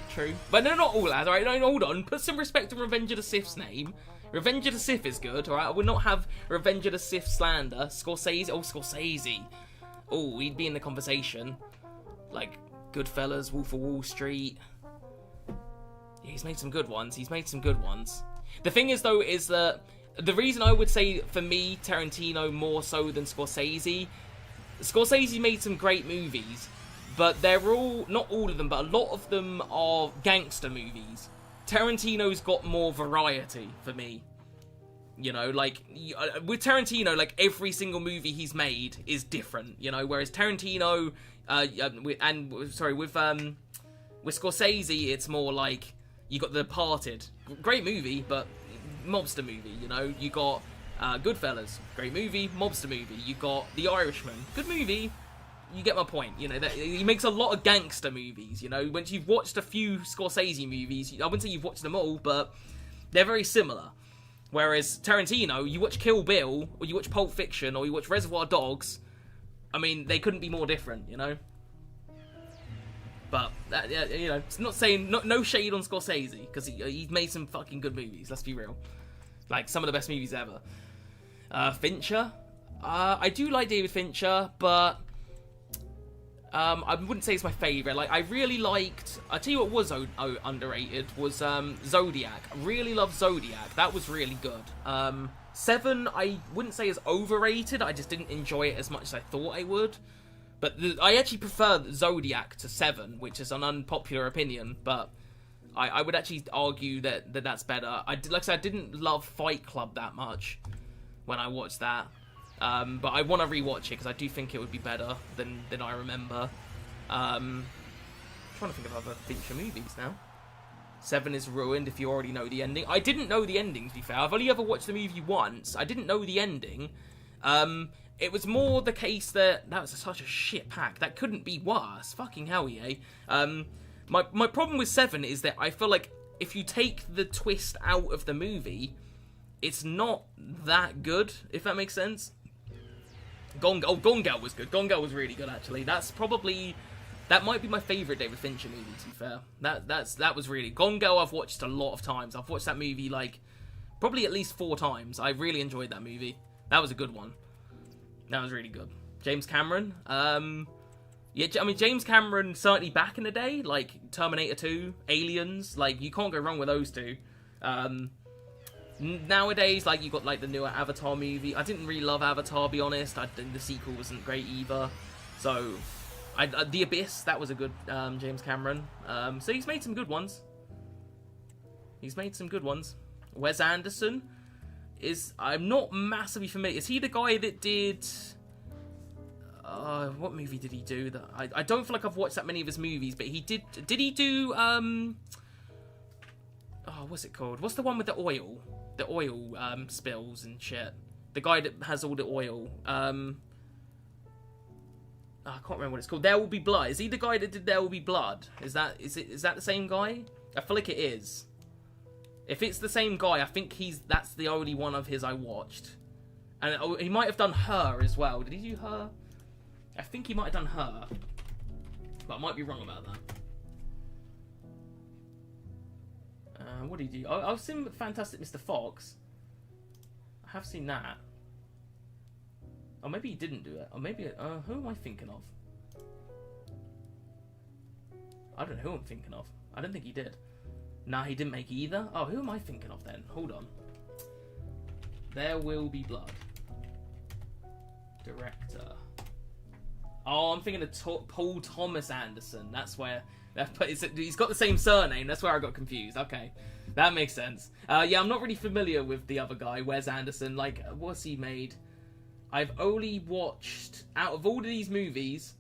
But they're not all ass, alright? No, hold on. Put some respect on Revenge of the Sith's name. Revenge of the Sith is good, alright? I would not have Revenge of the Sith slander. Scorsese. Oh, he'd be in the conversation. Like, Goodfellas, Wolf of Wall Street. Yeah, he's made some good ones. The thing is, though, is that the reason I would say, for me, Tarantino more so than Scorsese made some great movies, but they're all, not all of them, but a lot of them are gangster movies. Tarantino's got more variety for me. You know, like, with Tarantino, like, every single movie he's made is different, you know, whereas Tarantino, with Scorsese, it's more like, you got The Departed, great movie, but mobster movie, you know, you got Goodfellas, great movie, mobster movie, you got The Irishman, good movie, you get my point, you know, that he makes a lot of gangster movies, you know, once you've watched a few Scorsese movies, I wouldn't say you've watched them all, but they're very similar, whereas Tarantino, you watch Kill Bill, or you watch Pulp Fiction, or you watch Reservoir Dogs, I mean, they couldn't be more different, you know, but, you know, it's not saying, no shade on Scorsese, because he's made some fucking good movies, let's be real, like, some of the best movies ever. Fincher, I do like David Fincher, but I wouldn't say it's my favourite. Like, I really liked... I'll tell you what was underrated was Zodiac. I really loved Zodiac. That was really good. Seven, I wouldn't say is overrated. I just didn't enjoy it as much as I thought I would. But I actually prefer Zodiac to Seven, which is an unpopular opinion. But I would actually argue that's better. Like I said, I didn't love Fight Club that much when I watched that. But I want to rewatch it because I do think it would be better than I remember. I'm trying to think of other Fincher movies now. Seven is ruined if you already know the ending. I didn't know the ending, to be fair. I've only ever watched the movie once. I didn't know the ending. It was more the case that was such a shit pack. That couldn't be worse. Fucking hell, yeah. My problem with Seven is that I feel like if you take the twist out of the movie, it's not that good, if that makes sense. Gone Girl was good. Gone Girl was really good, actually. That might be my favourite David Fincher movie, to be fair. That was really... Gone Girl I've watched a lot of times. I've watched that movie, like, probably at least 4 times. I really enjoyed that movie. That was a good one. That was really good. James Cameron. Yeah, I mean, James Cameron, certainly back in the day, like, Terminator 2, Aliens, like, you can't go wrong with those two. Nowadays, like, you got, like, the newer Avatar movie. I didn't really love Avatar, be honest. I think the sequel wasn't great either. So... The Abyss, that was a good James Cameron. So he's made some good ones. Wes Anderson is... I'm not massively familiar. Is he the guy that did... what movie did he do? That I don't feel like I've watched that many of his movies, but he did... Did he do... Oh, what's it called? What's the one with the oil? The oil spills and shit. The guy that has all the oil. I can't remember what it's called. There Will Be Blood. Is he the guy that did There Will Be Blood? Is that the same guy? I feel like it is. If it's the same guy, I think that's the only one of his I watched. And he might have done Her as well. Did he do Her? I think he might have done Her. But I might be wrong about that. What did he do? I've seen Fantastic Mr. Fox. I have seen that. Or maybe he didn't do it. Or maybe... who am I thinking of? I don't know who I'm thinking of. I don't think he did. Nah, he didn't make either. Oh, who am I thinking of then? Hold on. There Will Be Blood. Director. Oh, I'm thinking of Paul Thomas Anderson. That's where... he's got the same surname. That's where I got confused. Okay. That makes sense. Yeah, I'm not really familiar with the other guy, Wes Anderson. Like, what's he made? I've only watched... Out of all of these movies,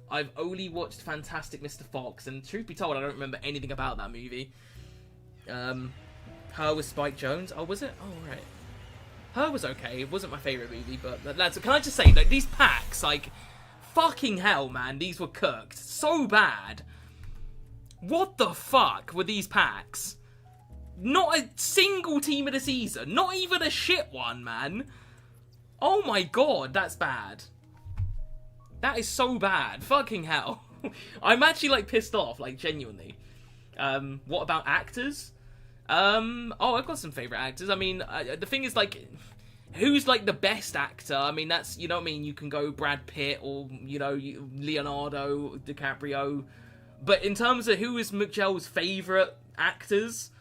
I've only watched Fantastic Mr. Fox. And truth be told, I don't remember anything about that movie. Her with Spike Jonze. Oh, was it? Oh, right. Her was okay. It wasn't my favourite movie, but that's... Can I just say, like, these packs, like... Fucking hell, man. These were cooked. So bad. What the fuck were these packs? Not a single team of the season. Not even a shit one, man. Oh my god, that's bad. That is so bad. Fucking hell. I'm actually, like, pissed off, like, genuinely. What about actors? Oh, I've got some favourite actors. I mean, the thing is, like, who's, like, the best actor? I mean, that's, you know what I mean? You can go Brad Pitt or, you know, Leonardo DiCaprio. But in terms of who is Mcjell's favourite actors...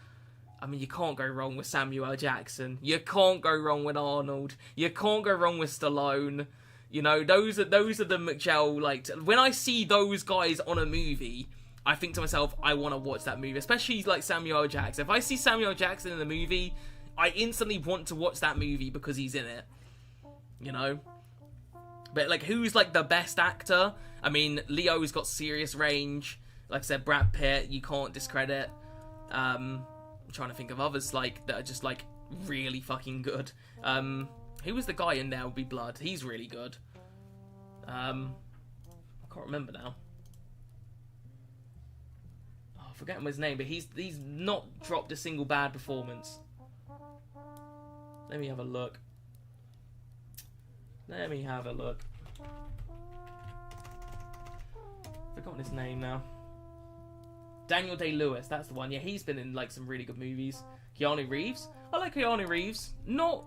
I mean, you can't go wrong with Samuel L. Jackson. You can't go wrong with Arnold. You can't go wrong with Stallone. You know, those are the Mcjell, like... When I see those guys on a movie, I think to myself, I want to watch that movie. Especially, like, Samuel L. Jackson. If I see Samuel L. Jackson in the movie, I instantly want to watch that movie because he's in it. You know? But, like, who's, like, the best actor? I mean, Leo's got serious range. Like I said, Brad Pitt, you can't discredit. Trying to think of others like that are just like really fucking good. Who was the guy in There Will Be Blood? He's really good. I can't remember now. Oh, I'm forgetting his name, but he's not dropped a single bad performance. Let me have a look. Forgotten his name now. Daniel Day-Lewis, that's the one. Yeah, he's been in, like, some really good movies. Keanu Reeves. I like Keanu Reeves. I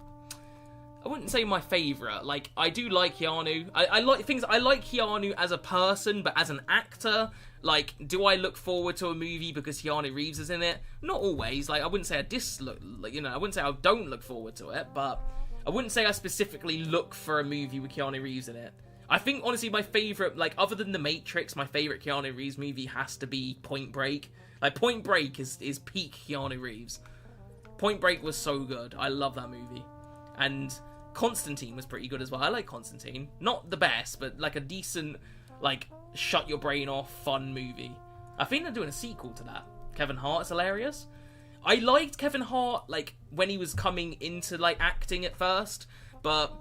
wouldn't say my favourite. Like, I do like Keanu. I like Keanu as a person, but as an actor, like, do I look forward to a movie because Keanu Reeves is in it? Not always. Like, I wouldn't say I I wouldn't say I don't look forward to it, but I wouldn't say I specifically look for a movie with Keanu Reeves in it. I think, honestly, my favourite, like, other than The Matrix, my favourite Keanu Reeves movie has to be Point Break. Like, Point Break is peak Keanu Reeves. Point Break was so good. I love that movie. And Constantine was pretty good as well. I like Constantine. Not the best, but, like, a decent, like, shut your brain off, fun movie. I think they're doing a sequel to that. Kevin Hart's hilarious. I liked Kevin Hart, like, when he was coming into, like, acting at first, but...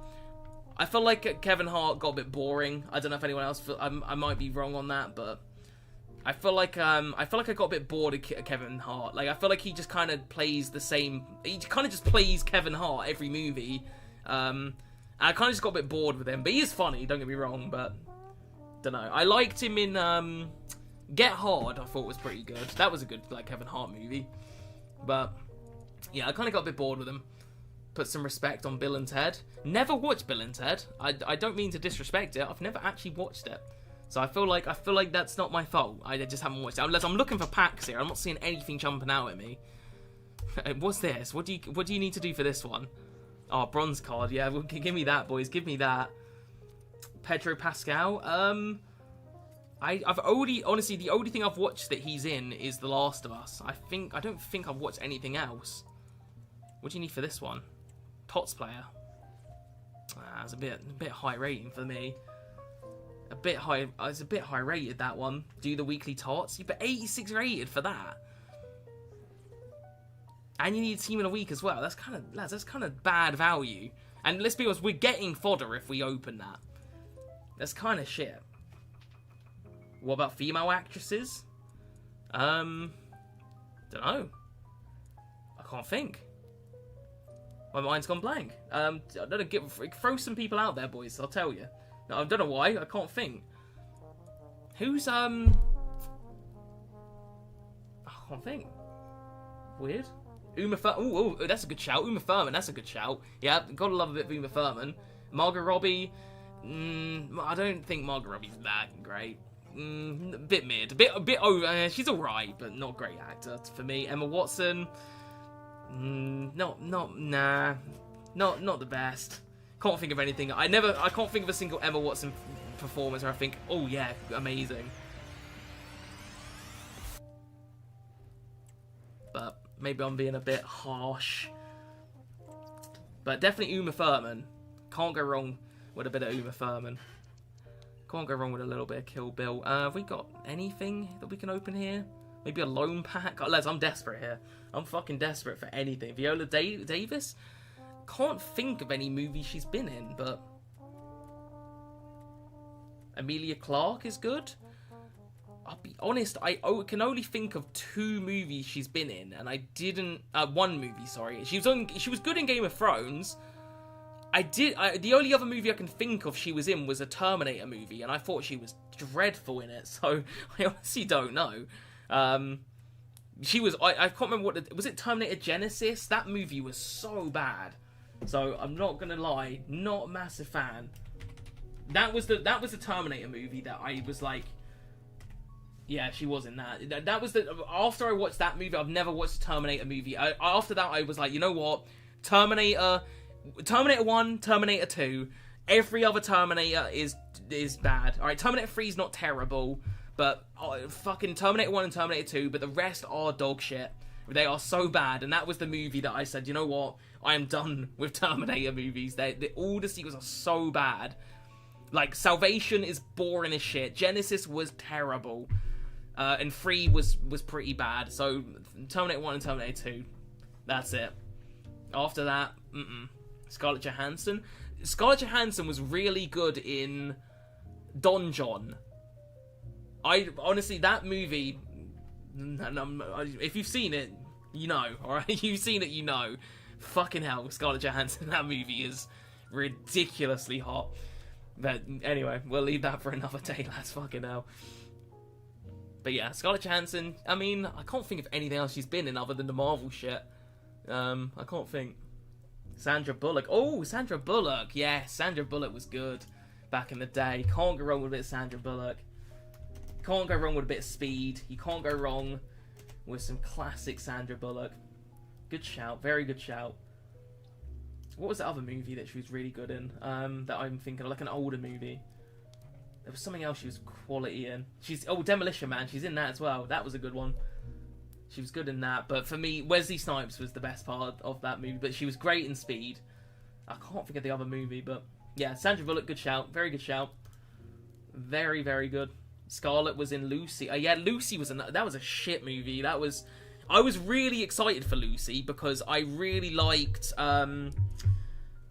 I feel like Kevin Hart got a bit boring. I don't know if anyone else I might be wrong on that, but I feel like I got a bit bored of Kevin Hart. Like, I feel like he just kind of plays the same. He kind of just plays Kevin Hart every movie, and And I kind of just got a bit bored with him. But he is funny, don't get me wrong, but... Don't know. I liked him in Get Hard, I thought was pretty good. That was a good, like, Kevin Hart movie. But, yeah, I kind of got a bit bored with him. Put some respect on Bill and Ted. Never watched Bill and Ted. I don't mean to disrespect it. I've never actually watched it. So I feel like that's not my fault. I just haven't watched it. Unless I'm looking for packs here. I'm not seeing anything jumping out at me. What's this? What do you need to do for this one? Oh, bronze card. Yeah, well, give me that, boys. Give me that. Pedro Pascal. I've only, honestly, the only thing I've watched that he's in is The Last of Us. I don't think I've watched anything else. What do you need for this one? TOTS player. It's a bit high rating for me. A bit high. It's a bit high rated, that one. Do the weekly TOTS. You put 86 rated for that. And you need a team in a week as well. That's kind of bad value. And let's be honest, we're getting fodder if we open that. That's kind of shit. What about female actresses? Don't know. I can't think. My mind's gone blank. I don't know. Throw some people out there, boys. I'll tell you. No, I don't know why. I can't think. Who's I can't think. Weird. Uma Thurman. Oh, that's a good shout. Uma Thurman. That's a good shout. Yeah, gotta love a bit of Uma Thurman. Margot Robbie. I don't think Margot Robbie's that great. A bit mid. A bit over. She's alright, but not a great actor for me. Emma Watson. Not the best. Can't think of anything. I can't think of a single Emma Watson performance where I think, oh yeah, amazing. But maybe I'm being a bit harsh. But definitely Uma Thurman. Can't go wrong with a bit of Uma Thurman. Can't go wrong with a little bit of Kill Bill. Have we got anything that we can open here? Maybe a loan pack? Oh, lads, I'm desperate here. I'm fucking desperate for anything. Viola Davis? Can't think of any movie she's been in, but... Emilia Clarke is good. I'll be honest, I can only think of 2 movies she's been in, and I didn't... 1 movie, sorry. She was good in Game of Thrones. The only other movie I can think of she was in was a Terminator movie, and I thought she was dreadful in it, so I honestly don't know. She was... I can't remember what... Was it Terminator Genesis? That movie was so bad. So, I'm not gonna lie, not a massive fan. That was the Terminator movie that I was like... Yeah, she was in that. That was the... After I watched that movie, I've never watched a Terminator movie. After that, I was like, you know what? Terminator 1, Terminator 2, every other Terminator is bad. Alright, Terminator 3 is not terrible, but fucking Terminator 1 and Terminator 2, but the rest are dog shit. They are so bad, and that was the movie that I said, you know what? I am done with Terminator movies. All the sequels are so bad. Like, Salvation is boring as shit. Genesis was terrible. And 3 was pretty bad. So, Terminator 1 and Terminator 2. That's it. After that, Scarlett Johansson. Scarlett Johansson was really good in Don John. Honestly, that movie... if you've seen it, you know. Alright? You've seen it, you know. Fucking hell, Scarlett Johansson, that movie is ridiculously hot. But anyway, we'll leave that for another day, lads. Fucking hell. But yeah, Scarlett Johansson, I mean, I can't think of anything else she's been in other than the Marvel shit. I can't think. Sandra Bullock. Oh, Sandra Bullock. Yeah, Sandra Bullock was good back in the day. Can't go wrong with a bit of Sandra Bullock. Can't go wrong with a bit of Speed. You can't go wrong with some classic Sandra Bullock. Good shout. Very good shout. What was the other movie that she was really good in? That I'm thinking of, like an older movie. There was something else she was quality in. Demolition Man. She's in that as well. That was a good one. She was good in that. But for me, Wesley Snipes was the best part of that movie. But she was great in Speed. I can't think of the other movie, but yeah, Sandra Bullock, good shout. Very good shout. Very, very good. Scarlett was in Lucy. Yeah, Lucy was that was a shit movie. I was really excited for Lucy because I really liked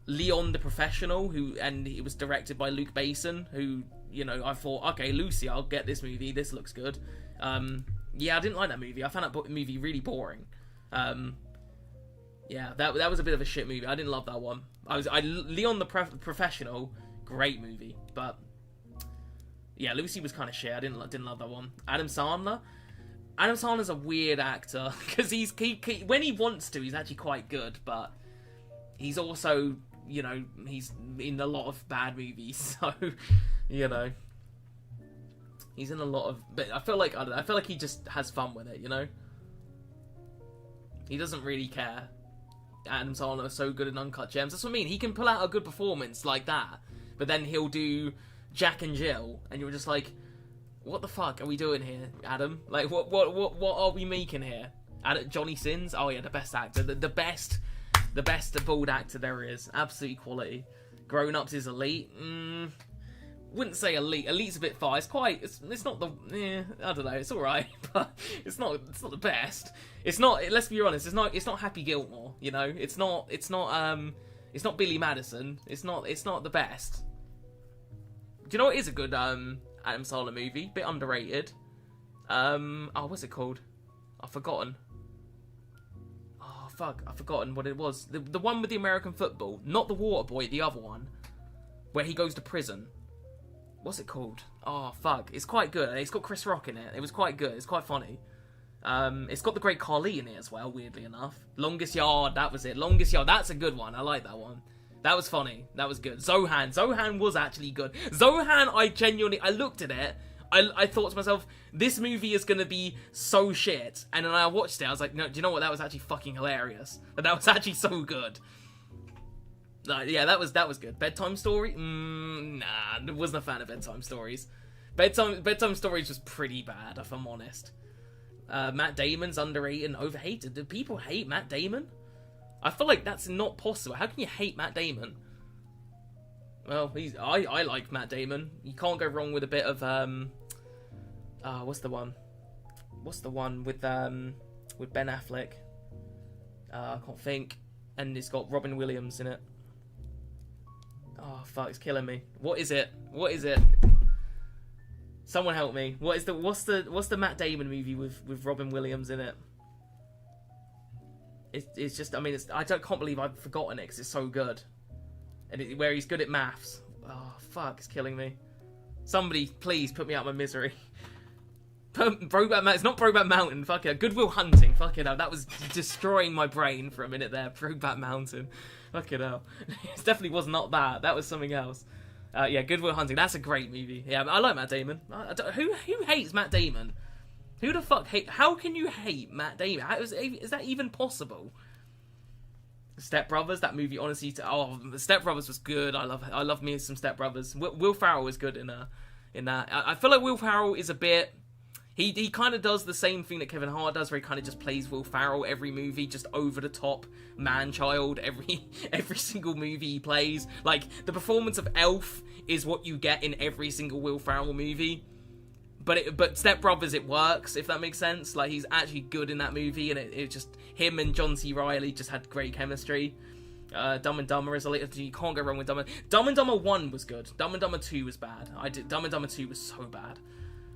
Leon the Professional, and it was directed by Luke Besson, who, you know, I thought, okay, Lucy, I'll get this movie. This looks good. Yeah, I didn't like that movie. I found that movie really boring. Yeah, that was a bit of a shit movie. I didn't love that one. Leon the Professional, great movie, but yeah, Lucy was kind of shit. I didn't love that one. Adam Sandler's a weird actor because he when he wants to, he's actually quite good, but he's also, you know, he's in a lot of bad movies, so you know, he's in a lot of. But I feel like, I don't know, I feel like he just has fun with it, you know. He doesn't really care. Adam Sandler is so good in Uncut Gems. That's what I mean. He can pull out a good performance like that, but then he'll do Jack and Jill, and you're just like, what the fuck are we doing here, Adam? Like, what are we making here? Johnny Sins? Oh yeah, the best actor, the best bald actor there is. Absolute quality. Grown Ups is elite. Wouldn't say elite. Elite's a bit far. It's not the. I don't know. It's all right, but it's not the best. It's not. Let's be honest. It's not Happy Gilmore. You know. It's not Billy Madison. It's not the best. Do you know what is a good Adam Sandler movie? Bit underrated. What's it called? I've forgotten. Oh fuck, I've forgotten what it was. The one with the American football, not the Waterboy, the other one, where he goes to prison. What's it called? Oh fuck, it's quite good. It's got Chris Rock in it. It was quite good. It's quite funny. It's got the great Carly in it as well. Weirdly enough, Longest Yard. That was it. Longest Yard. That's a good one. I like that one. That was funny. That was good. Zohan was actually good. Zohan, I looked at it. I thought to myself, this movie is going to be so shit. And then I watched it. I was like, no, do you know what? That was actually fucking hilarious. That was actually so good. Yeah, that was good. Bedtime Story? Nah, I wasn't a fan of Bedtime Stories. Bedtime Stories was pretty bad, if I'm honest. Matt Damon's underrated and overhated. Do people hate Matt Damon? I feel like that's not possible. How can you hate Matt Damon? Well, I like Matt Damon. You can't go wrong with a bit of what's the one? What's the one with Ben Affleck? I can't think. And it's got Robin Williams in it. Oh fuck, it's killing me. What is it? Someone help me. What's the Matt Damon movie with Robin Williams in it? It's just, I mean, I can't believe I've forgotten it because it's so good. And where he's good at maths. Oh, fuck, it's killing me. Somebody, please, put me out of my misery. It's not Brokeback Mountain, fuck it. Good Will Hunting, fuck it hell. That was destroying my brain for a minute there. Brokeback Mountain. Fuck it hell. It definitely was not that. That was something else. Yeah, Good Will Hunting. That's a great movie. Yeah, I like Matt Damon. Who hates Matt Damon? Who the fuck hate? How can you hate Matt Damon? Is that even possible? Step Brothers, that movie, honestly. Step Brothers was good. I love me some Step Brothers. Will Ferrell was good in that. I feel like Will Ferrell is a bit. He kind of does the same thing that Kevin Hart does, where he kind of just plays Will Ferrell every movie, just over the top man-child every single movie he plays. Like the performance of Elf is what you get in every single Will Ferrell movie. But Step Brothers, it works, if that makes sense. Like, he's actually good in that movie, and it just, him and John C. Reilly just had great chemistry. Dumb and Dumber is a little, you can't go wrong with Dumb and Dumber 1 was good. Dumb and Dumber 2 was bad. Dumb and Dumber 2 was so bad.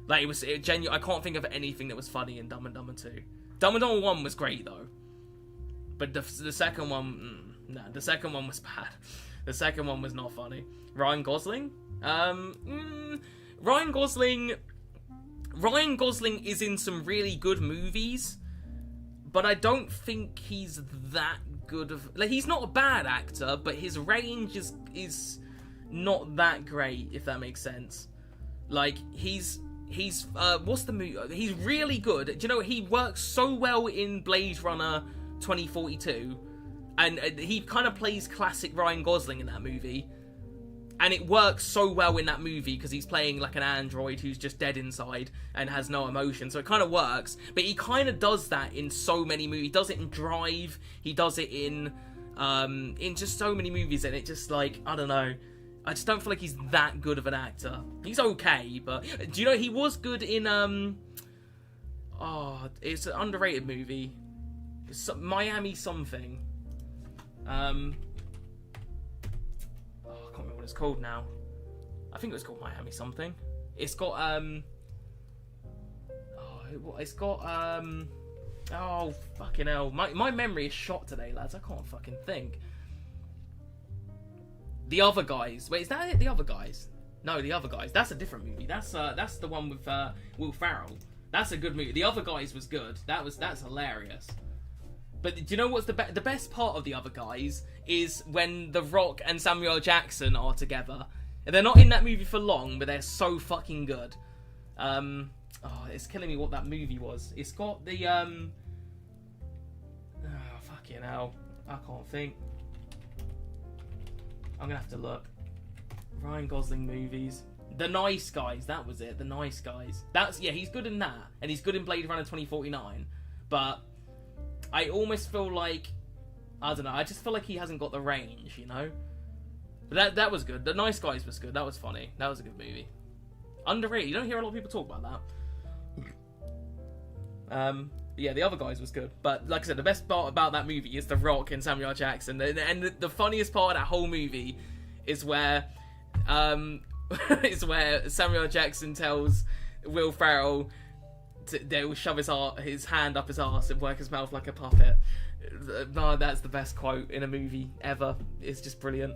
Like, it genuine. I can't think of anything that was funny in Dumb and Dumber 2. Dumb and Dumber 1 was great, though. But the second one, the second one was bad. The second one was not funny. Ryan Gosling? Ryan Gosling is in some really good movies, but I don't think he's that good of... Like, he's not a bad actor, but his range is not that great, if that makes sense. Like, he's what's the movie? He's really good. Do you know, he works so well in Blade Runner 2042, and he kind of plays classic Ryan Gosling in that movie. And it works so well in that movie because he's playing like an android who's just dead inside and has no emotion. So it kind of works. But he kind of does that in so many movies. He does it in Drive. He does it in just so many movies. And it just, like, I don't know. I just don't feel like he's that good of an actor. He's okay, but... Do you know, he was good in... it's an underrated movie. It's Miami something. It's called now. I think it was called Miami something. It's got oh fucking hell. My memory is shot today, lads. I can't fucking think. The Other Guys. Wait, is that it? The Other Guys? No, The Other Guys. That's a different movie. That's the one with Will Ferrell. That's a good movie. The Other Guys was good. That's hilarious. But do you know what's the best part of The Other Guys is when The Rock and Samuel L. Jackson are together. And they're not in that movie for long, but they're so fucking good. Oh, it's killing me what that movie was. It's got the oh, fucking hell. I can't think. I'm gonna have to look. Ryan Gosling movies. The Nice Guys, that was it. The Nice Guys. Yeah, he's good in that, and he's good in Blade Runner 2049. But I almost feel like, I don't know, I just feel like he hasn't got the range, you know? But that was good. The Nice Guys was good. That was funny. That was a good movie. Underrated. You don't hear a lot of people talk about that. Yeah, The Other Guys was good. But like I said, the best part about that movie is The Rock and Samuel L. Jackson. And the funniest part of that whole movie is where Samuel L. Jackson tells Will Ferrell they will shove his hand up his arse and work his mouth like a puppet. No, that's the best quote in a movie ever. It's just brilliant.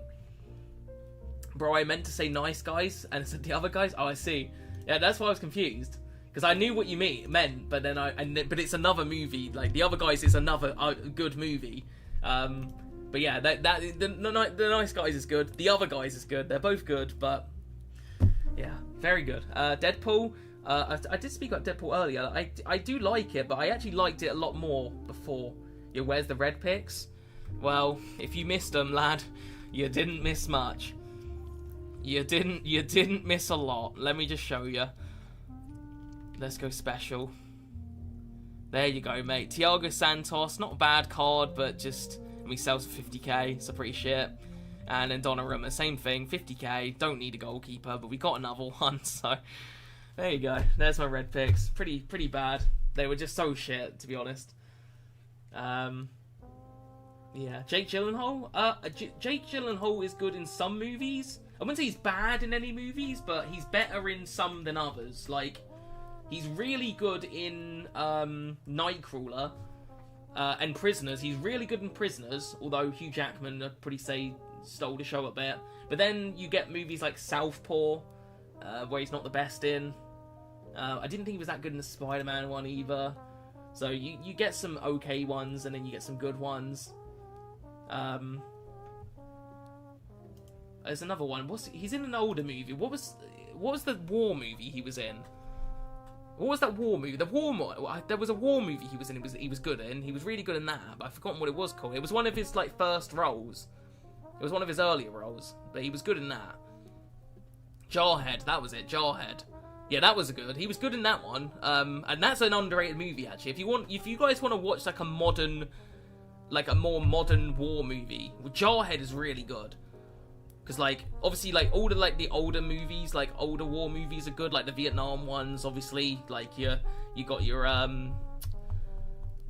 Bro, I meant to say Nice Guys, and it said The Other Guys. Oh, I see. Yeah, that's why I was confused. Because I knew what you meant, but then but it's another movie. Like, The Other Guys is another good movie. But yeah, the Nice Guys is good. The Other Guys is good. They're both good, but yeah, very good. Deadpool. I did speak about Deadpool earlier. I do like it, but I actually liked it a lot more before. Yeah, where's the red picks? Well, if you missed them, lad, you didn't miss much. You didn't miss a lot. Let me just show you. Let's go special. There you go, mate. Thiago Santos, not a bad card, but just, I mean, sells for 50k, so pretty shit. And then Donnarumma, same thing, 50k. Don't need a goalkeeper, but we got another one, so there you go. There's my red picks. Pretty bad. They were just so shit, to be honest. Yeah, Jake Gyllenhaal. Jake Gyllenhaal is good in some movies. I wouldn't say he's bad in any movies, but he's better in some than others. Like, he's really good in Nightcrawler and Prisoners. He's really good in Prisoners, although Hugh Jackman, I'd probably say, stole the show a bit. But then you get movies like Southpaw, where he's not the best in. I didn't think he was that good in the Spider-Man one either. So you get some okay ones, and then you get some good ones. There's another one. He's in an older movie. What was the war movie he was in? What was that war movie? There was a war movie he was in. He was good in. He was really good in that, but I've forgotten what it was called. It was one of his like first roles. It was one of his earlier roles, but he was good in that. Jarhead, that was it. Jarhead. Yeah, that was good. He was good in that one. And that's an underrated movie actually. If you guys want to watch like a more modern war movie, Jarhead is really good. Because, like, obviously, like, all the, like, the older movies, like, older war movies are good, like, the Vietnam ones, obviously, like, you got your,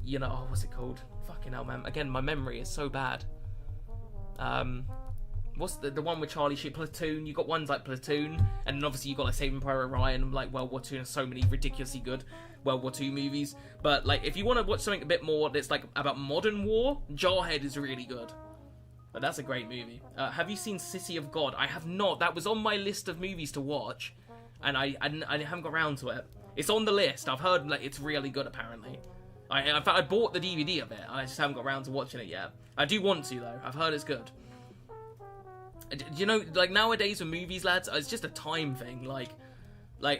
you know, oh, what's it called? Fucking hell, man. Again, my memory is so bad. What's the one with Charlie Sheen? Platoon. You got ones like Platoon, and then obviously you got, like, Saving Private Ryan, and, like, World War II, and so many ridiculously good World War II movies. But, like, if you want to watch something a bit more that's, like, about modern war, Jarhead is really good. But that's a great movie. Have you seen City of God? I have not. That was on my list of movies to watch, and I haven't got around to it. It's on the list. I've heard like it's really good, apparently. In fact, I bought the DVD of it. I just haven't got around to watching it yet. I do want to, though. I've heard it's good. You know, like, nowadays with movies, lads, it's just a time thing. Like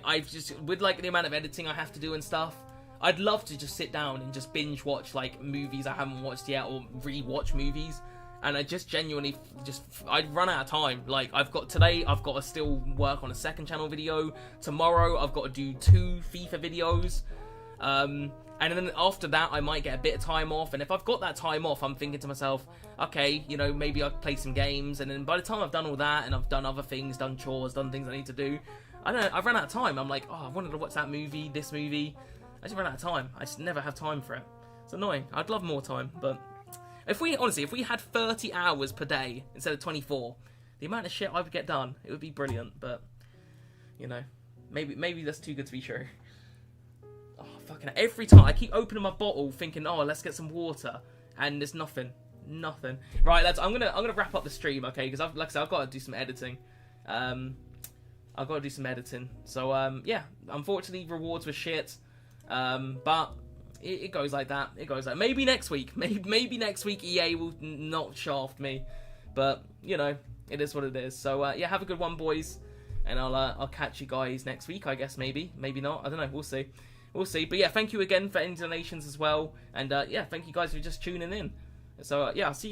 I've just, with, like, the amount of editing I have to do and stuff, I'd love to just sit down and just binge watch, like, movies I haven't watched yet, or re-watch movies. And I just genuinely I'd run out of time. Like, I've got to still work on a second channel video. Tomorrow, I've got to do 2 FIFA videos. And then after that, I might get a bit of time off. And if I've got that time off, I'm thinking to myself, okay, you know, maybe I'll play some games. And then by the time I've done all that, and I've done other things, done chores, done things I need to do, I don't know, I've run out of time. I'm like, oh, I wanted to watch that movie, this movie. I just run out of time. I just never have time for it. It's annoying. I'd love more time, but if we had 30 hours per day instead of 24, the amount of shit I would get done, it would be brilliant. But, you know, maybe that's too good to be true. Oh, fucking every time I keep opening my bottle thinking, oh, let's get some water, and there's nothing. Nothing. Right, lads, I'm gonna wrap up the stream, okay? Because like I said, I've got to do some editing. I've got to do some editing. So yeah, unfortunately, rewards were shit. But it goes like that. It goes like maybe next week. Maybe next week EA will not shaft me. But you know, it is what it is. So yeah, have a good one, boys, and I'll catch you guys next week. I guess maybe not. I don't know. We'll see. We'll see. But yeah, thank you again for any donations as well. And yeah, thank you guys for just tuning in. So yeah, I'll see you